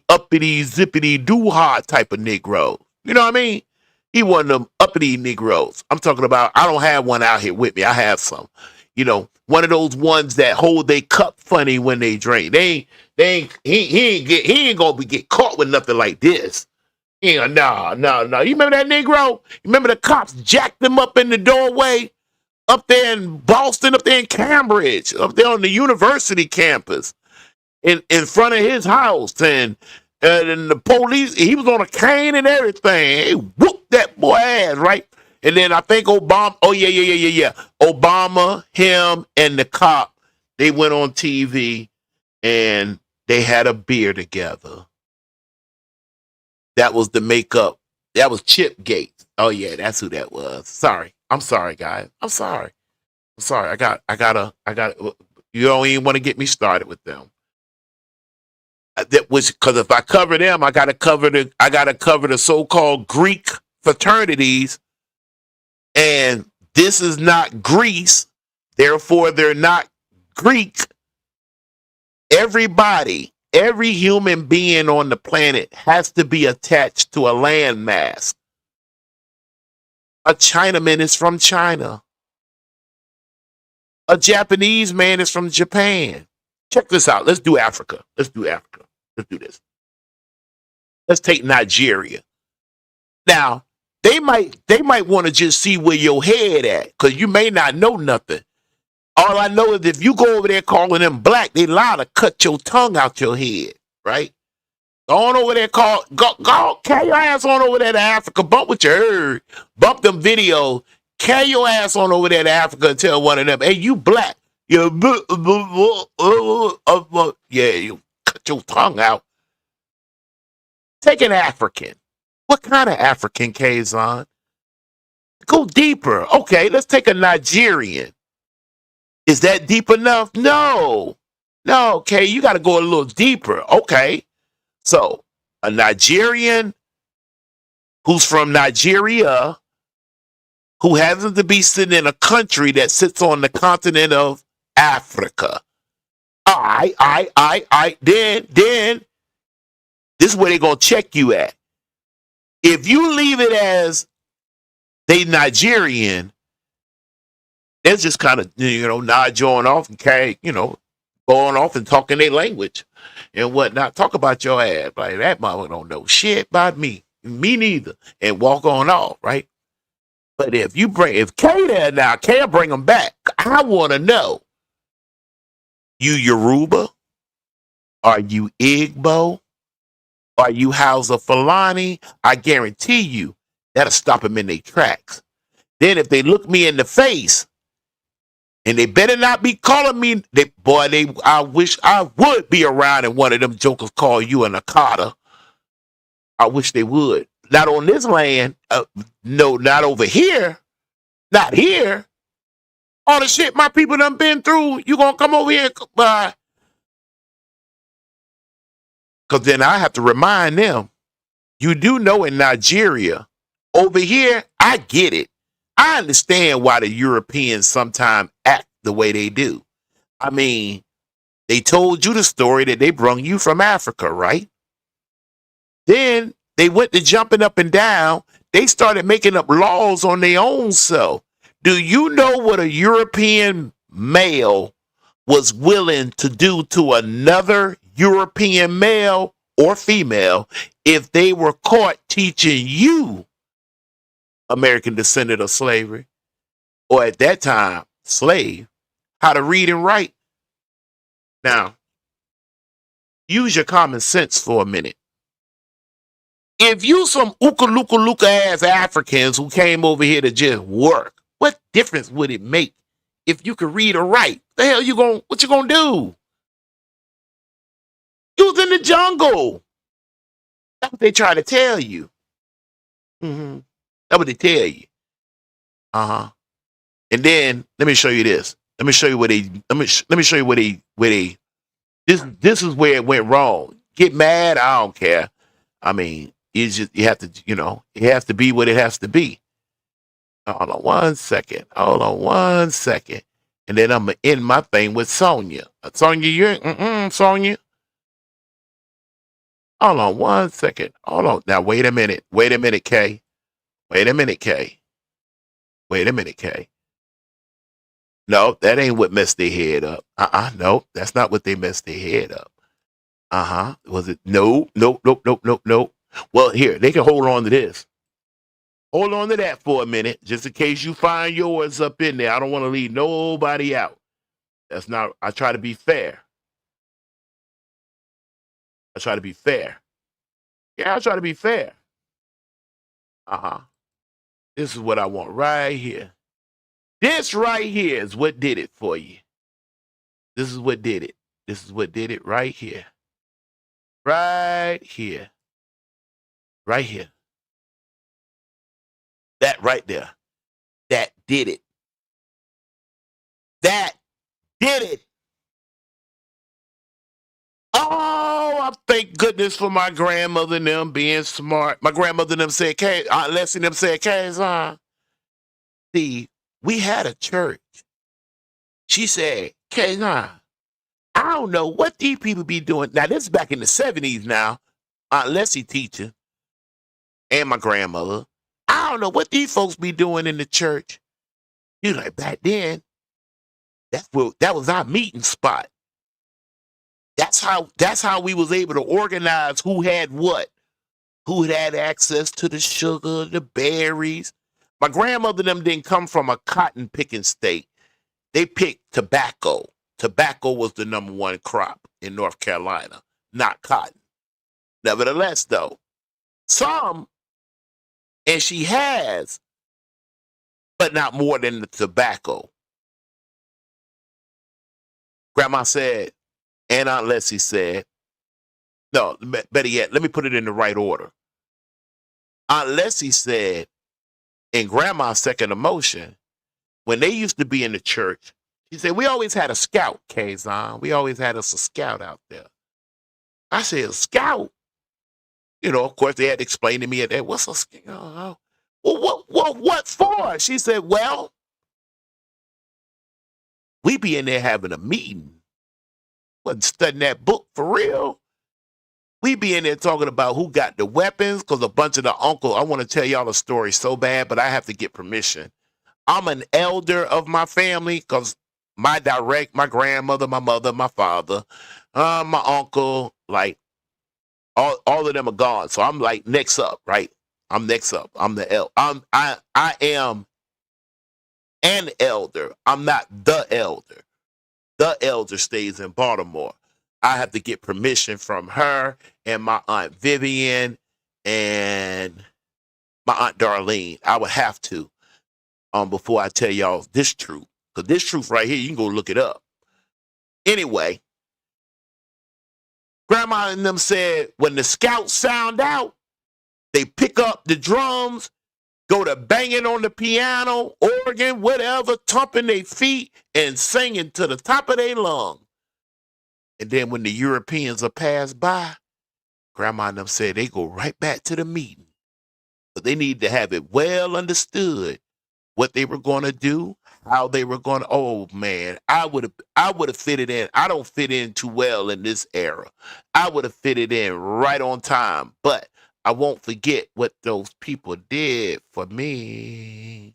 zippity doo-ha type of Negro. You know what I mean? He one of them uppity Negroes. I'm talking about, I don't have one out here with me. I have some. You know, one of those ones that hold their cup funny when they drink. He ain't gonna get caught with nothing like this. Yeah, no. You remember that Negro? You remember the cops jacked him up in the doorway up there in Boston, up there in Cambridge, up there on the university campus, in front of his house, and the police, he was on a cane and everything. He whooped that boy ass, right? And then I think Obama, yeah. Obama, him, and the cop, they went on TV and they had a beer together. That was the makeup. That was Chip Gates. Oh yeah, that's who that was. Sorry. I'm sorry, guys. I'm sorry. I gotta, you don't even want to get me started with them. That was because if I cover them, I gotta cover the so-called Greek fraternities, and this is not Greece, therefore they're not Greek. Everybody, every human being on the planet has to be attached to a landmass. A Chinaman is from China. A Japanese man is from Japan. Check this out. Let's do Africa. Let's do this. Let's take Nigeria. Now, they might want to just see where your head at, because you may not know nothing. All I know is if you go over there calling them black, they lie to cut your tongue out your head, right? Go on over there, carry your ass on over there to Africa, bump what you heard, bump them videos, carry your ass on over there to Africa and tell one of them, hey, you black. Yeah, you cut your tongue out. Take an African. What kind of African, Kazan? Go deeper. Okay, let's take a Nigerian. Is that deep enough? No. Okay, you got to go a little deeper. Okay. So, a Nigerian who's from Nigeria, who happens to be sitting in a country that sits on the continent of Africa. All right. Then, this is where they're going to check you at. If you leave it as they Nigerian, they're just kind of, nod you on off and carry, going off and talking their language and whatnot. Talk about your ass. Like, that mama don't know shit about me. Me neither. And walk on off, right? But if K there now, K bring them back. I want to know, you Yoruba? Are you Igbo? Are you Hausa Fulani? I guarantee you that'll stop them in their tracks. Then if they look me in the face, and they better not be calling me, I wish I would be around and one of them jokers call you an Akata. I wish they would. Not on this land. No, not over here. Not here. All the shit my people done been through, you gonna come over here and because then I have to remind them, you do know in Nigeria, over here, I get it. I understand why the Europeans sometimes act the way they do. I mean, they told you the story that they brung you from Africa, right? Then they went to jumping up and down. They started making up laws on their own self. Do you know what a European male was willing to do to another European male or female if they were caught teaching you, American descendant of slavery, or at that time, slave, how to read and write? Now, use your common sense for a minute. If you some ooka-looka ass Africans who came over here to just work, what difference would it make if you could read or write? What you gonna do? You was in the jungle. That's what they try to tell you. That's what they tell you. And then let me show you this. Let me show you where they. This is where it went wrong. get mad. I don't care. I mean, you have to, it has to be what it has to be. Hold on 1 second. Hold on 1 second. And then I'm going to end my thing with Sonya. Sonya, Sonya. Hold on 1 second. Hold on. Now, wait a minute. Wait a minute, Kay. Wait a minute, Kay. Wait a minute, Kay. No, that ain't what messed their head up. No, that's not what they messed their head up. Was it? No. Well, here, they can hold on to this. Hold on to that for a minute, just in case you find yours up in there. I don't want to leave nobody out. That's not, I try to be fair. I try to be fair. Yeah, I try to be fair. This is what I want right here. This right here is what did it for you. This is what did it. This is what did it right here. Right here. Right here. That right there. That did it. That did it. Oh, I thank goodness for my grandmother and them being smart. My grandmother and them said, Aunt Leslie and them said, Kazan, see, we had a church. She said, Kazan, I don't know what these people be doing. Now, this is back in the 70s now. Aunt Leslie teaching and my grandmother. I don't know what these folks be doing in the church. You like, back then, that was our meeting spot. That's how we was able to organize who had what, who had access to the sugar, the berries. My grandmother and them didn't come from a cotton picking state. They picked tobacco. Tobacco was the number one crop in North Carolina, not cotton. Nevertheless, though, some, and she has, but not more than the tobacco. Grandma said, and Aunt Leslie said, no, better yet, let me put it in the right order. Aunt Leslie said, in Grandma's second emotion, when they used to be in the church, she said, we always had a scout, Kazan. We always had us a scout out there. I said, a scout? Of course, they had to explain to me that, what's a scout? Well, what for? She said, well, we be in there having a meeting. Wasn't studying that book for real. We be in there talking about who got the weapons, because a bunch of the uncle, I want to tell y'all a story so bad, but I have to get permission. I'm an elder of my family, because my grandmother, my mother, my father, my uncle, like, all of them are gone. So I'm like next up, right? I'm next up. I'm the I am an elder. I'm not the elder. The elder stays in Baltimore. I have to get permission from her and my Aunt Vivian and my Aunt Darlene. I would have to before I tell y'all this truth. Because this truth right here, you can go look it up. Anyway, Grandma and them said when the scouts sound out, they pick up the drums, go to banging on the piano, organ, whatever, thumping their feet and singing to the top of their lungs. And then when the Europeans are passed by, Grandma and them said they go right back to the meeting. But they need to have it well understood what they were going to do, how they were going to. Oh man, I would have fitted in. I don't fit in too well in this era. I would have fitted in right on time, but I won't forget what those people did for me.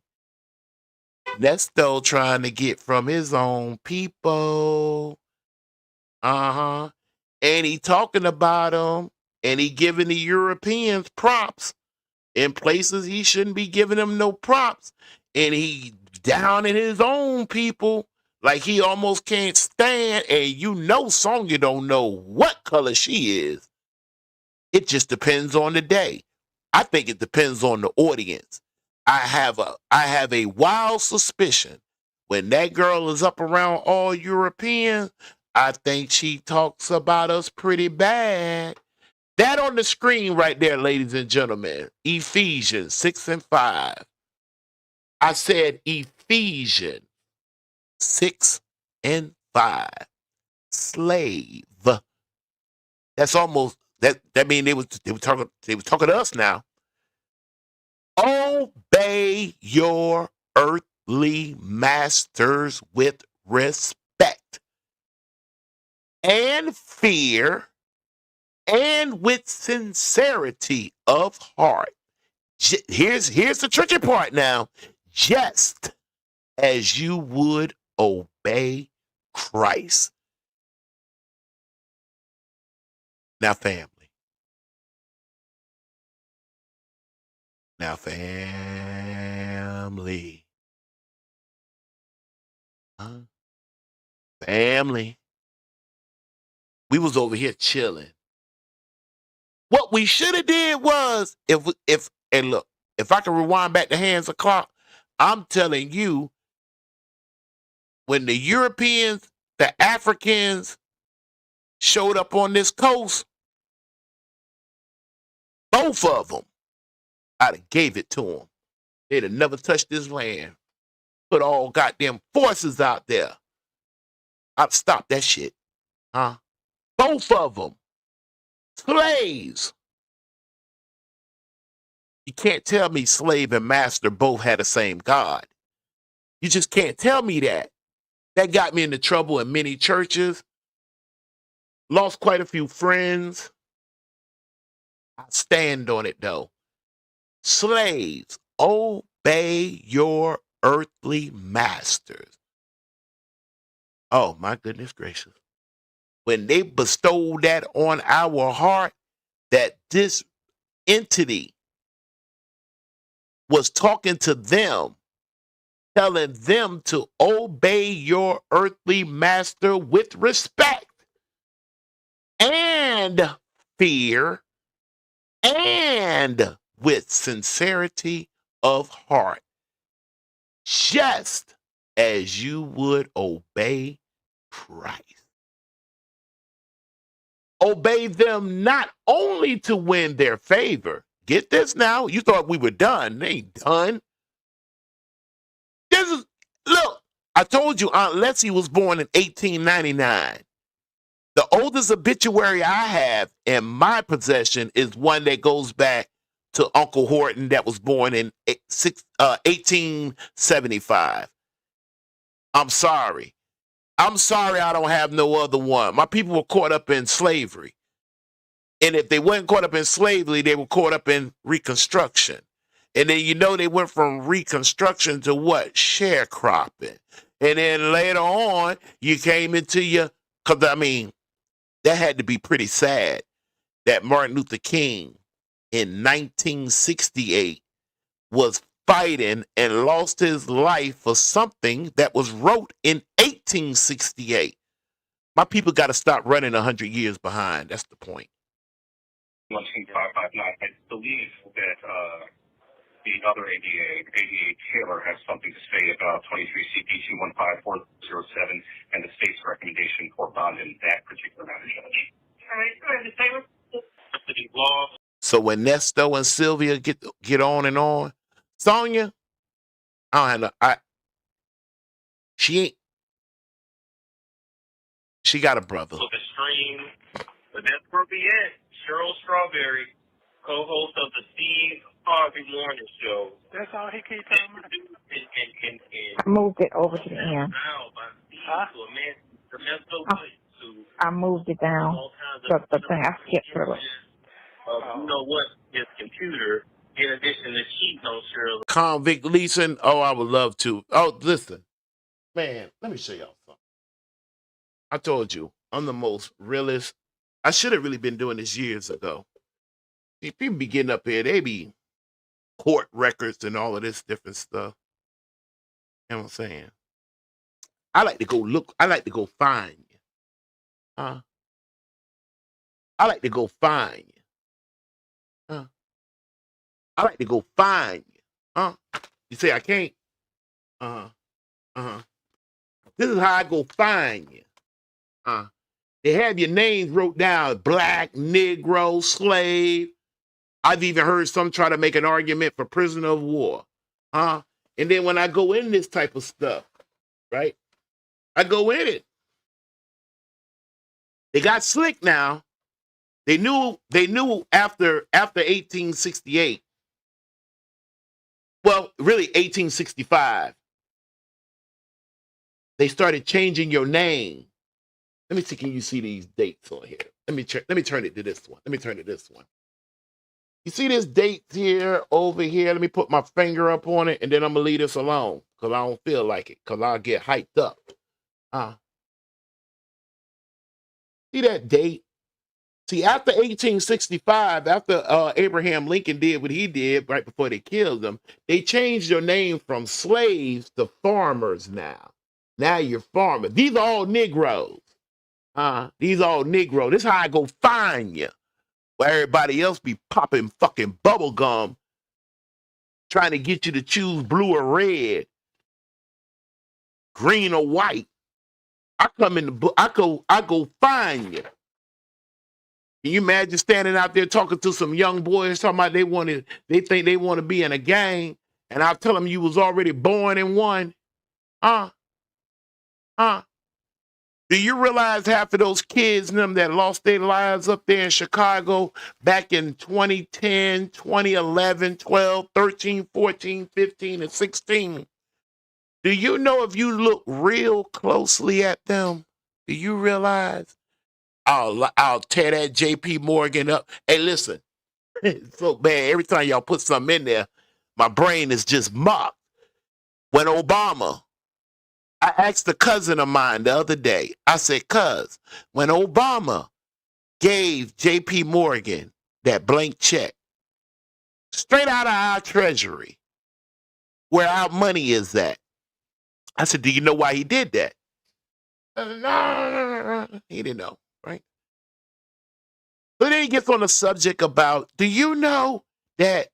Nesto trying to get from his own people. And he talking about them, and he giving the Europeans props in places he shouldn't be giving them no props. And he down in his own people like he almost can't stand. And Sonya don't know what color she is. It just depends on the day. I think it depends on the audience. I have a wild suspicion when that girl is up around all Europeans, I think she talks about us pretty bad. That on the screen right there, ladies and gentlemen, Ephesians 6 and 5. I said Ephesians 6 and 5. Slave That's almost that mean they was talking to us now. Obey your earthly masters with respect and fear and with sincerity of heart. Here's the tricky part now. Just as you would obey Christ. Now, family. Now, family. Huh? Family. We was over here chilling. What we should have did was, and look, if I can rewind back the hands of clock, I'm telling you, when the Europeans, the Africans showed up on this coast, both of them, I'd have gave it to them. They'd have never touched this land. Put all goddamn forces out there. I'd stop that shit. Huh? Both of them. Slaves. You can't tell me slave and master both had the same God. You just can't tell me that. That got me into trouble in many churches. Lost quite a few friends. I stand on it though. Slaves, obey your earthly masters. Oh my goodness gracious. When they bestowed that on our heart, that this entity was talking to them, telling them to obey your earthly master with respect and fear and with sincerity of heart, just as you would obey Christ. Obey them not only to win their favor. Get this now. You thought we were done. They ain't done. This is, look, I told you Aunt Leslie was born in 1899. The oldest obituary I have in my possession is one that goes back to Uncle Horton that was born in 1875. I'm sorry. I'm sorry I don't have no other one. My people were caught up in slavery. And if they weren't caught up in slavery, they were caught up in Reconstruction. And then, you know, they went from Reconstruction to what? Sharecropping. And then later on, you came into your, because, I mean, that had to be pretty sad that Martin Luther King in 1968 was fighting and lost his life for something that was wrote in 1868. My people got to stop running 100 years behind. That's the point. 12559. I believe that the other ADA Taylor, has something to say about 23 CP 215407 and the state's recommendation for bond in that particular matter, Judge. All right, go ahead, Taylor. So when Nesto and Sylvia get on and on, Sonya, I don't have no, she got a brother. Look at stream, but that's where we at. Cheryl Strawberry, co-host of the Steve Harvey Morning Show. That's all he keeps talking about. I moved it over to the end. I moved it down. The thing I skipped through it. You know what? His computer, in addition to cheating on Cheryl. Convict leasing. Oh, I would love to. Oh, listen. Man, let me show y'all something. I told you, I'm the most realist. I should have really been doing this years ago. See, people be getting up here, they be court records and all of this different stuff. You know what I'm saying? I like to go look, I like to go find you. I like to go find you. I like to go find you. You say I can't? This is how I go find you. They have your names wrote down: black, Negro, slave. I've even heard some try to make an argument for prisoner of war. And then when I go in this type of stuff, right? I go in it. They got slick now. They knew after 1868. Well, really 1865. They started changing your name. Let me see. Can you see these dates on here? Let me turn it to this one. Let me turn it to this one. You see this date here, over here? Let me put my finger up on it, and then I'm gonna leave this alone because I don't feel like it, because I'll get hyped up. See that date? See, after 1865, after Abraham Lincoln did what he did right before they killed him, they changed your name from slaves to farmers now. Now you're farmers. These are all Negroes. These are all Negroes. This is how I go find you. Where everybody else be popping fucking bubble gum, trying to get you to choose blue or red, green or white. I come in the book. I go find you. Can you imagine standing out there talking to some young boys talking about they think they want to be in a gang, and I tell them you was already born in one? Do you realize half of those kids and them that lost their lives up there in Chicago back in 2010, 2011, 12, 13, 14, 15, and 16? Do you know if you look real closely at them, do you realize I'll tear that JP Morgan up? Hey, listen, it's so bad. Every time y'all put something in there, my brain is just mocked. When Obama, I asked a cousin of mine the other day, I said, cuz, when Obama gave JP Morgan that blank check, straight out of our treasury, where our money is at, I said, do you know why he did that? No, he didn't know, right? But then he gets on the subject about, do you know that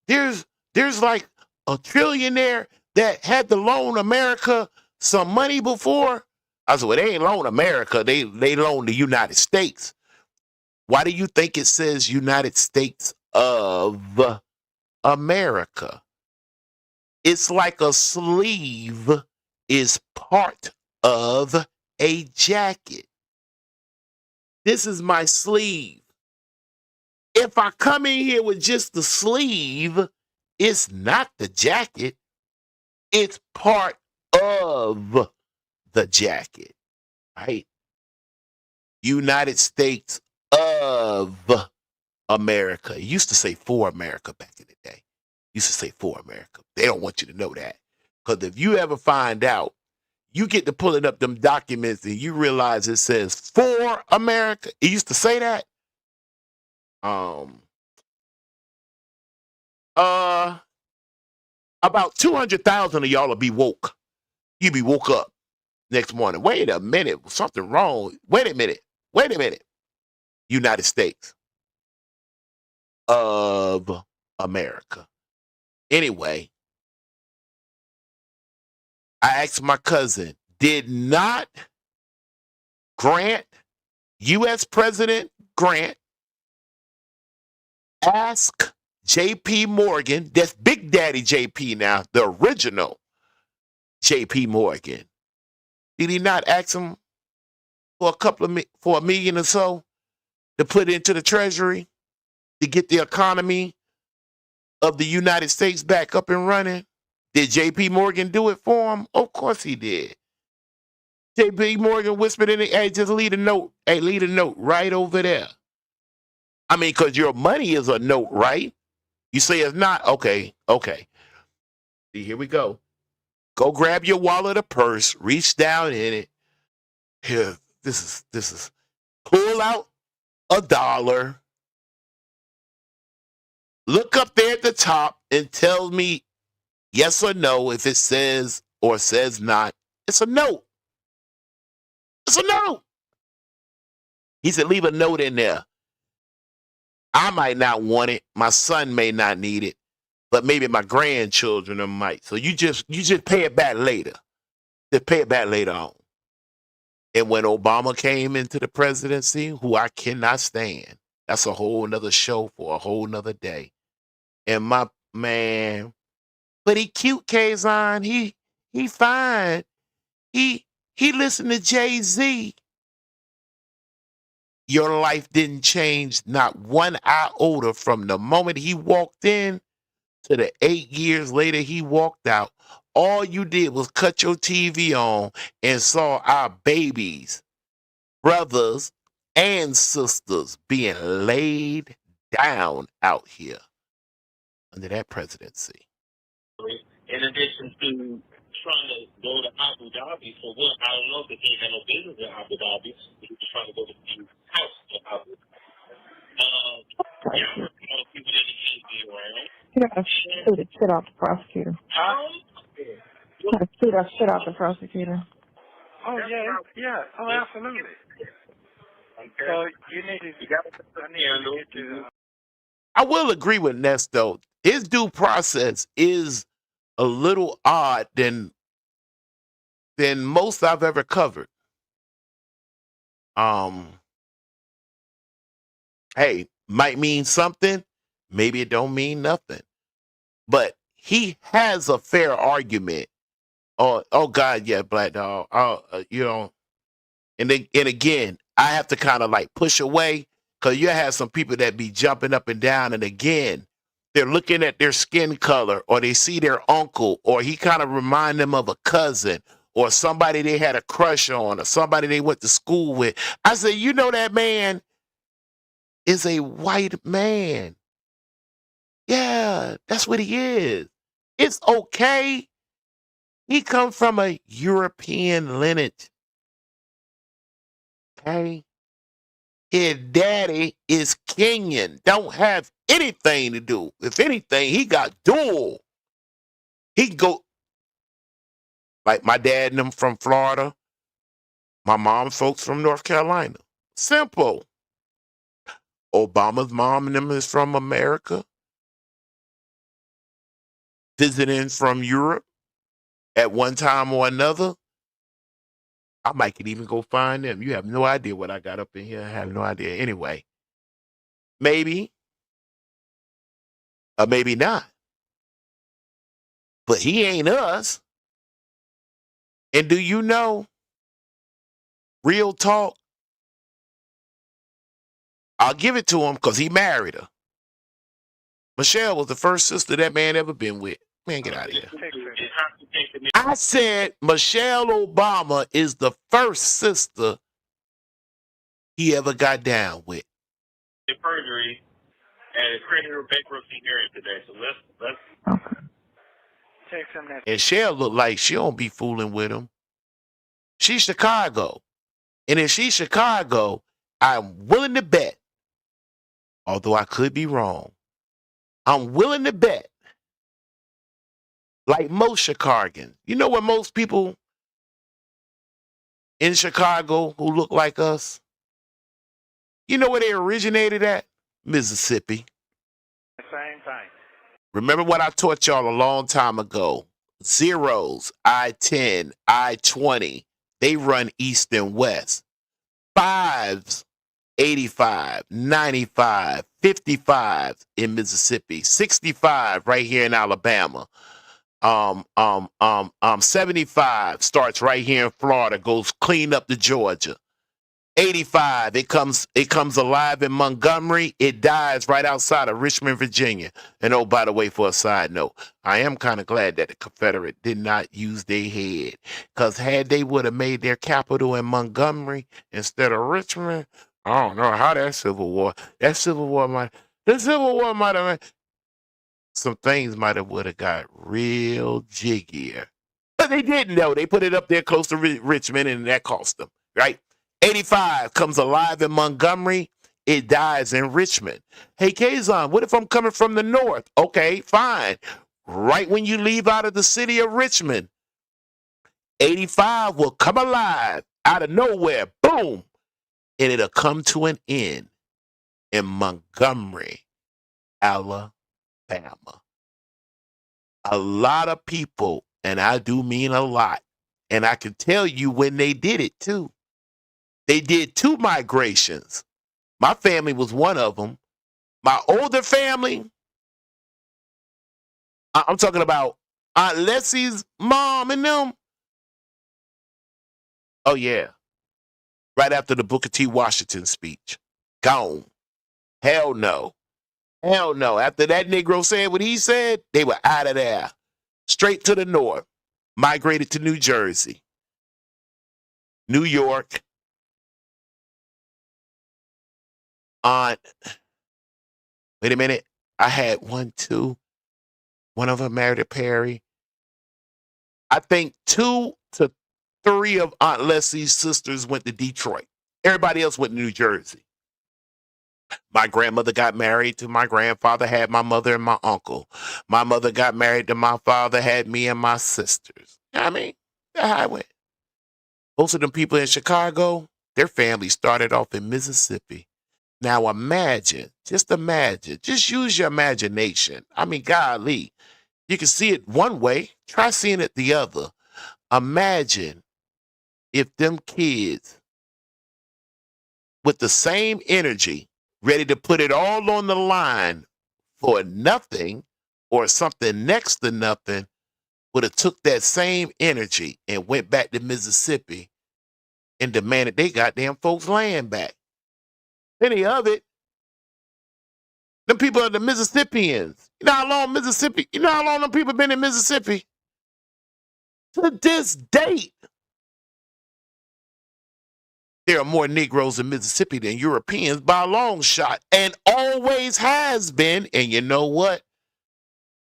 there's like a trillionaire that had to loan America some money before? I said, well, they ain't loan America. They loan the United States. Why do you think it says United States of America? It's like a sleeve is part of a jacket. This is my sleeve. If I come in here with just the sleeve, it's not the jacket. It's part of the jacket, right? United States of America. It used to say for America back in the day. Used to say for America. They don't want you to know that. Because if you ever find out, you get to pulling up them documents and you realize it says for America. It used to say that. About 200,000 of y'all will be woke. You be woke up next morning. Wait a minute, something wrong. Wait a minute. United States of America. Anyway, I asked my cousin, did not U.S. President Grant ask J.P. Morgan, that's Big Daddy J.P. now, the original J.P. Morgan, did he not ask him for $1 million or so to put into the Treasury to get the economy of the United States back up and running? Did J.P. Morgan do it for him? Of course he did. J.P. Morgan whispered in the, hey, just leave a note. Hey, leave a note right over there. I mean, because your money is a note, right? You say it's not? Okay. See, here we go. Go grab your wallet or purse, reach down in it. Here, this is, pull out $1. Look up there at the top and tell me yes or no if it says or says not. It's a note. It's a note. He said, leave a note in there. I might not want it. My son may not need it, but maybe my grandchildren might. So you just pay it back later. Just pay it back later on. And when Obama came into the presidency, who I cannot stand, that's a whole nother show for a whole nother day. And my man, but he cute, Kazan. He fine. He listened to Jay-Z. your life didn't change not one iota from the moment he walked in to the 8 years later he walked out. All you did was cut your TV on and saw our babies, brothers, and sisters being laid down out here under that presidency. In addition to trying to go to Abu Dhabi for what? I don't know, because he had no business in Abu Dhabi. He was trying to go to the house in Abu Dhabi. Yeah, all the people that he can't be around. You gotta shoot the shit off the prosecutor. You gotta shoot that shit off the prosecutor. Oh, yeah. Oh, absolutely. So you need to get to I will agree with Nesto. His due process is a little odd than most I've ever covered. Hey, might mean something, maybe it don't mean nothing. But he has a fair argument. Oh God, yeah, Black Dog. And again, I have to kind of like push away, because you have some people that be jumping up and down, and again, they're looking at their skin color, or they see their uncle, or he kind of remind them of a cousin, or somebody they had a crush on, or somebody they went to school with. I say, you know, that man is a white man. Yeah, that's what he is. It's okay. He comes from a European lineage. Okay. His daddy is Kenyan. Don't have anything to do. If anything, he got dual. He go like my dad and them from Florida. My mom's folks from North Carolina. Simple. Obama's mom and them is from America. Visiting from Europe at one time or another. I might could even go find them. You have no idea what I got up in here. I have no idea. Anyway, maybe or maybe not. But he ain't us. And do you know, real talk, I'll give it to him because he married her. Michelle was the first sister that man ever been with. Man, get out of here. I said Michelle Obama is the first sister he ever got down with. Perjury and creditor bankruptcy hearing today. So let's take some of that. And Shell look like she don't be fooling with him. She's Chicago. And if she's Chicago, I'm willing to bet, although I could be wrong, I'm willing to bet, like most Chicagans. You know where most people in Chicago who look like us? You know where they originated at? Mississippi. Same thing. Remember what I taught y'all a long time ago. Zeros, I-10, I-20, they run east and west. Fives, 85, 95, 55 in Mississippi, 65 right here in Alabama. 75 starts right here in Florida, goes clean up to Georgia. 85, it comes alive in Montgomery. It dies right outside of Richmond, Virginia. And oh, by the way, for a side note, I am kind of glad that the Confederate did not use their head, because had they would have made their capital in Montgomery instead of Richmond, I don't know how the Civil War might have, some things might have would have got real jiggier. But they didn't, though. They put it up there close to Richmond, and that cost them, right? 85 comes alive in Montgomery. It dies in Richmond. Hey, Kazan, what if I'm coming from the north? Okay, fine. Right when you leave out of the city of Richmond, 85 will come alive out of nowhere. Boom. And it'll come to an end in Montgomery, Alabama. A lot of people, and I do mean a lot, and I can tell you when they did it too. They did 2 migrations. My family was one of them. My older family, I'm talking about Aunt Leslie's mom and them. Oh, yeah. right after the Booker T. Washington speech. Gone. Hell no. Hell no. After that Negro said what he said, they were out of there. Straight to the north. Migrated to New Jersey, New York. Wait a minute. I had 1, 2. One of them married to Perry. I think 2 to 3 of Aunt Leslie's sisters went to Detroit. Everybody else went to New Jersey. My grandmother got married to my grandfather, had my mother and my uncle. My mother got married to my father, had me and my sisters. You know what I mean, that's how I went. Most of them people in Chicago, their family started off in Mississippi. Now imagine, just use your imagination. I mean, golly, you can see it one way, try seeing it the other. Imagine if them kids with the same energy, ready to put it all on the line for nothing or something next to nothing, would have took that same energy and went back to Mississippi and demanded they goddamn folks' land back. Any of it, them people are the Mississippians. You know how long them people been in Mississippi? To this date, there are more Negroes in Mississippi than Europeans by a long shot, and always has been. And you know what?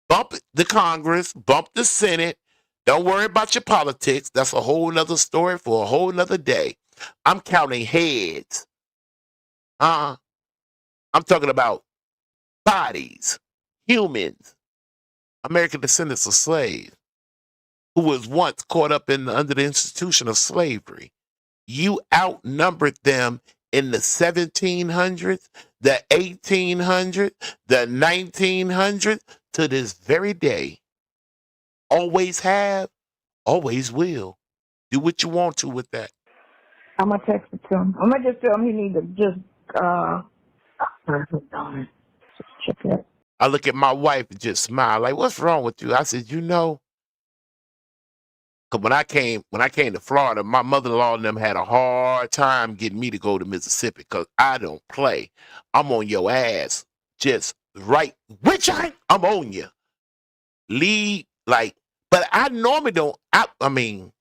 Bump the Congress, bump the Senate. Don't worry about your politics. That's a whole nother story for a whole nother day. I'm counting heads. I'm talking about bodies, humans, American descendants of slaves, who was once caught up under the institution of slavery. You outnumbered them in the 1700s, the 1800s, the 1900s, to this very day. Always have, always will. Do what you want to with that. I'm going to text it to him. I'm going to just tell him he needs to just check it. I look at my wife and just smile, like, what's wrong with you? I said, you know, because when I came to Florida, my mother-in-law and them had a hard time getting me to go to Mississippi because I don't play. I'm on your ass. Just right. I'm on you. Lead, like, but I normally don't. I mean,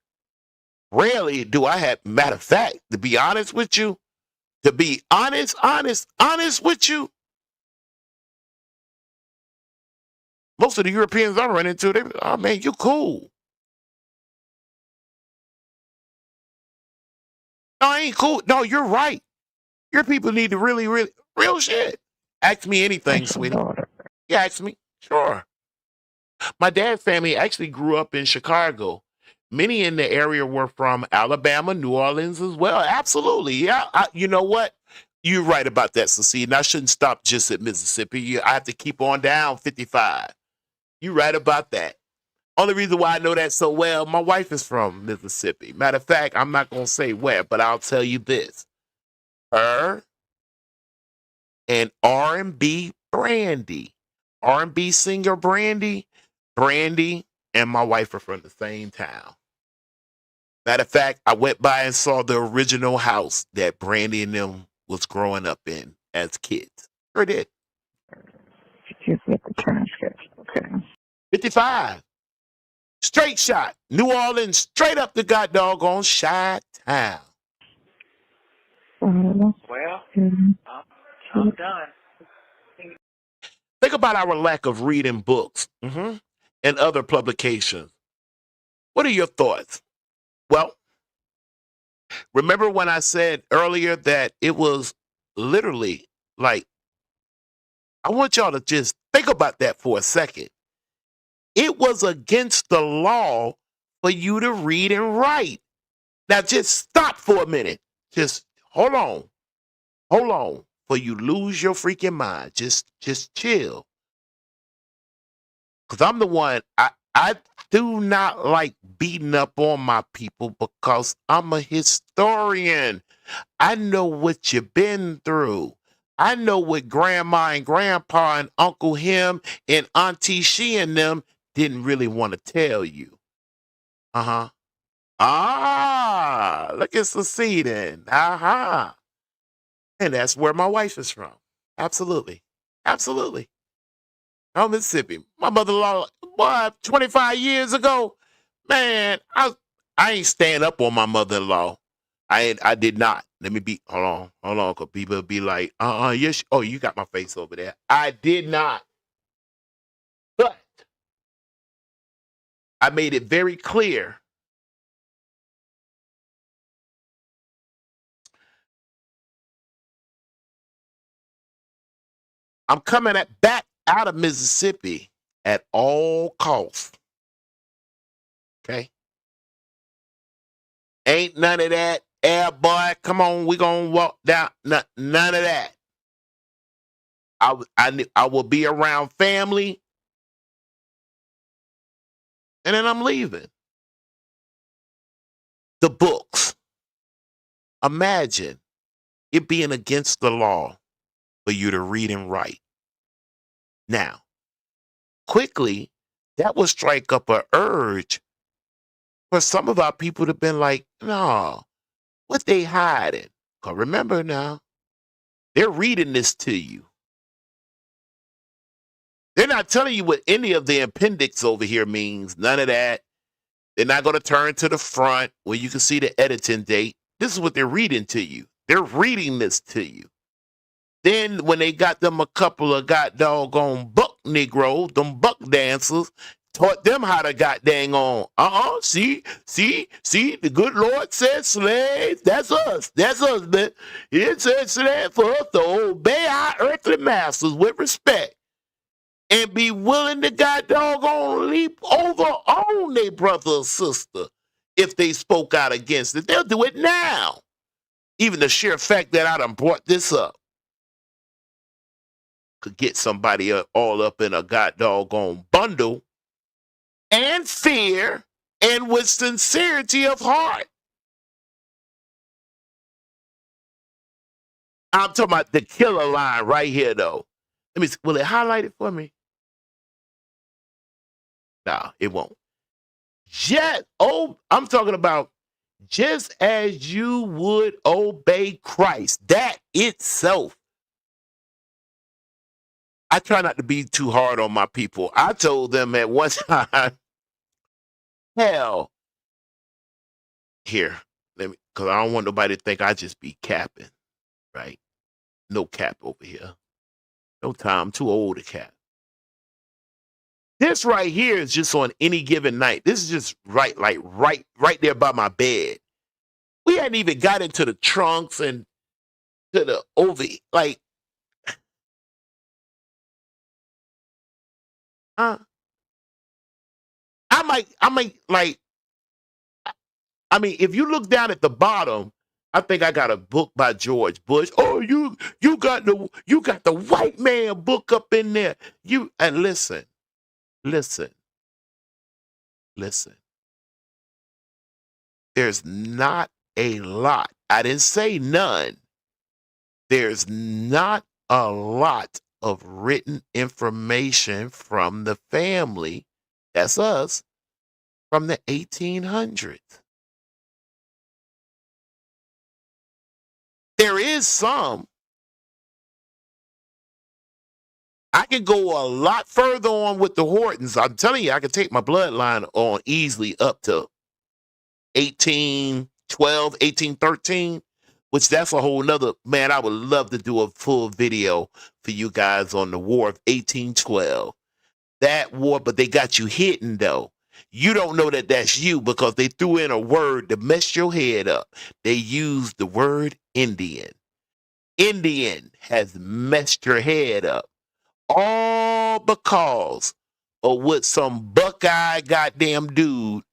rarely do I have, matter of fact, to be honest with you, honest with you, most of the Europeans I run into, they, oh man, you cool. No, I ain't cool. No, you're right. Your people need to really, real shit. Ask me anything, sweetie. Yeah, ask me. Sure. My dad's family actually grew up in Chicago. Many in the area were from Alabama, New Orleans as well. Absolutely. Yeah. You know what? You're right about that, Cecilia. And I shouldn't stop just at Mississippi. I have to keep on down 55. You're right about that. Only reason why I know that so well, my wife is from Mississippi. Matter of fact, I'm not going to say where, but I'll tell you this. Her and R&B Brandy, R&B singer Brandy, and my wife are from the same town. Matter of fact, I went by and saw the original house that Brandy and them was growing up in as kids. Sure did. Just get the transcript. Okay. 55. Straight shot. New Orleans, straight up the god doggone Chi-Town. Well, I'm done. Think about our lack of reading books and other publications. What are your thoughts? Well, remember when I said earlier that it was literally like, I want y'all to just think about that for a second. It was against the law for you to read and write. Now just stop for a minute. Just hold on. For you lose your freaking mind. Just chill. Because I'm the one, I do not like beating up on my people because I'm a historian. I know what you've been through. I know what grandma and grandpa and Uncle him and Auntie she and them didn't really want to tell you. Ah, look at succeeding. Aha. And that's where my wife is from. Absolutely. Absolutely. I'm Mississippi. My mother-in-law, boy, 25 years ago, man, I ain't stand up on my mother-in-law. I did not. Let me be, hold on, because people be like, yes, oh, you got my face over there. I did not. But I made it very clear. I'm coming back out of Mississippi at all costs. Okay? Ain't none of that. Air boy, come on, we gonna walk down. None of that. I will be around family, and then I'm leaving. The books. Imagine it being against the law for you to read and write. Now, quickly, that will strike up an urge for some of our people to have been like, no, what they hiding? Because remember now, they're reading this to you. They're not telling you what any of the appendix over here means. None of that. They're not going to turn to the front where you can see the editing date. This is what they're reading to you. They're reading this to you. Then when they got them a couple of doggone buck Negroes, them buck dancers, taught them how to got dang on. See, the good Lord said slaves. That's us. That's us, man. It said slaves for us to obey our earthly masters with respect. And be willing to doggone leap over on their brother or sister if they spoke out against it. They'll do it now. Even the sheer fact that I done brought this up could get somebody all up in a doggone bundle and fear and with sincerity of heart. I'm talking about the killer line right here, though. Let me see. Will it highlight it for me? No, it won't. I'm talking about just as you would obey Christ. That itself. I try not to be too hard on my people. I told them at one time, hell, here, let me, because I don't want nobody to think I just be capping, right? No cap over here. No time. I'm too old to cap. This right here is just on any given night. This is just right there by my bed. We hadn't even got into the trunks and to the over, like, I might like, I mean, if you look down at the bottom, I think I got a book by George Bush. Oh, you got the white man book up in there. And listen. There's not a lot. I didn't say none. There's not a lot of written information from the family. That's us. From the 1800s. There is some. I can go a lot further on with the Hortons. I'm telling you, I can take my bloodline on easily up to 1812, 1813, which that's a whole nother, man, I would love to do a full video for you guys on the War of 1812. That war, but they got you hidden, though. You don't know that that's you because they threw in a word to mess your head up. They used the word Indian. Indian has messed your head up. All because of what some buckeye goddamn dude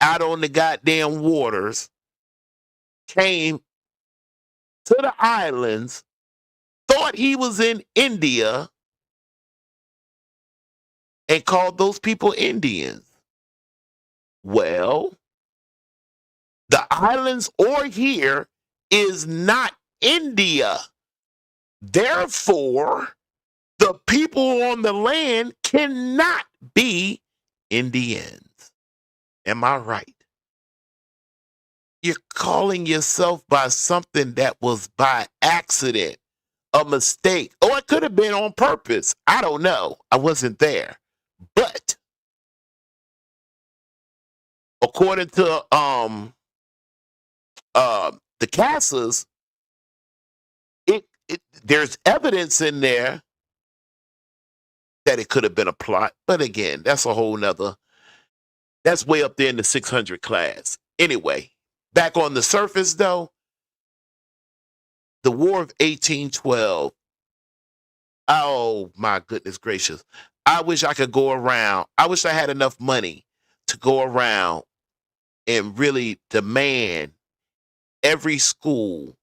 out on the goddamn waters came to the islands, thought he was in India, and called those people Indians. Well, the islands or here is not India. Therefore, the people on the land cannot be Indians. Am I right? You're calling yourself by something that was by accident, a mistake. Or it could have been on purpose. I don't know. I wasn't there. But according to the Casas, there's evidence in there that it could have been a plot. But again, that's a whole nother, that's way up there in the 600 class. Anyway, back on the surface though, the War of 1812, oh my goodness gracious. I wish I could go around. I wish I had enough money to go around and really demand every school,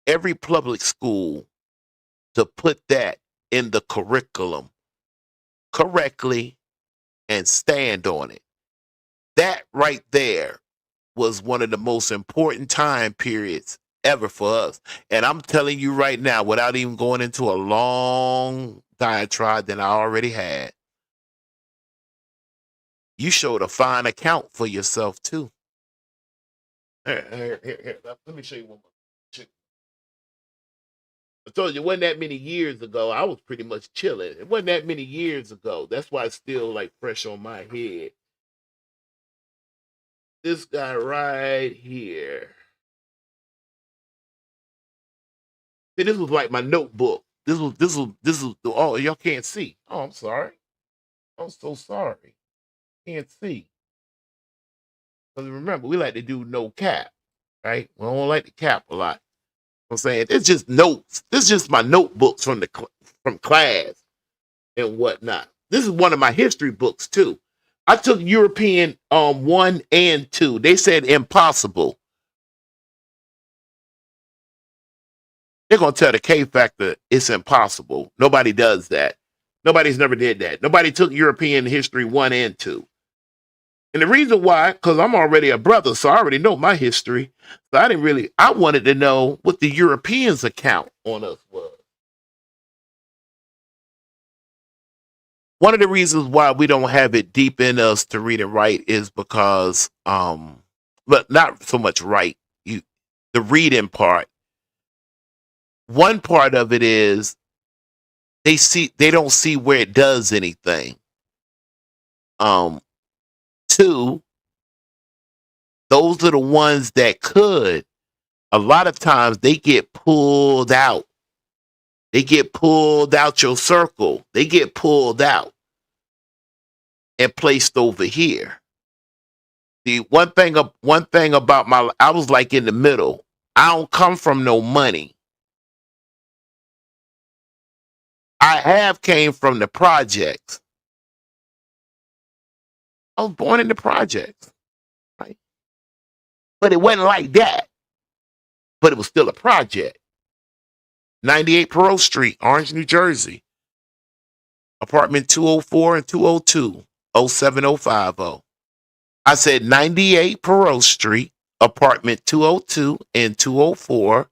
every public school to put that in the curriculum correctly and stand on it. That right there was one of the most important time periods ever for us. And I'm telling you right now, without even going into a long diatribe that I already had, you showed a fine account for yourself too. Here. Let me show you one more. I told you it wasn't that many years ago. I was pretty much chilling. It wasn't that many years ago. That's why it's still like fresh on my head. This guy right here. See, this was like my notebook. This was. Oh, y'all can't see. Oh, I'm sorry. I'm so sorry. Can't see. Because remember, we like to do no cap, right? We don't like to cap a lot. I'm saying it's just notes. This is just my notebooks from from class and whatnot. This is one of my history books too. I took European 1 and 2. They said impossible. They're gonna tell the K factor it's impossible. Nobody does that. Nobody's never did that. Nobody took European history 1 and 2. And the reason why, because I'm already a brother, so I already know my history. So I wanted to know what the Europeans' account on us was. One of the reasons why we don't have it deep in us to read and write is because, but not so much write, the reading part. One part of it is they don't see where it does anything. Two, those are the ones that could. A lot of times they get pulled out. They get pulled out your circle. They get pulled out and placed over here. See, one thing about I was like in the middle. I don't come from no money. I have came from the projects. I was born in the projects, right? But it wasn't like that. But it was still a project. 98 Pearl Street, Orange, New Jersey. Apartment 204 and 202, 07050. I said 98 Pearl Street, apartment 202 and 204,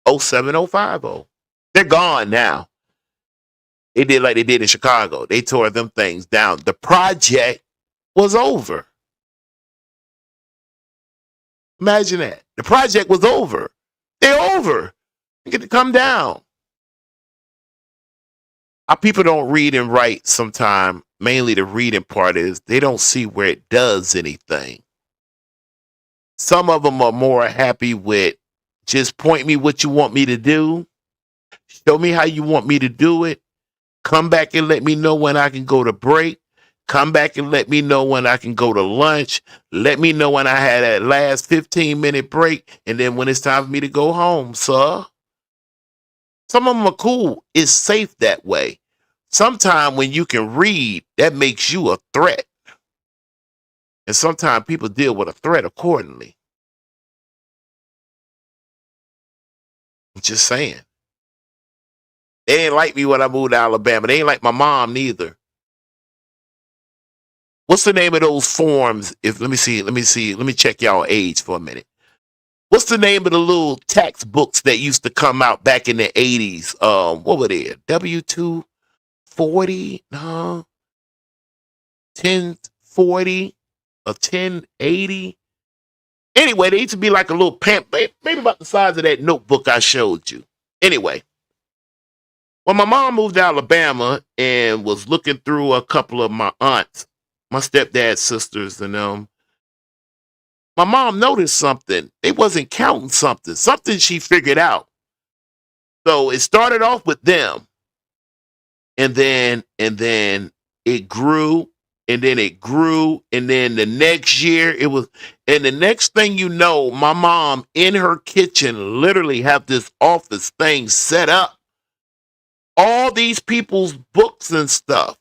07050. They're gone now. They did like they did in Chicago. They tore them things down. The project was over. Imagine that. The project was over. They're over. You get to come down. Our people don't read and write sometimes. Mainly the reading part is they don't see where it does anything. Some of them are more happy with just point me what you want me to do. Show me how you want me to do it. Come back and let me know when I can go to break. Come back and let me know when I can go to lunch. Let me know when I had that last 15-minute break. And then when it's time for me to go home, sir. Some of them are cool. It's safe that way. Sometimes when you can read, that makes you a threat. And sometimes people deal with a threat accordingly. I'm just saying. They didn't like me when I moved to Alabama. They ain't like my mom neither. What's the name of those forms? Let me check y'all age for a minute. What's the name of the little textbooks that used to come out back in the 80s? What were they? W240? No. 1040? A 1080? Anyway, they used to be like a little maybe about the size of that notebook I showed you. Anyway, when my mom moved to Alabama and was looking through a couple of my aunts, my stepdad's sisters and them, my mom noticed something. They wasn't counting something. Something she figured out. So it started off with them. And then it grew. And then it grew. And then the next year it was. And the next thing you know, my mom in her kitchen literally have this office thing set up. All these people's books and stuff.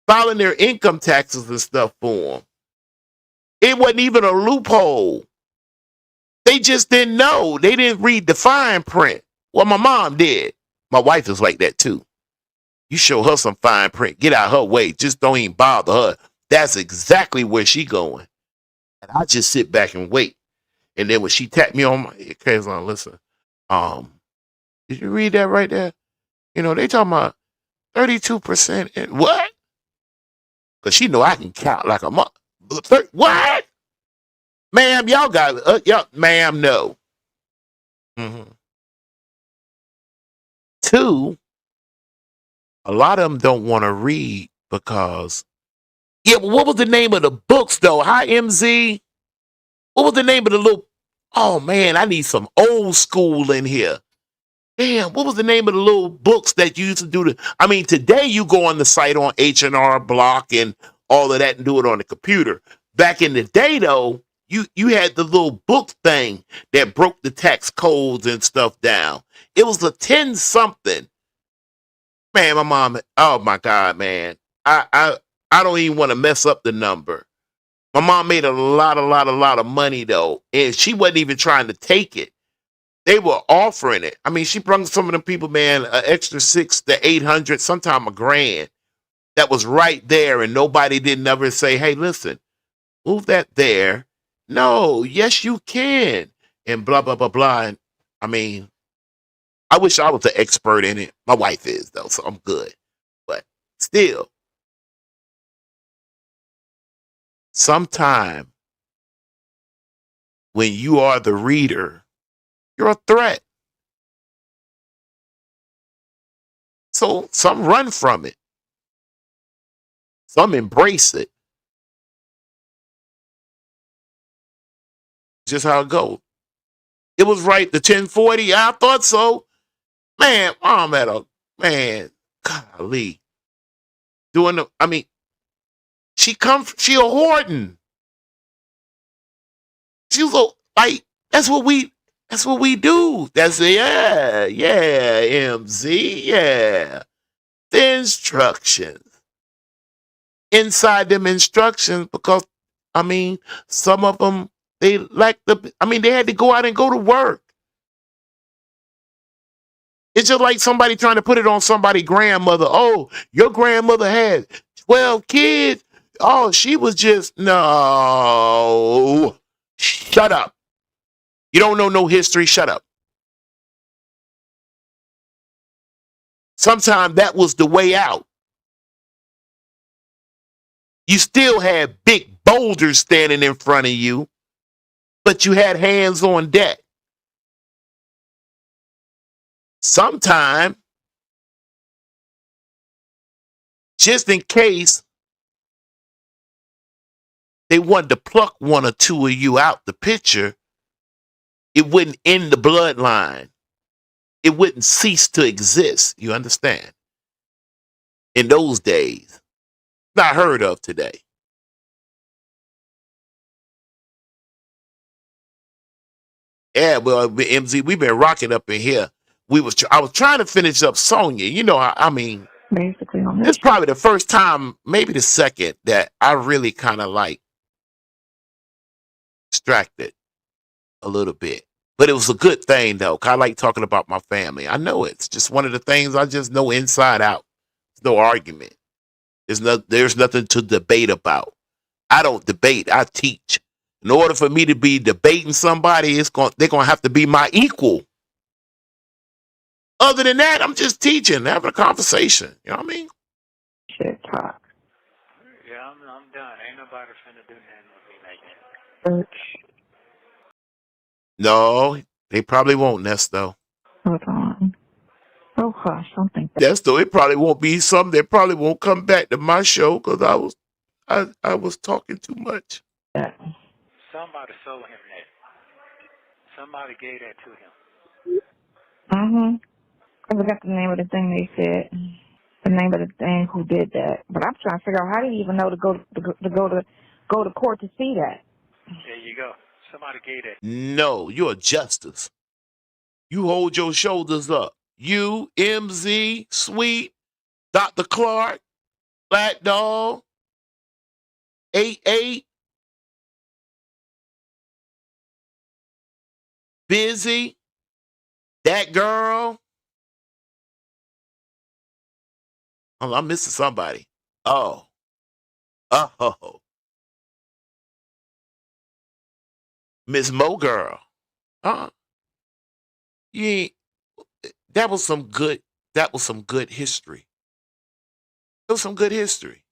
Filing their income taxes and stuff for them. It wasn't even a loophole. They just didn't know. They didn't read the fine print. Well, my mom did. My wife is like that too. You show her some fine print, get out her way. Just don't even bother her. That's exactly where she going. And I just sit back and wait. And then when she tapped me on my case on, listen, did you read that right there? You know, they talking about 32%. And what? Because she know I can count like a month. What? Ma'am, y'all got ma'am, no. Mm-hmm. 2, a lot of them don't want to read because, but what was the name of the books though? Hi, MZ. What was the name of the little, oh man, I need some old school in here. Damn, what was the name of the little books that you used to do? Today you go on the site on H&R Block and all of that and do it on the computer. Back in the day though, you had the little book thing that broke the tax codes and stuff down. It was a 10 something. Man, my mom, oh my God, man. I don't even want to mess up the number. My mom made a lot of money though. And she wasn't even trying to take it. They were offering it. She brought some of them people, man, an extra 600 to 800, sometime $1,000. That was right there. And nobody didn't ever say, hey, listen, move that there. No, yes, you can. And blah, blah, blah, blah. And I wish I was an expert in it. My wife is, though, so I'm good. But still, sometime when you are the reader, you're a threat. So some run from it. Some embrace it. Just how it goes. It was right, the 1040. I thought so. Man, I'm at a, man, golly. She a Horton. She was like, that's what we do. That's yeah, MZ, yeah. The instructions. Inside them instructions, because some of them they they had to go out and go to work. It's just like somebody trying to put it on somebody's grandmother. Oh, your grandmother had 12 kids. Oh, she was just no. Shut up. You don't know no history. Shut up. Sometimes that was the way out. You still had big boulders standing in front of you, but you had hands on deck. Sometime, just in case they wanted to pluck one or two of you out the picture, it wouldn't end the bloodline. It wouldn't cease to exist. You understand? In those days, not heard of today. Yeah, well, MZ, we've been rocking up in here. I was trying to finish up Sonya. You know, basically on it's probably the first time, maybe the second, that I really kind of like distracted a little bit. But it was a good thing though, 'cause I like talking about my family. I know it's just one of the things I just know inside out. There's no argument. There's nothing to debate about. I don't debate. I teach. In order for me to be debating somebody, they're gonna have to be my equal. Other than that, I'm just teaching, having a conversation. You know what I mean? Shit talk. Yeah, I'm done. Ain't nobody finna do nothing with me like that. No, they probably won't, Nesto. Hold on. Oh, hush. Don't think that. Nesto, it probably won't be something that probably won't come back to my show because I was talking too much. Somebody sold him that. Somebody gave that to him. I forgot the name of the thing they said. The name of the thing who did that. But I'm trying to figure out how do you even know to go to court to see that? There you go. Somebody gave that. No, you're a justice. You hold your shoulders up. You, MZ, Sweet, Dr. Clark, Black Dog, 88, Busy, that girl. Oh, I'm missing somebody. Oh. Miss Mo girl. You ain't, that was some good history. It was some good history.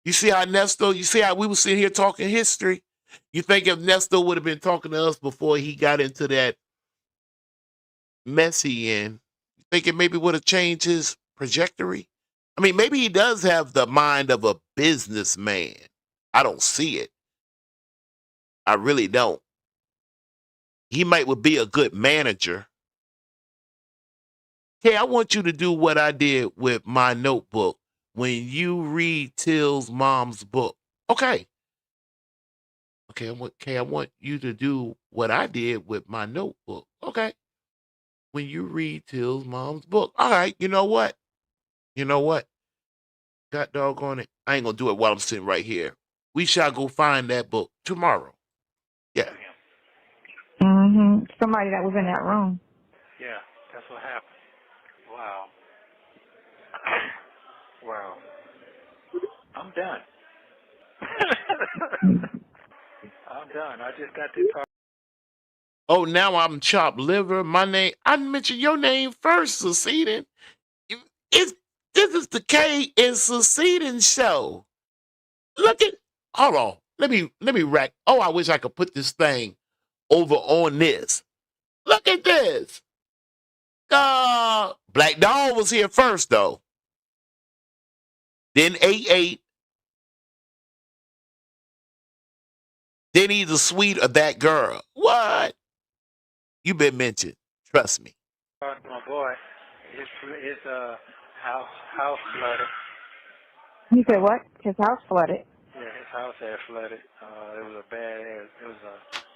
You see how Nesto, you see how we were sitting here talking history? You think if Nesto would have been talking to us before he got into that mess he in, you think it maybe would have changed his trajectory? I mean, maybe he does have the mind of a businessman. I don't see it. I really don't. He might would be a good manager. Hey, I want you to do what I did with my notebook when you read Till's mom's book. Okay. I want you to do what I did with my notebook. Okay. When you read Till's mom's book. All right. You know what? God doggone it. I ain't going to do it while I'm sitting right here. We shall go find that book tomorrow. Yeah. Somebody that was in that room. Yeah, that's what happened. Wow. Wow. I'm done. I'm done. I just got to talk. Oh, now I'm chopped liver. My name, I mentioned your name first, Seceding. This is the K and Seceding show. Look at, hold on. Let me rack. Oh, I wish I could put this thing over on this. Look at this. Black Dog was here first, though. Then 88. Then either Sweet or that girl. What? You been mentioned. Trust me. My boy, his house flooded. You said what? His house flooded. Yeah, his house had flooded. It was a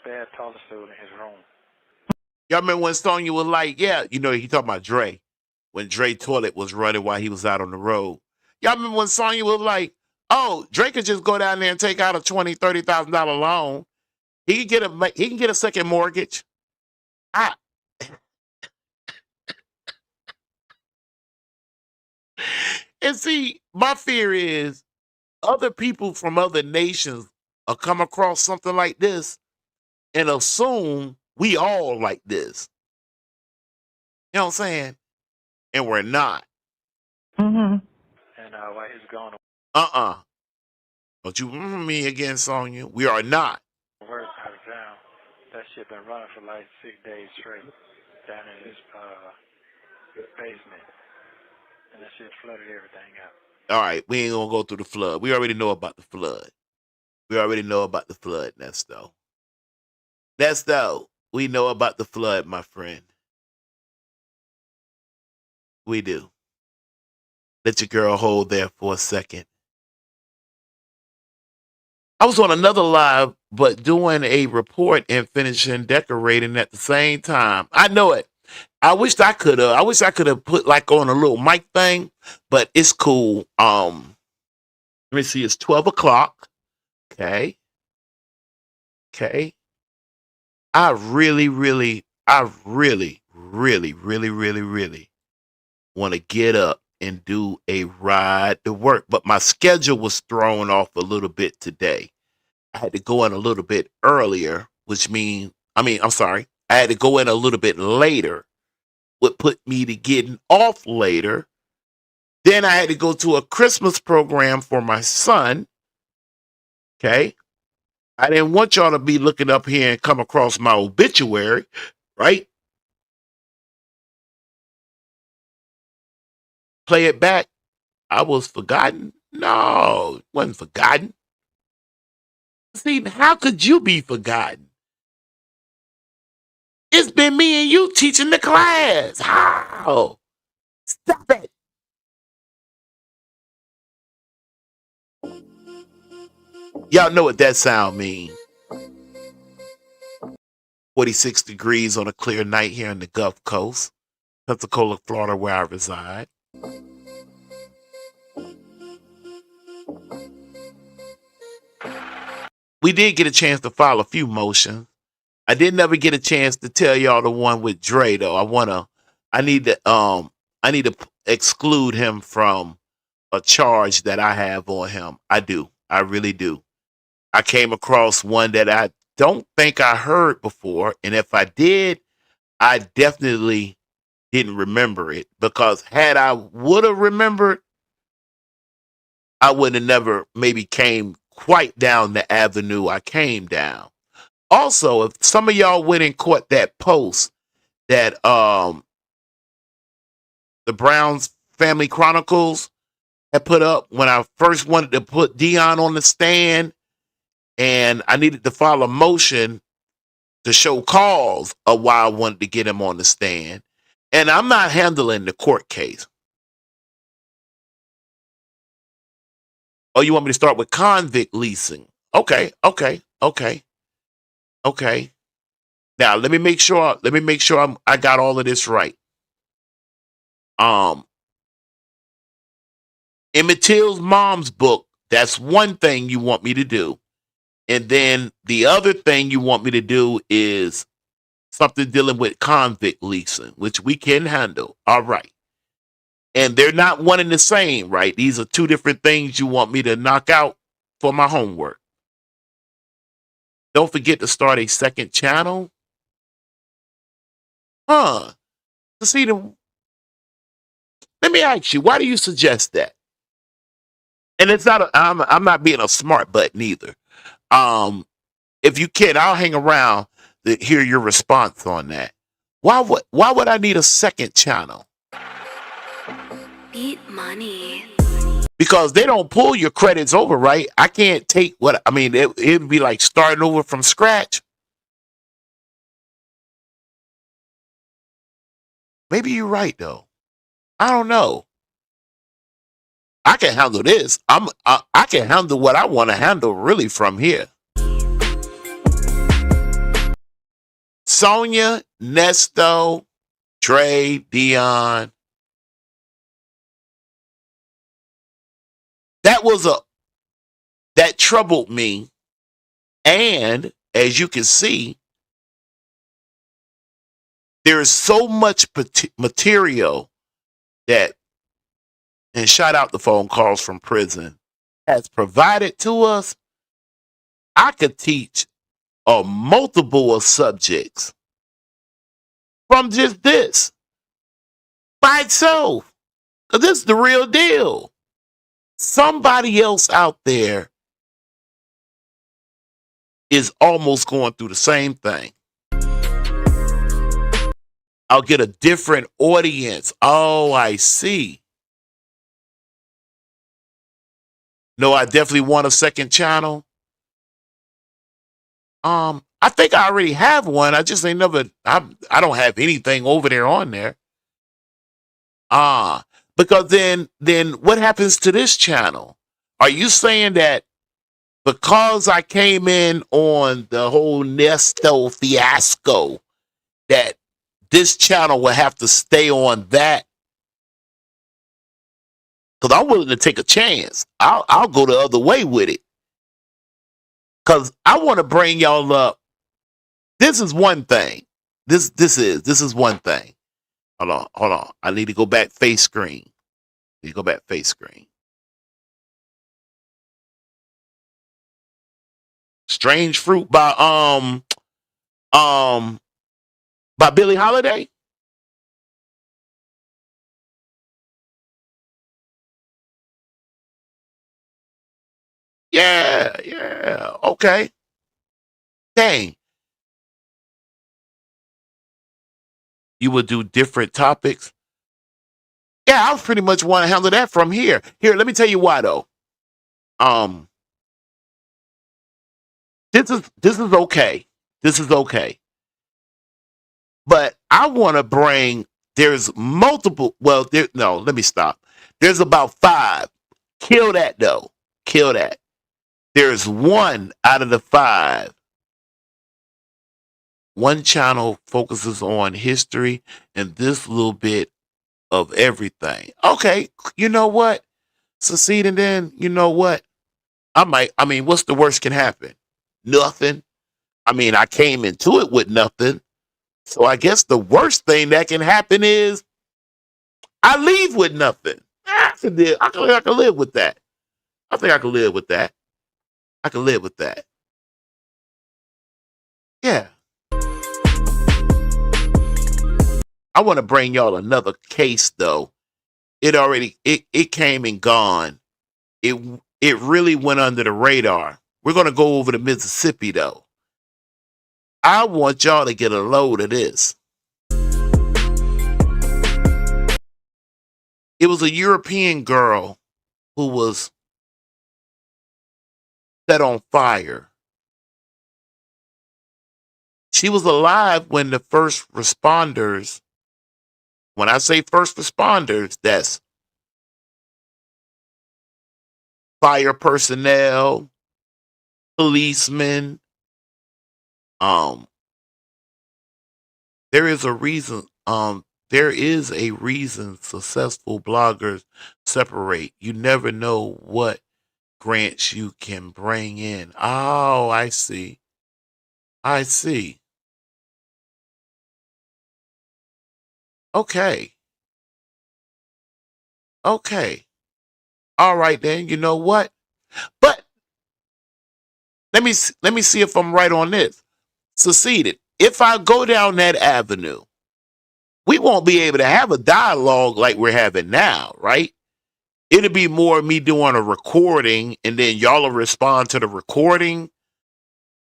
bad toilet stool in his room. Y'all remember when Sonya was like, yeah, he talking about Dre. When Dre toilet was running while he was out on the road. Y'all remember when Sonya was like, oh, Dre could just go down there and take out a $20,000, $30,000 loan. He can get a second mortgage. And see, my fear is other people from other nations will come across something like this and assume we all like this. You know what I'm saying? And we're not. Mm-hmm. And while he's gone Don't you remember me again, Sonya? We are not. work out of town, that shit been running for like 6 days straight down in his basement. And that shit flooded everything out. All right, we ain't gonna go through the flood. We already know about the flood. Nesto. Nesto, we know about the flood, my friend. We do. Let your girl hold there for a second. I was on another live, but doing a report and finishing decorating at the same time. I know it. I wish I could have put like on a little mic thing, but it's cool. Let me see, it's 12 o'clock. Okay. I really want to get up and do a ride to work, but my schedule was thrown off a little bit today. I had to go in a little bit earlier, I had to go in a little bit later, would put me to getting off later. Then I had to go to a Christmas program for my son. Okay. I didn't want y'all to be looking up here and come across my obituary, right? Play it back. I was forgotten. No, it wasn't forgotten. See, how could you be forgotten? It's been me and you teaching the class. How? Stop it. Y'all know what that sound means. 46 degrees on a clear night here in the Gulf Coast, Pensacola, Florida, where I reside. We did get a chance to file a few motions. I did never get a chance to tell y'all the one with Dre though. I need to exclude him from a charge that I have on him. I do. I really do. I came across one that I don't think I heard before, and if I did, I definitely didn't remember it, because had I would have remembered, I would have never maybe came quite down the avenue I came down. Also, if some of y'all went and caught that post that the Browns Family Chronicles had put up when I first wanted to put Deon on the stand, and I needed to file a motion to show cause of why I wanted to get him on the stand. And I'm not handling the court case. Oh, you want me to start with convict leasing? Okay. Now let me make sure I got all of this right. Emmett Till's mom's book, that's one thing you want me to do. And then the other thing you want me to do is something dealing with convict leasing, which we can handle. All right. And they're not one and the same, right? These are two different things you want me to knock out for my homework. Don't forget to start a second channel. To see the. Let me ask you, why do you suggest that? And it's not. I'm not being a smart butt neither. If you can, I'll hang around to hear your response on that. Why would I need a second channel? Beat money. Because they don't pull your credits over, right? I can't take what I mean. It'd be like starting over from scratch. Maybe you're right though. I don't know. I can handle this. I can handle what I want to handle really from here. Sonya, Nesto, Dre, Deon. That troubled me. And as you can see, there is so much material that, and shout out the phone calls from prison, has provided to us. I could teach a multiple of subjects from just this by itself. Because this is the real deal. Somebody else out there is almost going through the same thing. I'll get a different audience. Oh, I see. No, I definitely want a second channel. I think I already have one. I just ain't never. I don't have anything over there on there. Because then what happens to this channel? Are you saying that because I came in on the whole Nesto fiasco, that this channel will have to stay on that? Because I'm willing to take a chance. I'll go the other way with it. Because I want to bring y'all up. This is one thing. This is one thing. Hold on. I need to go back face screen. Strange Fruit by Billie Holiday. Yeah. Okay. Dang. You would do different topics. Yeah, I pretty much want to handle that from here. Here, let me tell you why though. This is okay. This is okay. But I want to bring. There's multiple. Well, no. Let me stop. There's about 5. Kill that though. Kill that. There's 1 out of the 5. One channel focuses on history and this little bit of everything. Okay, you know what? Succeed, and then you know what? I mean, what's the worst can happen? Nothing. I mean, I came into it with nothing. So I guess the worst thing that can happen is I leave with nothing. I can live with that. I think I can live with that. I can live with that. Yeah. I want to bring y'all another case though. It came and gone. It really went under the radar. We're gonna go over to Mississippi though. I want y'all to get a load of this. It was a European girl who was set on fire. She was alive when the first responders, when I say first responders, that's fire personnel, policemen. There is a reason. There is a reason successful bloggers separate. You never know what grants you can bring in. Oh, I see. I see. Okay. Okay. All right then. You know what? But let me see if I'm right on this. Succeeded. If I go down that avenue, we won't be able to have a dialogue like we're having now, right? It'll be more me doing a recording and then y'all will respond to the recording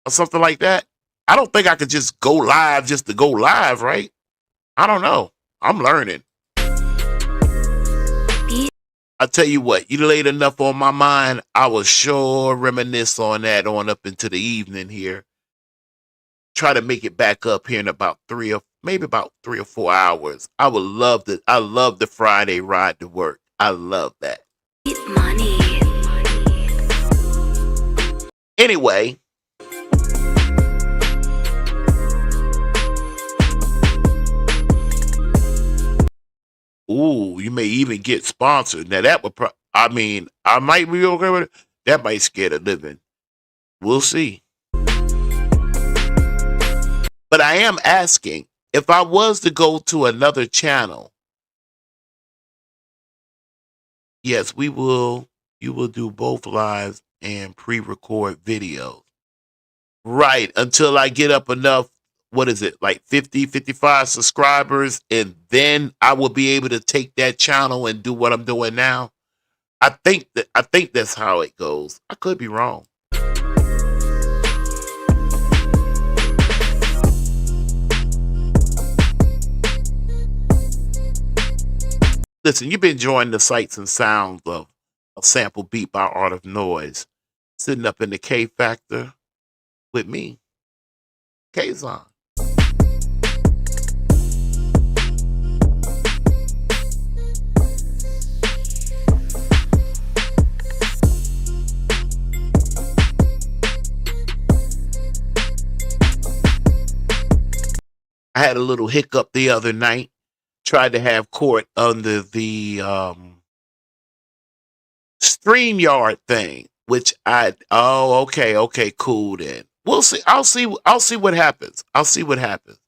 or something like that. I don't think I could just go live just to go live, right? I don't know. I'm learning. I tell you what, you laid enough on my mind. I will sure reminisce on that on up into the evening here. Try to make it back up here in about 3 or 4 hours. I would love that. I love the Friday ride to work. I love that. Money. Anyway. Ooh, you may even get sponsored. Now that would, I mean, I might be okay with it. That might scare the living. We'll see. But I am asking, if I was to go to another channel, yes, you will do both lives and pre-record videos. Right, until I get up enough, what is it, like 50, 55 subscribers, and then I will be able to take that channel and do what I'm doing now. I think that's how it goes. I could be wrong. Listen, you've been enjoying the sights and sounds of a sample beat by Art of Noise, sitting up in the K Factor with me, K-Zon. I had a little hiccup the other night. Tried to have court under the StreamYard thing, which okay, cool then. We'll see. I'll see what happens. I'll see what happens.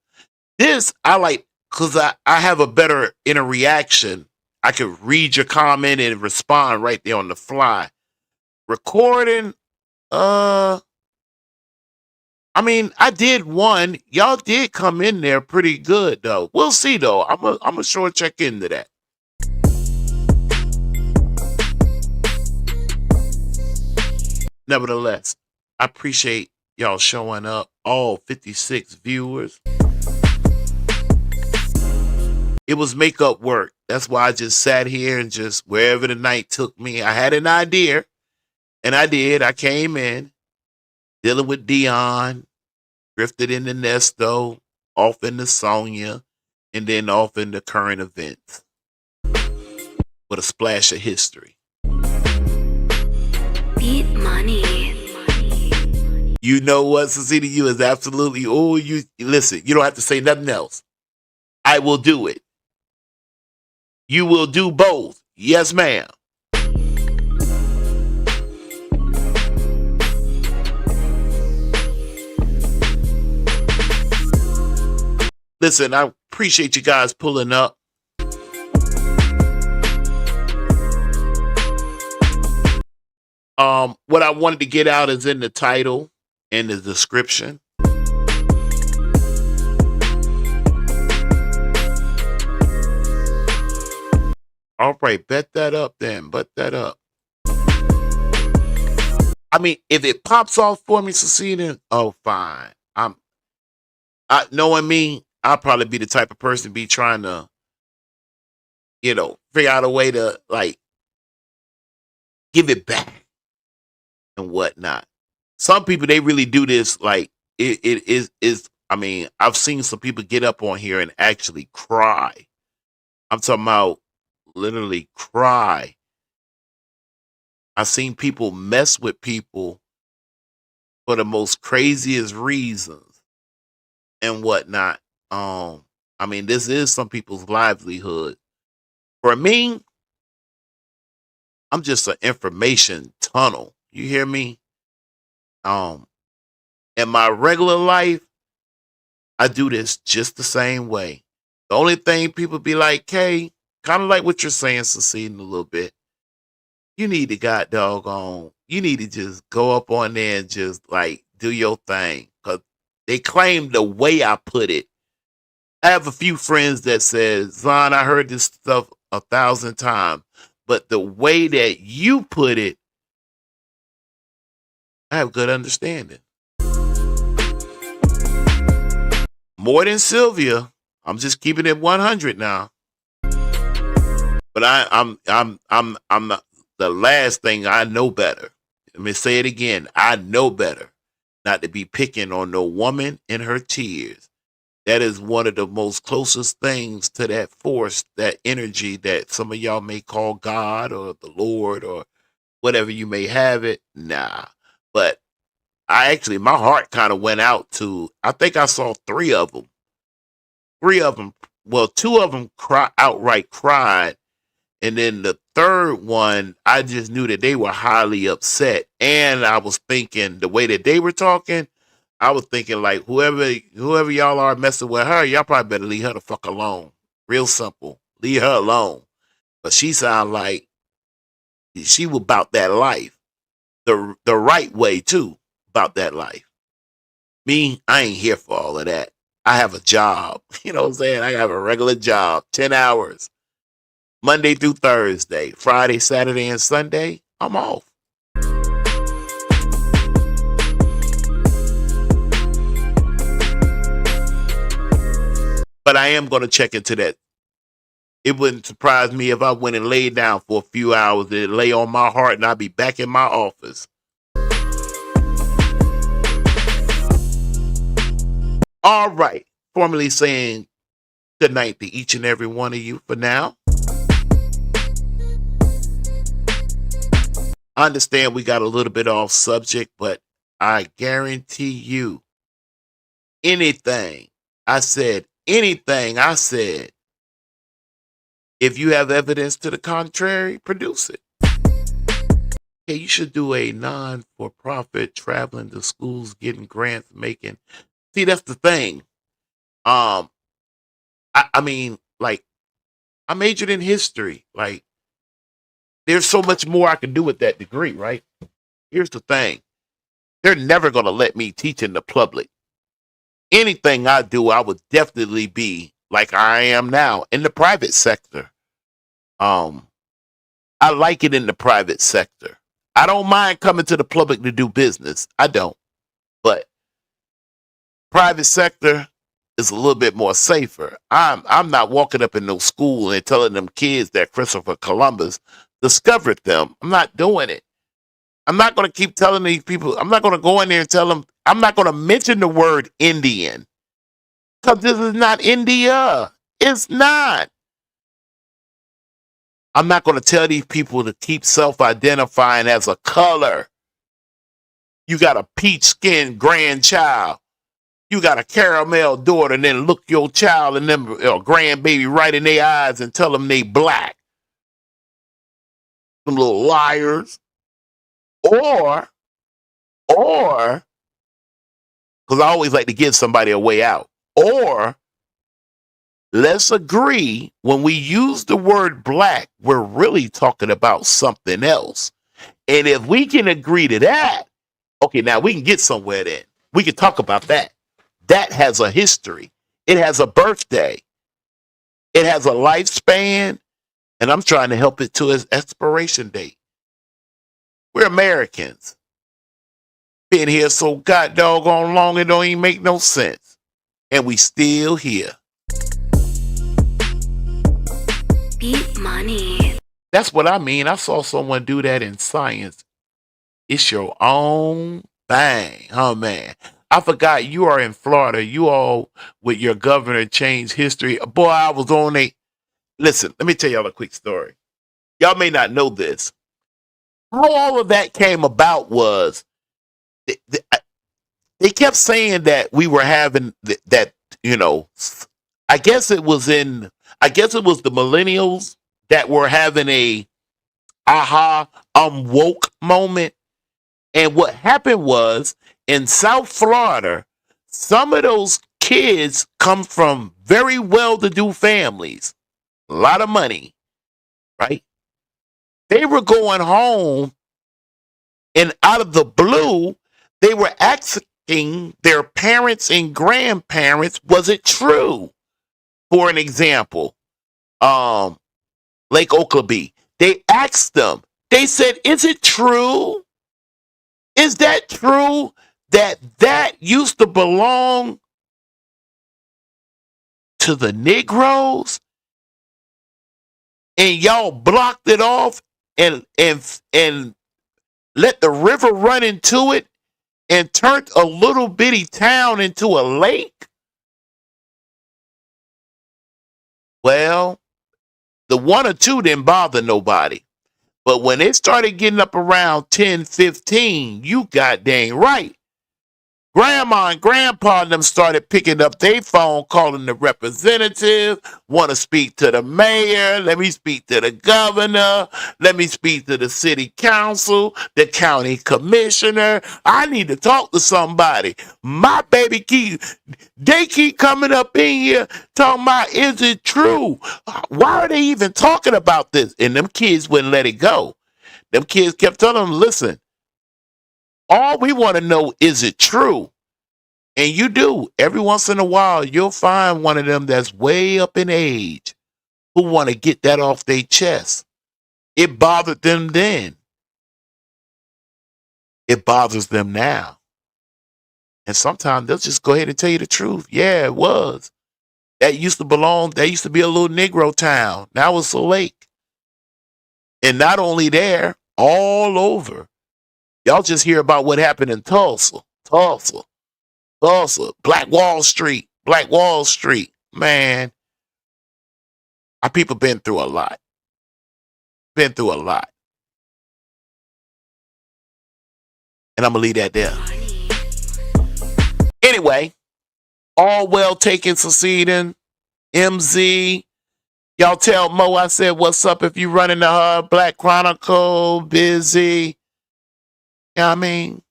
This I like because I have a better interaction. I can read your comment and respond right there on the fly. Recording, I mean, I did one. Y'all did come in there pretty good, though. We'll see, though. I'm a sure check into that. Nevertheless, I appreciate y'all showing up, all 56 viewers. It was makeup work. That's why I just sat here and just wherever the night took me. I had an idea, and I did. I came in dealing with Deon, drifted into Nesto, off into Sonya, and then off into current events with a splash of history. Beat money. You know what, Cecilia? You is absolutely, you listen, you don't have to say nothing else. I will do it. You will do both. Yes, ma'am. Listen, I appreciate you guys pulling up. What I wanted to get out is in the title and the description. All right, bet that up then. Bet that up. I mean, if it pops off for me, Cecilia, oh, fine. Knowing me, I'll probably be the type of person be trying to, figure out a way to like give it back and whatnot. Some people, they really do this like it is. I mean, I've seen some people get up on here and actually cry. I'm talking about literally cry. I've seen people mess with people for the most craziest reasons and whatnot. I mean, this is some people's livelihood. For me, I'm just an information tunnel. You hear me? In my regular life, I do this just the same way. The only thing people be like, "Hey," kind of like what you're saying, Seceding a little bit. You need to you need to just go up on there and just like do your thing. Cause they claim the way I put it. I have a few friends that said, "Zon, I heard this stuff 1,000 times, but the way that you put it, I have good understanding." More than Sylvia. I'm just keeping it 100 now. But I'm not, the last thing I know better. Let me say it again. I know better not to be picking on no woman in her tears. That is one of the most closest things to that force, that energy that some of y'all may call God or the Lord or whatever you may have it. Nah. But my heart kind of went out to, I think I saw 3 of them. 3 of them. Well, 2 of them outright cried. And then the third one, I just knew that they were highly upset. And I was thinking the way that they were talking, I was thinking like whoever y'all are messing with her, y'all probably better leave her the fuck alone. Real simple. Leave her alone. But she sound like she was about that life. The right way too, about that life. Me, I ain't here for all of that. I have a job. You know what I'm saying? I have a regular job, 10 hours. Monday through Thursday, Friday, Saturday, and Sunday, I'm off. But I am going to check into that. It wouldn't surprise me if I went and laid down for a few hours. It'd lay on my heart and I'd be back in my office. All right. Formally saying good night to each and every one of you for now. I understand we got a little bit off subject, but I guarantee you anything I said, if you have evidence to the contrary, produce it. Hey, you should do a non-for-profit traveling to schools, getting grants, making. See, that's the thing. I mean, like, I majored in history. Like, there's so much more I can do with that degree, right? Here's the thing. They're never going to let me teach in the public. Anything I do, I would definitely be like I am now in the private sector. I like it in the private sector. I don't mind coming to the public to do business. I don't. But private sector is a little bit more safer. I'm not walking up in no school and telling them kids that Christopher Columbus discovered them. I'm not doing it. I'm not going to keep telling these people. I'm not going to go in there and tell them. I'm not going to mention the word Indian because this is not India. It's not. I'm not going to tell these people to keep self-identifying as a color. You got a peach-skinned grandchild. You got a caramel daughter, and then look your child and them grandbaby right in their eyes and tell them they black. Some little liars. Or, because I always like to give somebody a way out. Or, let's agree when we use the word black, we're really talking about something else. And if we can agree to that, okay, now we can get somewhere then. We can talk about that. That has a history. It has a birthday. It has a lifespan. And I'm trying to help it to its expiration date. We're Americans. Been here so god doggone long it don't even make no sense. And we still here. Beat money. That's what I mean. I saw someone do that in science. It's your own thing, huh, man? I forgot you are in Florida. You all with your governor changed history. Boy, I was on a... Listen, let me tell y'all a quick story. Y'all may not know this. How all of that came about was they kept saying that we were having that, I guess it was the millennials that were having a aha, I'm woke moment. And what happened was in South Florida, some of those kids come from very well-to-do families, a lot of money, right? They were going home and out of the blue, they were asking their parents and grandparents, was it true? For an example, Lake Oakleigh, they asked them, they said, is it true? Is that true that used to belong to the Negroes and y'all blocked it off and let the river run into it and turned a little bitty town into a lake? Well, the one or two didn't bother nobody. But when it started getting up around 10, 15, you got dang right. Grandma and grandpa and them started picking up their phone, calling the representative, want to speak to the mayor, let me speak to the governor, let me speak to the city council, the county commissioner. I need to talk to somebody. My baby they keep coming up in here talking about, is it true? Why are they even talking about this? And them kids wouldn't let it go. Them kids kept telling them, listen, all we want to know, is it true? And you do. Every once in a while, you'll find one of them that's way up in age who want to get that off their chest. It bothered them then. It bothers them now. And sometimes they'll just go ahead and tell you the truth. Yeah, it was. That used to be a little Negro town. Now it's a lake. And not only there, all over. Y'all just hear about what happened in Tulsa, Black Wall Street. Man, our people been through a lot. And I'm going to leave that there. Anyway, all well taken, succeeding. MZ. Y'all tell Mo I said, what's up if you running the Black Chronicle, busy. You know what I mean?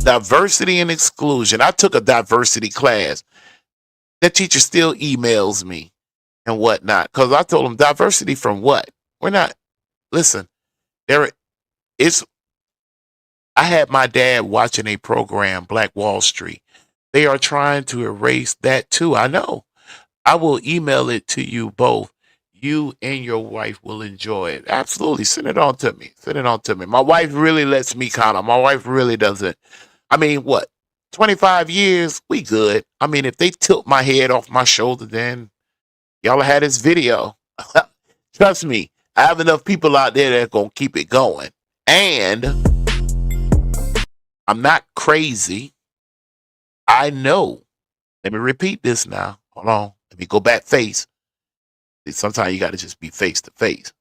Diversity and exclusion. I took a diversity class. That teacher still emails me and whatnot. Because I told him, diversity from what? We're not. Listen, I had my dad watching a program, Black Wall Street. They are trying to erase that too. I know. I will email it to you both. you and your wife will enjoy it. Absolutely. Send it on to me. Send it on to me. My wife really lets me count on. My wife really doesn't. I mean, what? 25 years? We good. I mean, if they tilt my head off my shoulder, then y'all had this video. Trust me, I have enough people out there that are going to keep it going. And I'm not crazy. I know. Let me repeat this now. Hold on. Let me go back face. Sometimes you got to just be face to face.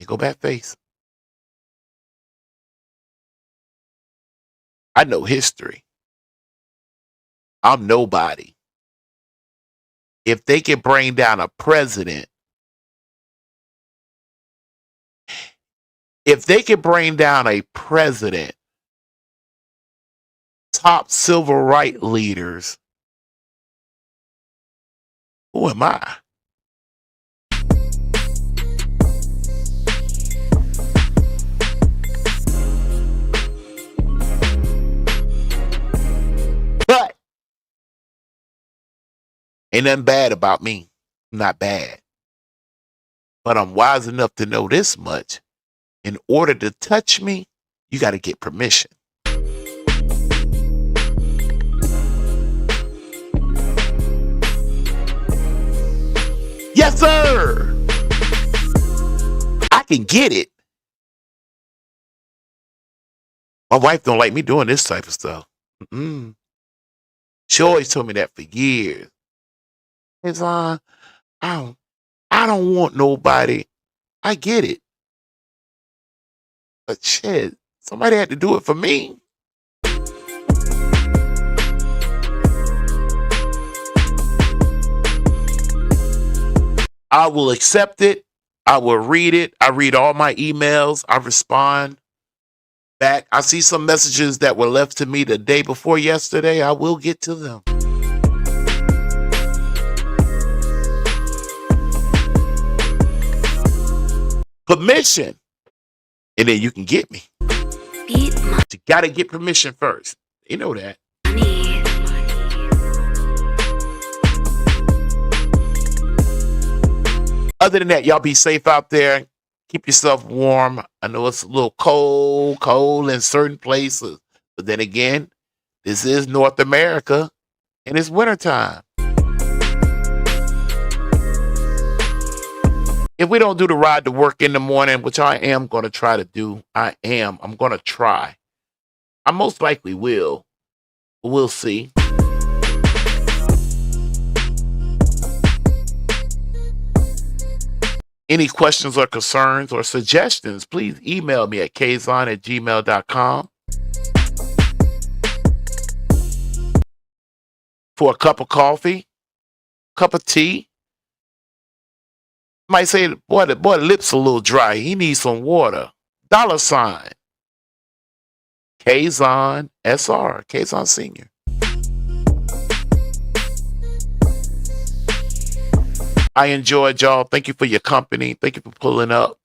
You go back face. I know history. I'm nobody. If they can bring down a president, top civil rights leaders, who am I? But ain't nothing bad about me. I'm not bad. But I'm wise enough to know this much. In order to touch me, you got to get permission. Yes, sir. I can get it. My wife don't like me doing this type of stuff. She always told me that for years. It's I don't want nobody. I get it. But shit, somebody had to do it for me. I will accept it. I will read it. I read all my emails. I respond back. I see some messages that were left to me the day before yesterday. I will get to them. Permission. And then you can get me. You got to get permission first. You know that. Other than that, y'all be safe out there. Keep yourself warm. I know it's a little cold in certain places. But then again, this is North America and it's wintertime. If we don't do the ride to work in the morning, which I am going to try to do, I'm going to try. I most likely will. We'll see. Any questions or concerns or suggestions, please email me at kzon@gmail.com. For a cup of coffee, cup of tea. Might say, boy, the lips a little dry. He needs some water. $. Kzon SR, Kzon Senior. I enjoyed y'all. Thank you for your company. Thank you for pulling up.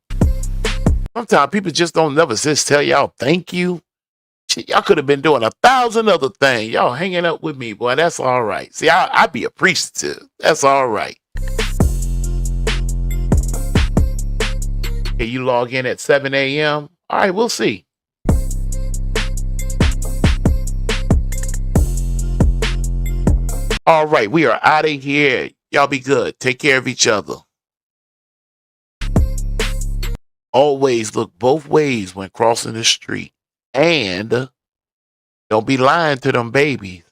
Sometimes people just don't never just tell y'all thank you. Shit, y'all could have been doing 1,000 other things. Y'all hanging up with me, boy. That's all right. See, I be appreciative. That's all right. Okay, you log in at 7 a.m. All right, we'll see. All right, we are out of here. Y'all be good. Take care of each other. Always look both ways when crossing the street. And don't be lying to them babies.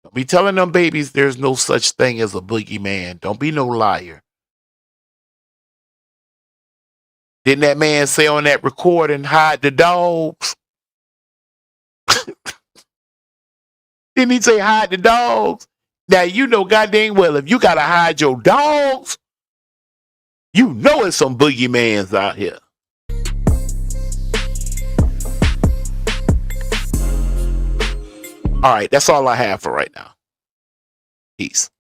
Don't be telling them babies there's no such thing as a boogeyman. Don't be no liar. Didn't that man say on that recording, hide the dogs? Didn't he say hide the dogs? Now, you know goddamn well if you got to hide your dogs, you know it's some boogeymans out here. All right, that's all I have for right now. Peace.